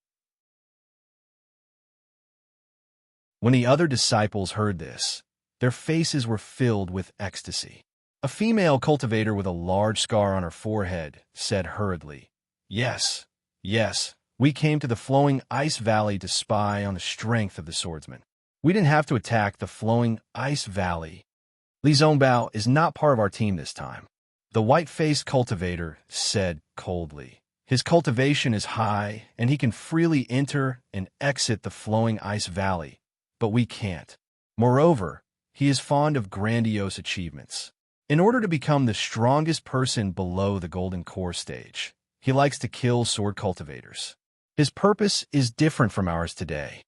When the other disciples heard this, their faces were filled with ecstasy. A female cultivator with a large scar on her forehead said hurriedly, "Yes, yes, we came to the flowing ice valley to spy on the strength of the swordsman. We didn't have to attack the flowing ice valley. Li Zongbao is not part of our team this time." The white-faced cultivator said coldly, "His cultivation is high, and he can freely enter and exit the flowing ice valley, but we can't. Moreover, he is fond of grandiose achievements. In order to become the strongest person below the golden core stage, he likes to kill sword cultivators. His purpose is different from ours today."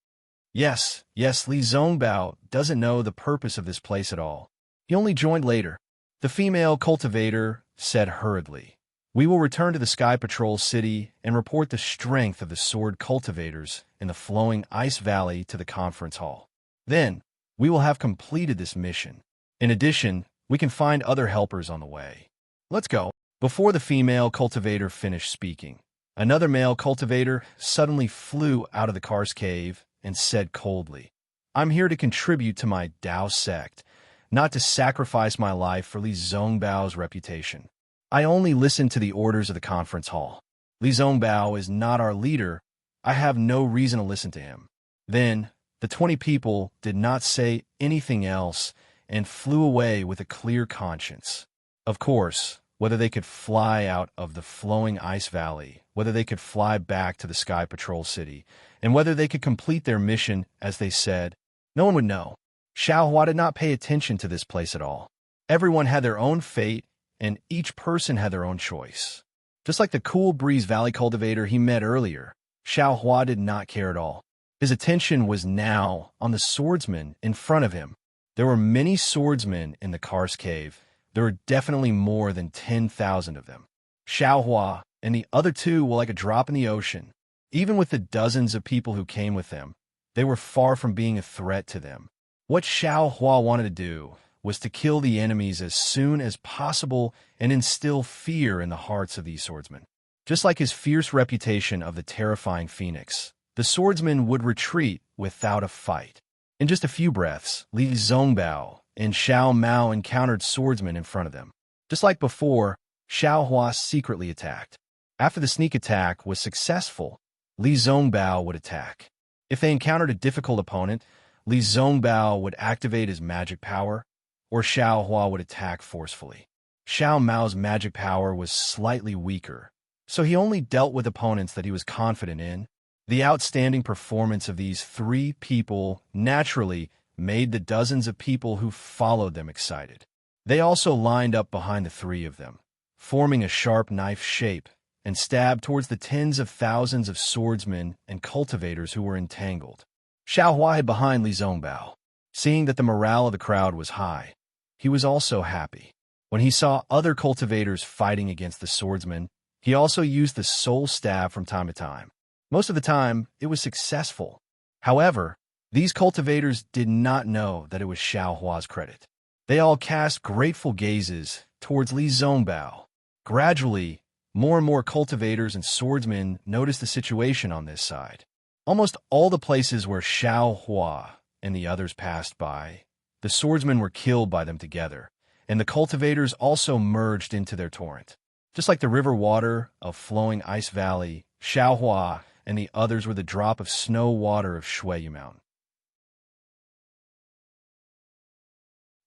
Yes, Li Zongbao doesn't know the purpose of this place at all. He only joined later. The female cultivator said hurriedly, "We will return to the Sky Patrol City and report the strength of the sword cultivators in the flowing ice valley to the conference hall. Then, we will have completed this mission. In addition, we can find other helpers on the way. Let's go." Before the female cultivator finished speaking, another male cultivator suddenly flew out of the car's cave and said coldly, "I'm here to contribute to my Dao sect, not to sacrifice my life for Li Zongbao's reputation. I only listen to the orders of the conference hall. Li Zongbao is not our leader. I have no reason to listen to him." Then, the 20 people did not say anything else and flew away with a clear conscience. Of course, whether they could fly out of the flowing ice valley, whether they could fly back to the Sky Patrol City, and whether they could complete their mission as they said, no one would know. Xiaohua did not pay attention to this place at all. Everyone had their own fate, and each person had their own choice. Just like the cool Breeze Valley cultivator he met earlier, Xiaohua did not care at all. His attention was now on the swordsman in front of him. There were many swordsmen in the Kar's cave. There were definitely more than 10,000 of them. Xiaohua and the other two were like a drop in the ocean. Even with the dozens of people who came with them, they were far from being a threat to them. What Xiaohua wanted to do was to kill the enemies as soon as possible and instill fear in the hearts of these swordsmen. Just like his fierce reputation of the terrifying phoenix, the swordsman would retreat without a fight. In just a few breaths, Li Zongbao and Xiao Mao encountered swordsmen in front of them. Just like before, Xiaohua secretly attacked. After the sneak attack was successful, Li Zongbao would attack. If they encountered a difficult opponent, Li Zongbao would activate his magic power, or Xiaohua would attack forcefully. Xiao Mao's magic power was slightly weaker, so he only dealt with opponents that he was confident in. The outstanding performance of these three people naturally made the dozens of people who followed them excited. They also lined up behind the three of them, forming a sharp knife shape, and stabbed towards the tens of thousands of swordsmen and cultivators who were entangled. Xiaohua hid behind Li Zongbao. Seeing that the morale of the crowd was high, he was also happy. When he saw other cultivators fighting against the swordsmen, he also used the soul stab from time to time. Most of the time, it was successful. However, these cultivators did not know that it was Xiaohua's credit. They all cast grateful gazes towards Li Zongbao. Gradually, more and more cultivators and swordsmen noticed the situation on this side. Almost all the places where Xiaohua and the others passed by, the swordsmen were killed by them together, and the cultivators also merged into their torrent. Just like the river water of flowing ice valley, Xiaohua and the others were the drop of snow water of Shuiyu Mountain.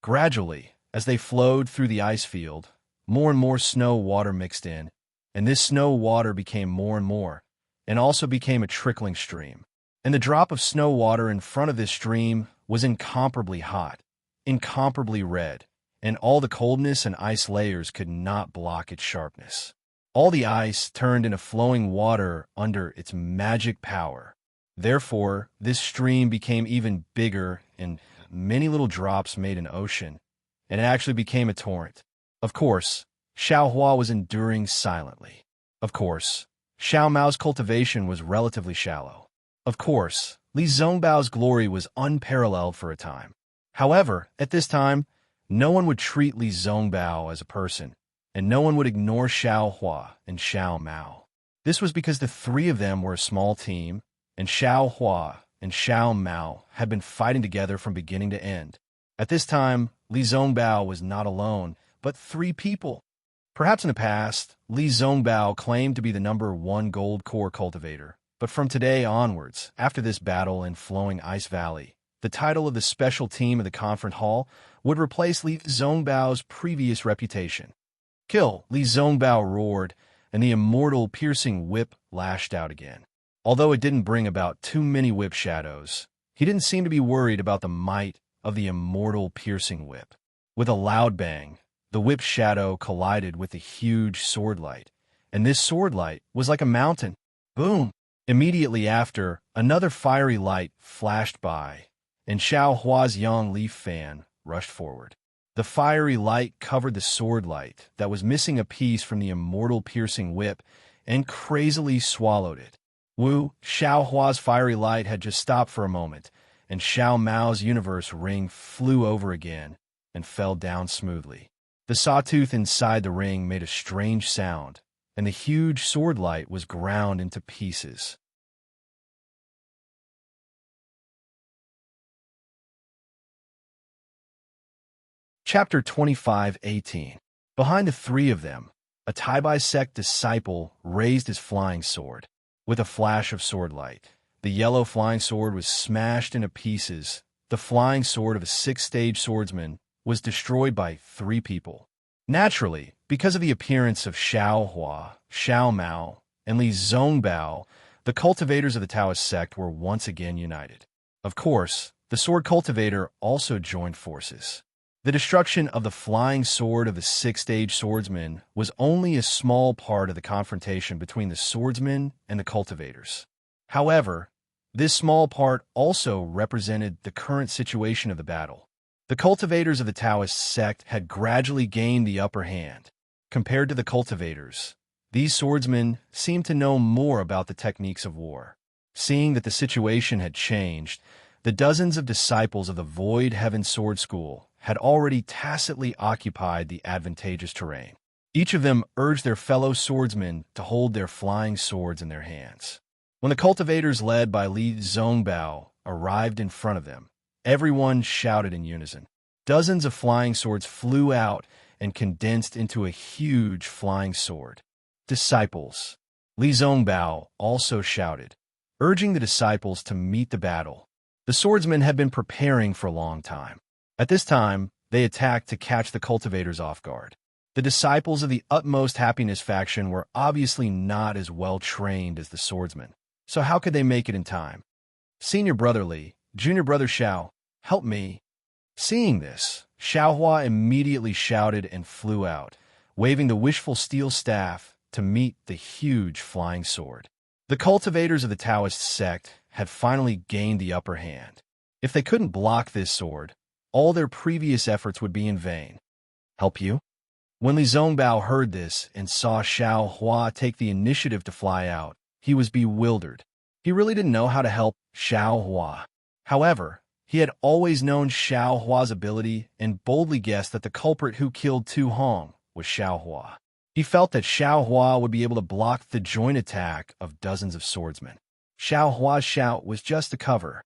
Gradually, as they flowed through the ice field, more and more snow water mixed in, and this snow water became more and more, and also became a trickling stream. And the drop of snow water in front of this stream was incomparably hot, incomparably red, and all the coldness and ice layers could not block its sharpness. All the ice turned into flowing water under its magic power. Therefore, this stream became even bigger, and many little drops made an ocean, and it actually became a torrent. Of course, Xiao Hua was enduring silently. Of course, Xiao Mao's cultivation was relatively shallow. Of course, Li Zongbao's glory was unparalleled for a time. However, at this time, no one would treat Li Zongbao as a person, and no one would ignore Xiao Hua and Xiao Mao. This was because the three of them were a small team, and Xiao Hua and Xiao Mao had been fighting together from beginning to end. At this time, Li Zongbao was not alone, but three people. Perhaps in the past, Li Zongbao claimed to be the #1 gold core cultivator, but from today onwards, after this battle in Flowing Ice Valley, the title of the special team of the conference hall would replace Li Zongbao's previous reputation. Kill! Li Zongbao roared, and the immortal piercing whip lashed out again. Although it didn't bring about too many whip shadows, he didn't seem to be worried about the might of the immortal piercing whip. With a loud bang, the whip shadow collided with the huge sword light, and this sword light was like a mountain. Boom! Immediately after, another fiery light flashed by, and Xiao Hua's young leaf fan rushed forward. The fiery light covered the sword light that was missing a piece from the immortal piercing whip and crazily swallowed it. Wu, Xiao Hua's fiery light had just stopped for a moment, and Xiao Mao's universe ring flew over again and fell down smoothly. The sawtooth inside the ring made a strange sound, and the huge sword light was ground into pieces. Chapter 25:18. Behind the three of them, a Taibai sect disciple raised his flying sword. With a flash of sword light, the yellow flying sword was smashed into pieces. The flying sword of a 6-stage swordsman was destroyed by 3 people. Naturally, because of the appearance of Xiao Hua, Xiao Mao, and Li Zongbao, the cultivators of the Taoist sect were once again united. Of course, the sword cultivator also joined forces. The destruction of the flying sword of the 6-stage swordsman was only a small part of the confrontation between the swordsmen and the cultivators. However, this small part also represented the current situation of the battle. The cultivators of the Taoist sect had gradually gained the upper hand. Compared to the cultivators, these swordsmen seemed to know more about the techniques of war. Seeing that the situation had changed, the dozens of disciples of the Void Heaven Sword School had already tacitly occupied the advantageous terrain. Each of them urged their fellow swordsmen to hold their flying swords in their hands. When the cultivators led by Li Zongbao arrived in front of them, everyone shouted in unison. Dozens of flying swords flew out and condensed into a huge flying sword. Disciples. Li Zongbao also shouted, urging the disciples to meet the battle. The swordsmen had been preparing for a long time. At this time, they attacked to catch the cultivators off guard. The disciples of the Utmost Happiness faction were obviously not as well trained as the swordsmen, so how could they make it in time? Senior brother Li, junior brother Xiao, help me. Seeing this, Xiao Hua immediately shouted and flew out, waving the wishful steel staff to meet the huge flying sword. The cultivators of the Taoist sect had finally gained the upper hand. If they couldn't block this sword, all their previous efforts would be in vain. Help you? When Li Zongbao heard this and saw Xiao Hua take the initiative to fly out, he was bewildered. He really didn't know how to help Xiao Hua. However, he had always known Xiao Hua's ability and boldly guessed that the culprit who killed Tu Hong was Xiao Hua. He felt that Xiao Hua would be able to block the joint attack of dozens of swordsmen. Xiao Hua's shout was just a cover.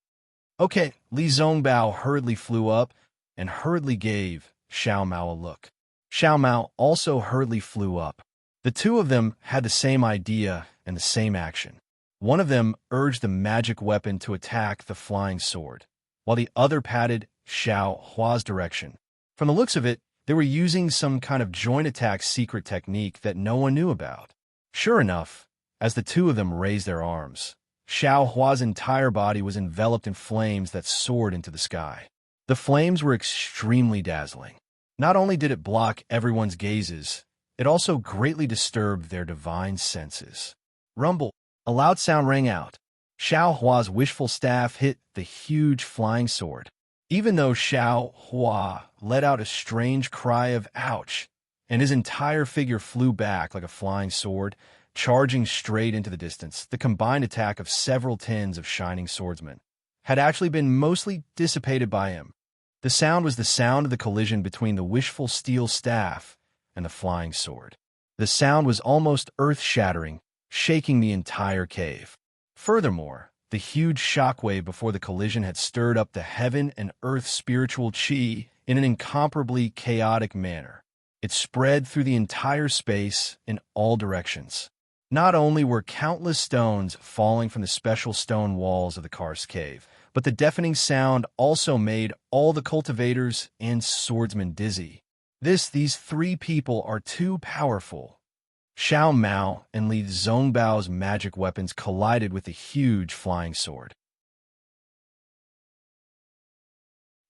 Okay, Li Zongbao hurriedly flew up and hurriedly gave Xiao Mao a look. Xiao Mao also hurriedly flew up. The two of them had the same idea and the same action. One of them urged the magic weapon to attack the flying sword, while the other patted Xiao Hua's direction. From the looks of it, they were using some kind of joint attack secret technique that no one knew about. Sure enough, as the two of them raised their arms, Xiao Hua's entire body was enveloped in flames that soared into the sky. The flames were extremely dazzling. Not only did it block everyone's gazes, it also greatly disturbed their divine senses. Rumble! A loud sound rang out. Xiao Hua's wishful staff hit the huge flying sword. even though Xiao Hua let out a strange cry of ouch, and his entire figure flew back like a flying sword, charging straight into the distance. The combined attack of several tens of shining swordsmen had actually been mostly dissipated by him. The sound was the sound of the collision between the wishful steel staff and the flying sword. The sound was almost earth-shattering, shaking the entire cave. Furthermore, the huge shockwave before the collision had stirred up the heaven and earth spiritual chi in an incomparably chaotic manner. It spread through the entire space in all directions. Not only were countless stones falling from the special stone walls of the karst cave, but the deafening sound also made all the cultivators and swordsmen dizzy. These three people are too powerful. Xiao Mao and Li Zhongbao's magic weapons collided with the huge flying sword.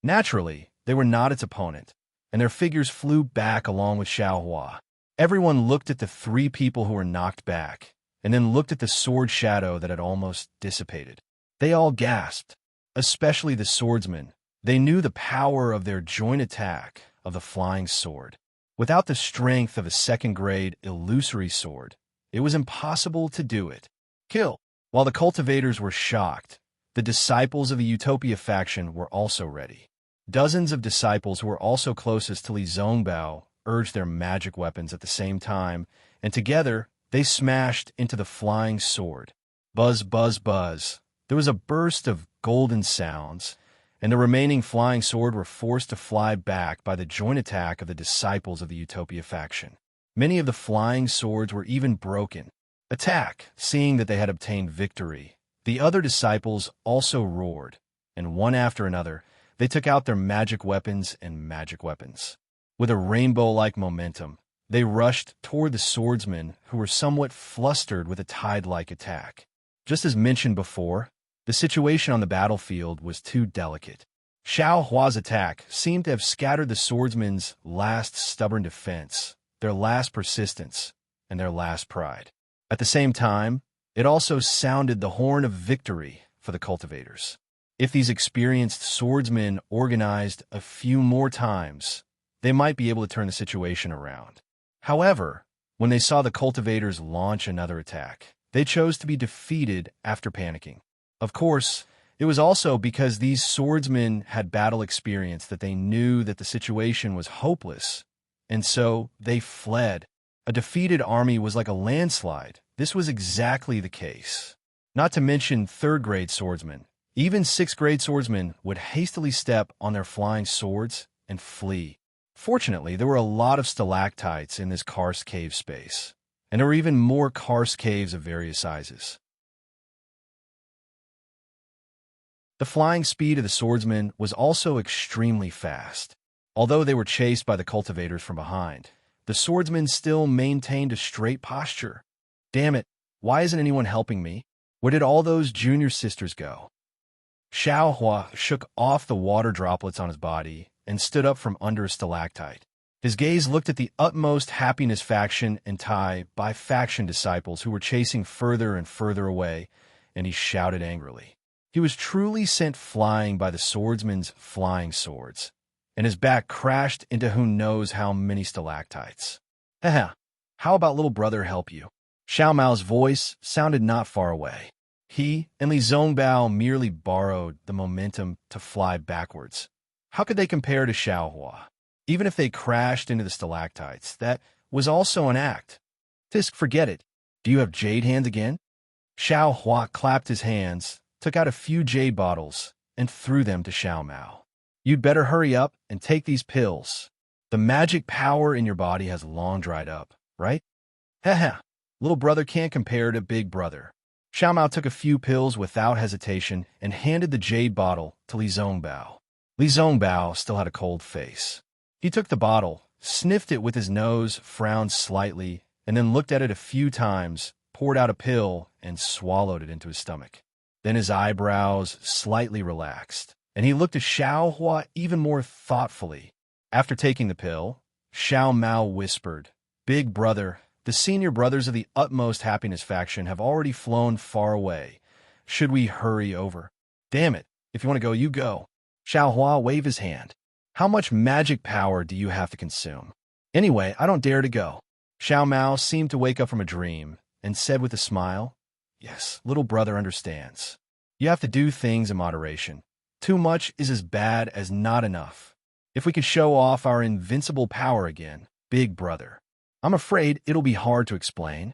Naturally, they were not its opponent, and their figures flew back along with Xiao Hua. Everyone looked at the three people who were knocked back, and then looked at the sword shadow that had almost dissipated. They all gasped, especially the swordsmen. They knew the power of their joint attack of the flying sword. Without the strength of a second-grade illusory sword, it was impossible to do it. Kill! While the cultivators were shocked, the disciples of the Utopia faction were also ready. Dozens of disciples who were also closest to Li Zhongbao urged their magic weapons at the same time, and together they smashed into the flying sword. Buzz, buzz, buzz. There was a burst of golden sounds, and the remaining flying sword were forced to fly back by the joint attack of the disciples of the Utopia faction. Many of the flying swords were even broken. Attack! Seeing that they had obtained victory, the other disciples also roared, and one after another, they took out their magic weapons and magic weapons. With a rainbow-like momentum, they rushed toward the swordsmen who were somewhat flustered with a tide-like attack. Just as mentioned before, the situation on the battlefield was too delicate. Xiao Hua's attack seemed to have scattered the swordsmen's last stubborn defense, their last persistence, and their last pride. At the same time, it also sounded the horn of victory for the cultivators. If these experienced swordsmen organized a few more times, they might be able to turn the situation around. However, when they saw the cultivators launch another attack, they chose to be defeated after panicking. Of course, it was also because these swordsmen had battle experience that they knew that the situation was hopeless, and so they fled. A defeated army was like a landslide. This was exactly the case. Not to mention third-grade swordsmen. Even sixth-grade swordsmen would hastily step on their flying swords and flee. Fortunately, there were a lot of stalactites in this karst cave space, and there were even more karst caves of various sizes. The flying speed of the swordsmen was also extremely fast. Although they were chased by the cultivators from behind, the swordsmen still maintained a straight posture. Damn it, why isn't anyone helping me? Where did all those junior sisters go? Xiao Hua shook off the water droplets on his body and stood up from under a stalactite. His gaze looked at the utmost happiness faction and Tai by faction disciples who were chasing further and further away, and he shouted angrily. He was truly sent flying by the swordsman's flying swords, and his back crashed into who knows how many stalactites. Haha, how about little brother help you? Xiao Mao's voice sounded not far away. He and Li Zhongbao merely borrowed the momentum to fly backwards. How could they compare to Xiao Hua? Even if they crashed into the stalactites, that was also an act. Tisk, forget it. Do you have jade hands again? Xiao Hua clapped his hands, took out a few jade bottles, and threw them to Xiao Mao. You'd better hurry up and take these pills. The magic power in your body has long dried up, right? Haha, little brother can't compare to big brother. Xiao Mao took a few pills without hesitation and handed the jade bottle to Li Zhongbao. Li Zhongbao still had a cold face. He took the bottle, sniffed it with his nose, frowned slightly, and then looked at it a few times, poured out a pill, and swallowed it into his stomach. Then his eyebrows slightly relaxed, and he looked at Xiao Hua even more thoughtfully. After taking the pill, Xiao Mao whispered, Big brother, the senior brothers of the utmost happiness faction have already flown far away. Should we hurry over? Damn it, if you want to go, you go. Xiao Hua waved his hand. How much magic power do you have to consume? Anyway, I don't dare to go. Xiao Mao seemed to wake up from a dream and said with a smile, Yes, little brother understands. You have to do things in moderation. Too much is as bad as not enough. If we could show off our invincible power again, big brother. I'm afraid it'll be hard to explain.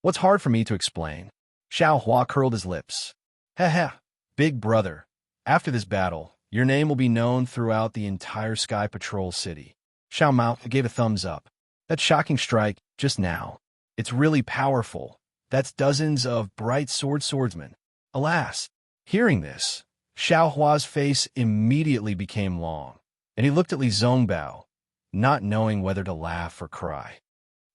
What's hard for me to explain? Xiao Hua curled his lips. Heh, big brother. After this battle, your name will be known throughout the entire Sky Patrol city. Xiao Mao gave a thumbs up. That shocking strike just now. It's really powerful. That's dozens of bright swordsmen. Alas, hearing this, Xiao Hua's face immediately became long, and he looked at Li Zongbao, not knowing whether to laugh or cry.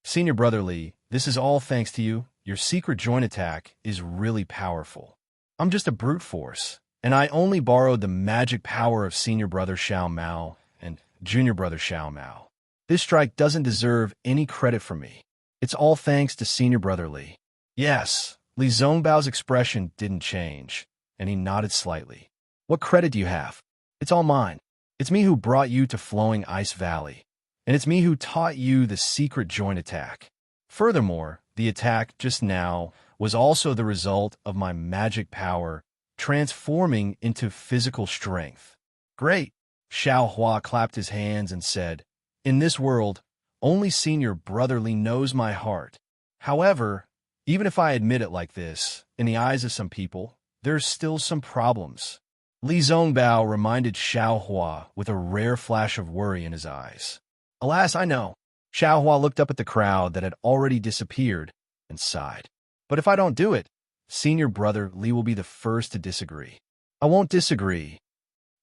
Senior Brother Li, this is all thanks to you. Your secret joint attack is really powerful. I'm just a brute force, and I only borrowed the magic power of Senior Brother Xiao Mao and Junior Brother Xiao Mao. This strike doesn't deserve any credit from me. It's all thanks to Senior Brother Li. Yes, Li Zongbao's expression didn't change, and he nodded slightly. What credit do you have? It's all mine. It's me who brought you to Flowing Ice Valley, and it's me who taught you the secret joint attack. Furthermore, the attack just now was also the result of my magic power transforming into physical strength. Great! Xiao Hua clapped his hands and said, In this world, only Senior Brother Li knows my heart. However, even if I admit it like this, in the eyes of some people, there's still some problems. Li Zongbao reminded Xiao Hua with a rare flash of worry in his eyes. Alas, I know. Xiao Hua looked up at the crowd that had already disappeared and sighed. But if I don't do it, Senior Brother Li will be the first to disagree. I won't disagree.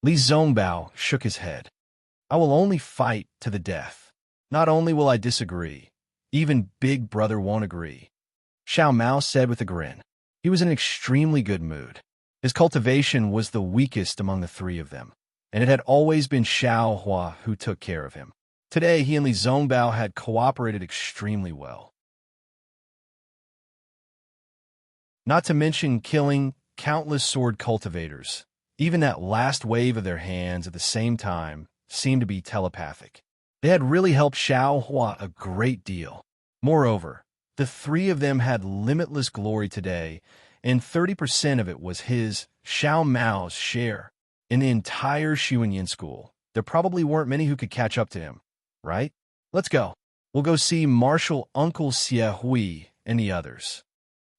Li Zongbao shook his head. I will only fight to the death. Not only will I disagree, even Big Brother won't agree. Xiao Mao said with a grin. He was in an extremely good mood. His cultivation was the weakest among the three of them, and it had always been Xiao Hua who took care of him. Today, he and Li Zongbao had cooperated extremely well. Not to mention killing countless sword cultivators. Even that last wave of their hands at the same time seemed to be telepathic. They had really helped Xiao Hua a great deal. Moreover, the three of them had limitless glory today, and 30% of it was his, Xiao Mao's, share. In the entire Xuanyin school, there probably weren't many who could catch up to him, right? Let's go. We'll go see Martial Uncle Xie Hui and the others.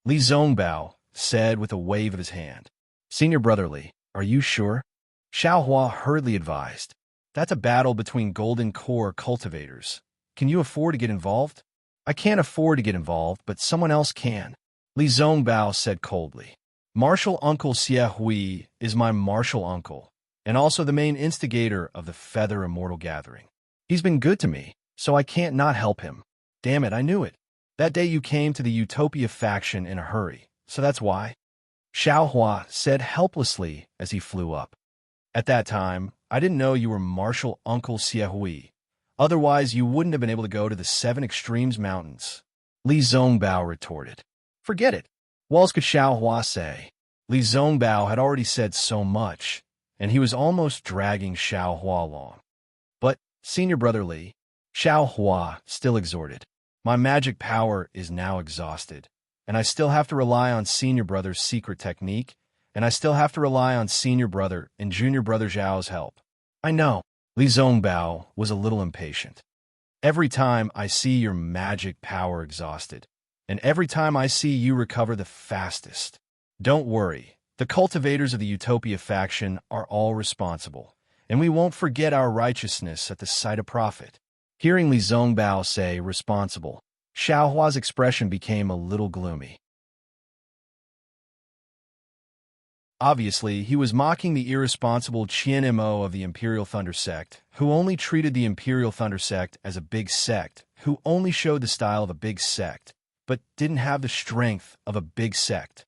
Li Zongbao said with a wave of his hand. Senior Brother Li, are you sure? Xiao Hua hurriedly advised. That's a battle between Golden Core cultivators. Can you afford to get involved? I can't afford to get involved, but someone else can. Li Zongbao said coldly. Martial Uncle Xie Hui is my martial uncle, and also the main instigator of the Feather Immortal Gathering. He's been good to me, so I can't not help him. Damn it, I knew it. That day you came to the Utopia faction in a hurry, so that's why. Xiao Hua said helplessly as he flew up. At that time, I didn't know you were Martial Uncle Xie Hui. Otherwise, you wouldn't have been able to go to the 7 Extremes Mountains. Li Zongbao retorted. Forget it. What else could Xiao Hua say? Li Zongbao had already said so much, and he was almost dragging Xiao Hua along. But, Senior Brother Li, Xiao Hua still exhorted. My magic power is now exhausted, and I still have to rely on Senior Brother's secret technique, and I still have to rely on Senior Brother and Junior Brother Zhao's help. I know. Li Zongbao was a little impatient. Every time I see your magic power exhausted, and every time I see you recover the fastest. Don't worry, the cultivators of the Utopia faction are all responsible, and we won't forget our righteousness at the sight of profit. Hearing Li Zongbao say responsible, Xiao Hua's expression became a little gloomy. Obviously, he was mocking the irresponsible Qian Mo of the Imperial Thunder Sect, who only treated the Imperial Thunder Sect as a big sect, who only showed the style of a big sect, but didn't have the strength of a big sect.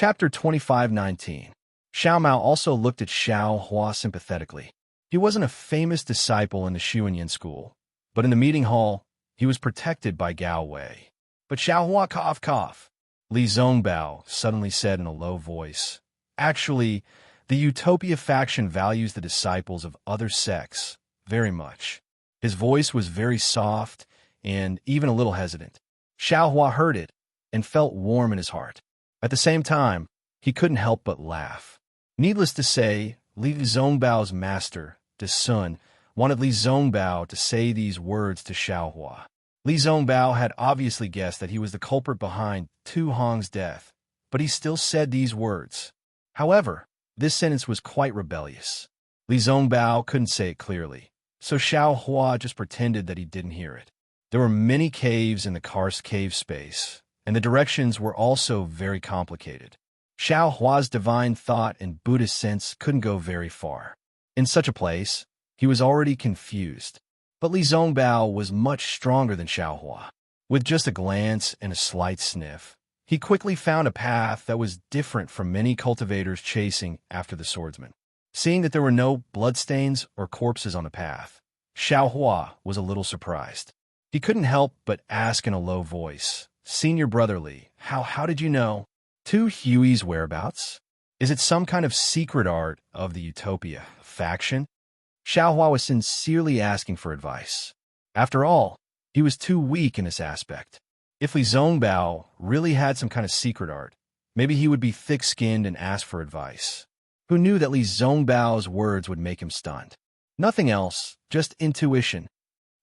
Chapter 25:19. Xiao Mao also looked at Xiao Hua sympathetically. He wasn't a famous disciple in the Xuanyin school, but in the meeting hall, he was protected by Gao Wei. But Xiaohua cough. Li Zongbao suddenly said in a low voice. Actually, the Utopia faction values the disciples of other sects very much. His voice was very soft and even a little hesitant. Xiaohua heard it and felt warm in his heart. At the same time, he couldn't help but laugh. Needless to say, Li Zongbao's master, De Sun, wanted Li Zongbao to say these words to Xiaohua. Li Zongbao had obviously guessed that he was the culprit behind Tu Hong's death, but he still said these words. However, this sentence was quite rebellious. Li Zongbao couldn't say it clearly, so Xiaohua just pretended that he didn't hear it. There were many caves in the karst cave space, and the directions were also very complicated. Xiaohua's divine thought and Buddhist sense couldn't go very far. In such a place, he was already confused. But Li Zongbao was much stronger than Xiaohua. With just a glance and a slight sniff, he quickly found a path that was different from many cultivators chasing after the swordsman. Seeing that there were no bloodstains or corpses on the path, Xiaohua was a little surprised. He couldn't help but ask in a low voice, "Senior Brother Li, how did you know? Tu Hui's whereabouts? Is it some kind of secret art of the Utopia faction?" Xiaohua was sincerely asking for advice. After all, he was too weak in this aspect. If Li Zongbao really had some kind of secret art, maybe he would be thick-skinned and ask for advice. Who knew that Li Zongbao's words would make him stunned? Nothing else, just intuition.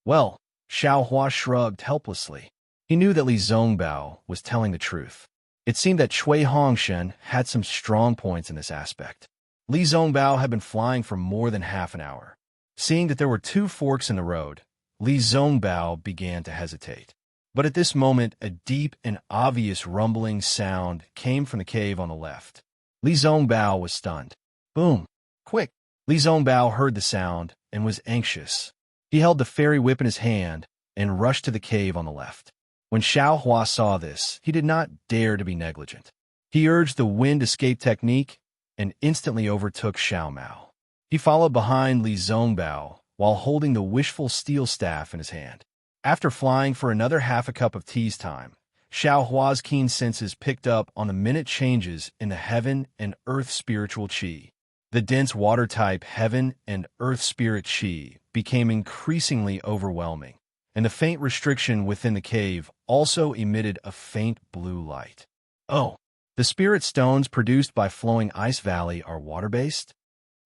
Well, Xiaohua shrugged helplessly. He knew that Li Zongbao was telling the truth. It seemed that Cui Hongshen had some strong points in this aspect. Li Zongbao had been flying for more than half an hour. Seeing that there were two forks in the road, Li Zongbao began to hesitate. But at this moment, a deep and obvious rumbling sound came from the cave on the left. Li Zongbao was stunned. Boom! Quick! Li Zongbao heard the sound and was anxious. He held the fairy whip in his hand and rushed to the cave on the left. When Xiaohua saw this, he did not dare to be negligent. He urged the wind escape technique and instantly overtook Xiao Mao. He followed behind Li Zongbao while holding the wishful steel staff in his hand. After flying for another half a cup of tea's time, Xiaohua's keen senses picked up on the minute changes in the heaven and earth spiritual qi. The dense water-type heaven and earth spirit qi became increasingly overwhelming, and the faint restriction within the cave also emitted a faint blue light. Oh! The spirit stones produced by flowing Ice Valley are water-based?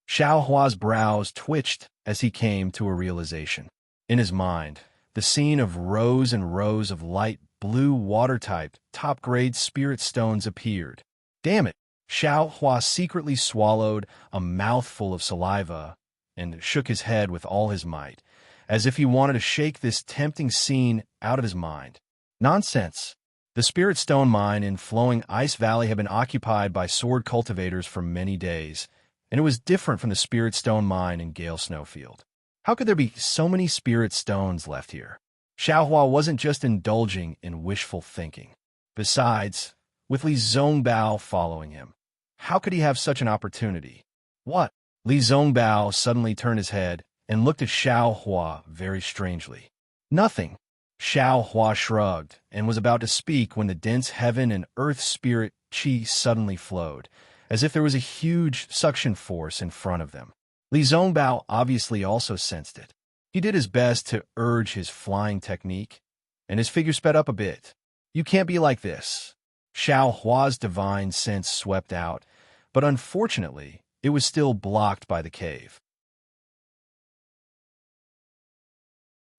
Xiaohua's brows twitched as he came to a realization. In his mind, the scene of rows and rows of light blue water-type top-grade spirit stones appeared. Damn it! Xiaohua secretly swallowed a mouthful of saliva and shook his head with all his might, as if he wanted to shake this tempting scene out of his mind. Nonsense! The Spirit Stone mine in flowing Ice Valley had been occupied by sword cultivators for many days, and it was different from the Spirit Stone mine in Gale Snowfield. How could there be so many Spirit Stones left here? Xiaohua wasn't just indulging in wishful thinking. Besides, with Li Zongbao following him, how could he have such an opportunity? What? Li Zongbao suddenly turned his head and looked at Xiaohua very strangely. Nothing. Xiaohua shrugged and was about to speak when the dense heaven and earth spirit qi suddenly flowed, as if there was a huge suction force in front of them. Li Zongbao obviously also sensed it. He did his best to urge his flying technique, and his figure sped up a bit. You can't be like this. Xiaohua's divine sense swept out, but unfortunately, it was still blocked by the cave.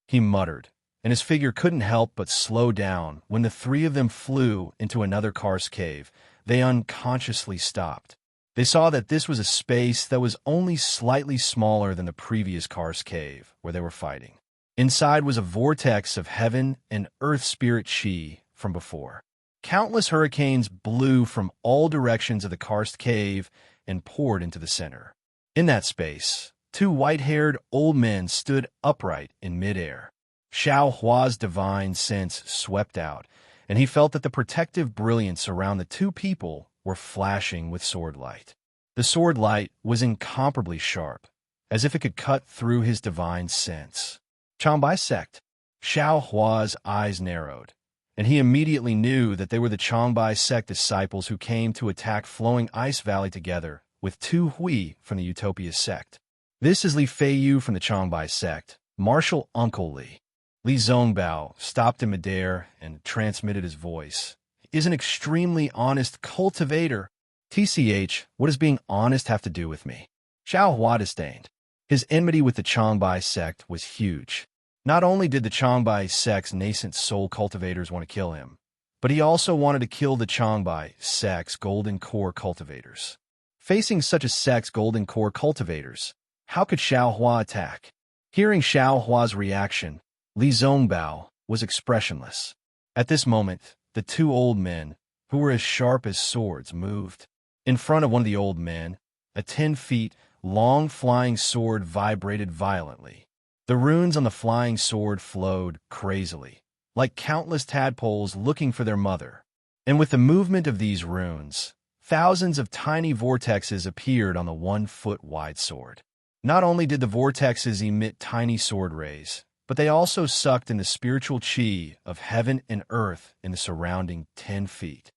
He muttered, and his figure couldn't help but slow down when the three of them flew into another karst cave. They unconsciously stopped. They saw that this was a space that was only slightly smaller than the previous karst cave where they were fighting. Inside was a vortex of heaven and earth spirit qi from before. Countless hurricanes blew from all directions of the karst cave and poured into the center. In that space, two white-haired old men stood upright in midair. Xiaohua's divine sense swept out, and he felt that the protective brilliance around the two people were flashing with sword light. The sword light was incomparably sharp, as if it could cut through his divine sense. Chambisect. Xiaohua's eyes narrowed, and he immediately knew that they were the Changbai sect disciples who came to attack Flowing Ice Valley together with Tu Hui from the Utopia sect. This is Li Feiyu from the Changbai sect, Marshal Uncle Li. Li Zongbao stopped in midair and transmitted his voice. He is an extremely honest cultivator. TCH, what does being honest have to do with me? Xiao Hua disdained. His enmity with the Changbai sect was huge. Not only did the Changbai sect's nascent soul cultivators want to kill him, but he also wanted to kill the Changbai sect's golden core cultivators. Facing such a sect's golden core cultivators, how could Xiao Hua attack? Hearing Xiao Hua's reaction, Li Zongbao was expressionless. At this moment, the two old men, who were as sharp as swords, moved. In front of one of the old men, a 10 feet long flying sword vibrated violently. The runes on the flying sword flowed crazily, like countless tadpoles looking for their mother. And with the movement of these runes, thousands of tiny vortexes appeared on the 1-foot-wide sword. Not only did the vortexes emit tiny sword rays, but they also sucked in the spiritual chi of heaven and earth in the surrounding 10 feet.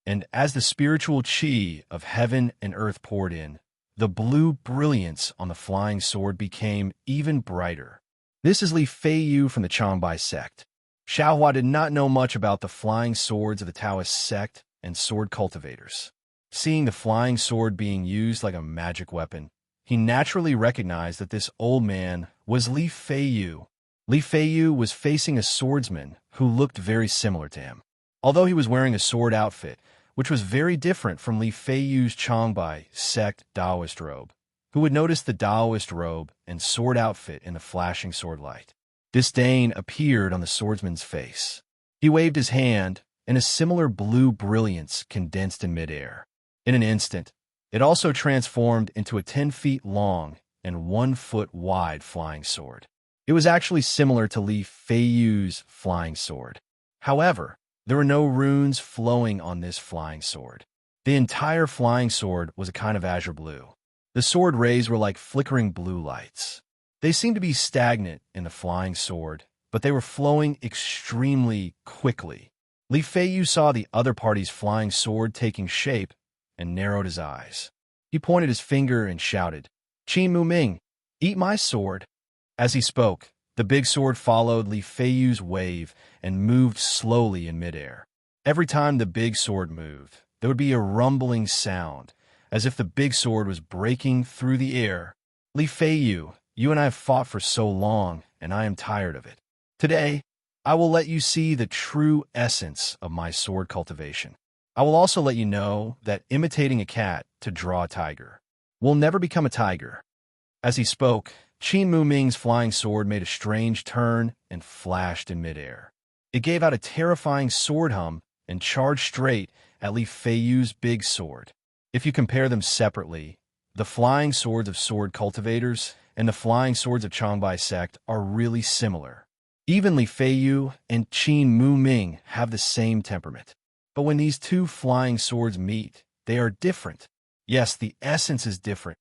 And as the spiritual chi of heaven and earth poured in, the blue brilliance on the flying sword became even brighter. This is Li Feiyu from the Changbai sect. Xiao Hua did not know much about the flying swords of the Taoist sect and sword cultivators. Seeing the flying sword being used like a magic weapon, he naturally recognized that this old man was Li Feiyu. Li Feiyu was facing a swordsman who looked very similar to him. Although he was wearing a sword outfit, which was very different from Li Feiyu's Changbai sect Taoist robe, who would notice the Taoist robe and sword outfit in the flashing sword light. Disdain appeared on the swordsman's face. He waved his hand, and a similar blue brilliance condensed in midair. In an instant, it also transformed into a 10 feet long and 1 foot wide flying sword. It was actually similar to Li Feiyu's flying sword. However, there were no runes flowing on this flying sword. The entire flying sword was a kind of azure blue. The sword rays were like flickering blue lights. They seemed to be stagnant in the flying sword, but they were flowing extremely quickly. Li Feiyu saw the other party's flying sword taking shape and narrowed his eyes. He pointed his finger and shouted, "Qin Mu Ming, eat my sword." As he spoke, the big sword followed Li Feiyu's wave and moved slowly in midair. Every time the big sword moved, there would be a rumbling sound, as if the big sword was breaking through the air. Li Feiyu, you and I have fought for so long, and I am tired of it. Today, I will let you see the true essence of my sword cultivation. I will also let you know that imitating a cat to draw a tiger will never become a tiger. As he spoke, Qin Mu Ming's flying sword made a strange turn and flashed in midair. It gave out a terrifying sword hum and charged straight at Li Feiyu's big sword. If you compare them separately, the flying swords of sword cultivators and the flying swords of Changbai sect are really similar. Even Li Feiyu and Qin Mu Ming have the same temperament. But when these two flying swords meet, they are different. Yes, the essence is different.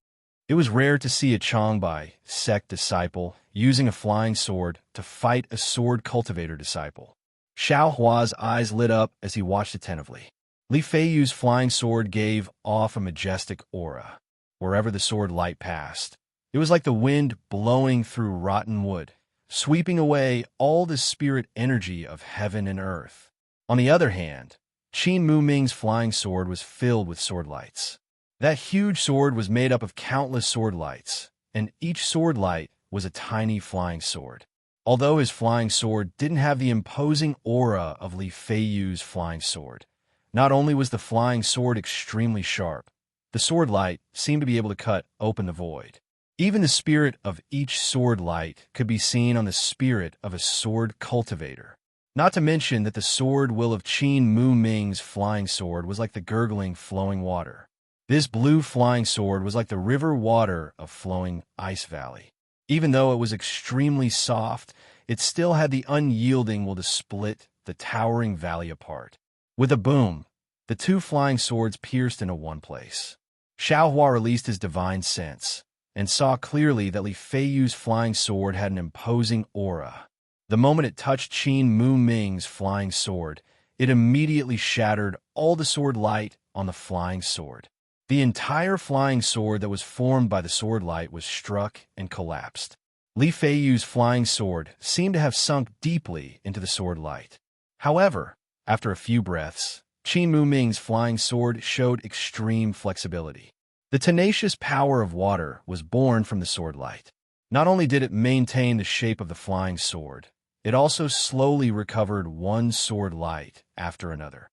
It was rare to see a Changbai sect disciple using a flying sword to fight a sword cultivator disciple. Xiao Hua's eyes lit up as he watched attentively. Li Feiyu's flying sword gave off a majestic aura wherever the sword light passed. It was like the wind blowing through rotten wood, sweeping away all the spirit energy of heaven and earth. On the other hand, Qin Mu Ming's flying sword was filled with sword lights. That huge sword was made up of countless sword lights, and each sword light was a tiny flying sword. Although his flying sword didn't have the imposing aura of Li Feiyu's flying sword, not only was the flying sword extremely sharp, the sword light seemed to be able to cut open the void. Even the spirit of each sword light could be seen on the spirit of a sword cultivator. Not to mention that the sword will of Qin Mu Ming's flying sword was like the gurgling flowing water. This blue flying sword was like the river water of Flowing Ice Valley. Even though it was extremely soft, it still had the unyielding will to split the towering valley apart. With a boom, the two flying swords pierced into one place. Xiao Hua released his divine sense, and saw clearly that Li Feiyu's flying sword had an imposing aura. The moment it touched Qin Mu Ming's flying sword, it immediately shattered all the sword light on the flying sword. The entire flying sword that was formed by the sword light was struck and collapsed. Li Feiyu's flying sword seemed to have sunk deeply into the sword light. However, after a few breaths, Qin Mu Ming's flying sword showed extreme flexibility. The tenacious power of water was born from the sword light. Not only did it maintain the shape of the flying sword, it also slowly recovered one sword light after another.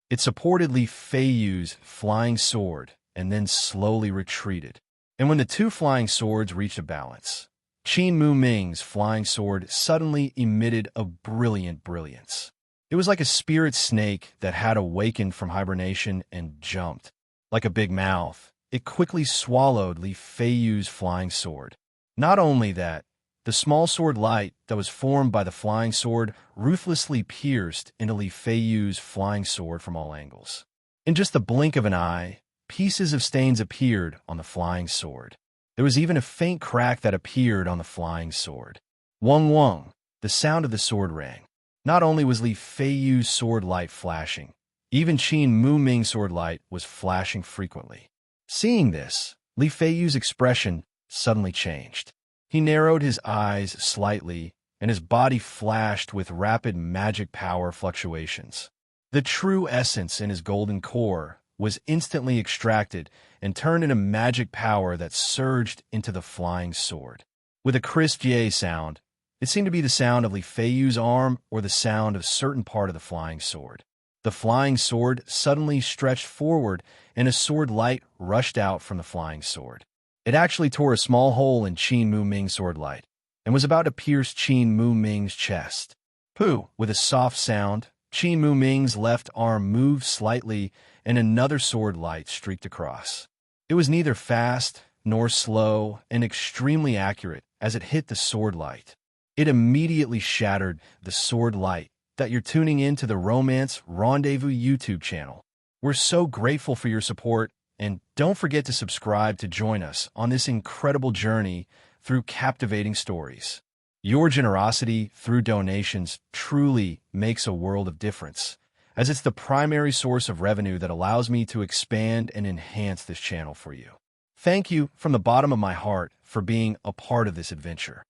It supported Li Feiyu's flying sword and then slowly retreated. And when the two flying swords reached a balance, Qin Mu Ming's flying sword suddenly emitted a brilliant brilliance. It was like a spirit snake that had awakened from hibernation and jumped. Like a big mouth, it quickly swallowed Li Feiyu's flying sword. Not only that, the small sword light that was formed by the flying sword ruthlessly pierced into Li Feiyu's flying sword from all angles. In just the blink of an eye, pieces of stains appeared on the flying sword. There was even a faint crack that appeared on the flying sword. Wong wong, the sound of the sword rang. Not only was Li Feiyu's sword light flashing, even Qin Mu Ming's sword light was flashing frequently. Seeing this, Li Feiyu's expression suddenly changed. He narrowed his eyes slightly, and his body flashed with rapid magic power fluctuations. The true essence in his golden core was instantly extracted and turned into magic power that surged into the flying sword. With a crisp yay sound, it seemed to be the sound of Li Feiyu's arm or the sound of a certain part of the flying sword. The flying sword suddenly stretched forward, and a sword light rushed out from the flying sword. It actually tore a small hole in Qin Mu Ming's sword light, and was about to pierce Qin Mu Ming's chest. Pooh! With a soft sound, Qin Mu Ming's left arm moved slightly, and another sword light streaked across. It was neither fast nor slow, and extremely accurate as it hit the sword light. It immediately shattered the sword light that you're tuning in to the Romance Rendezvous YouTube channel. We're so grateful for your support, and don't forget to subscribe to join us on this incredible journey through captivating stories. Your generosity through donations truly makes a world of difference, as it's the primary source of revenue that allows me to expand and enhance this channel for you. Thank you from the bottom of my heart for being a part of this adventure.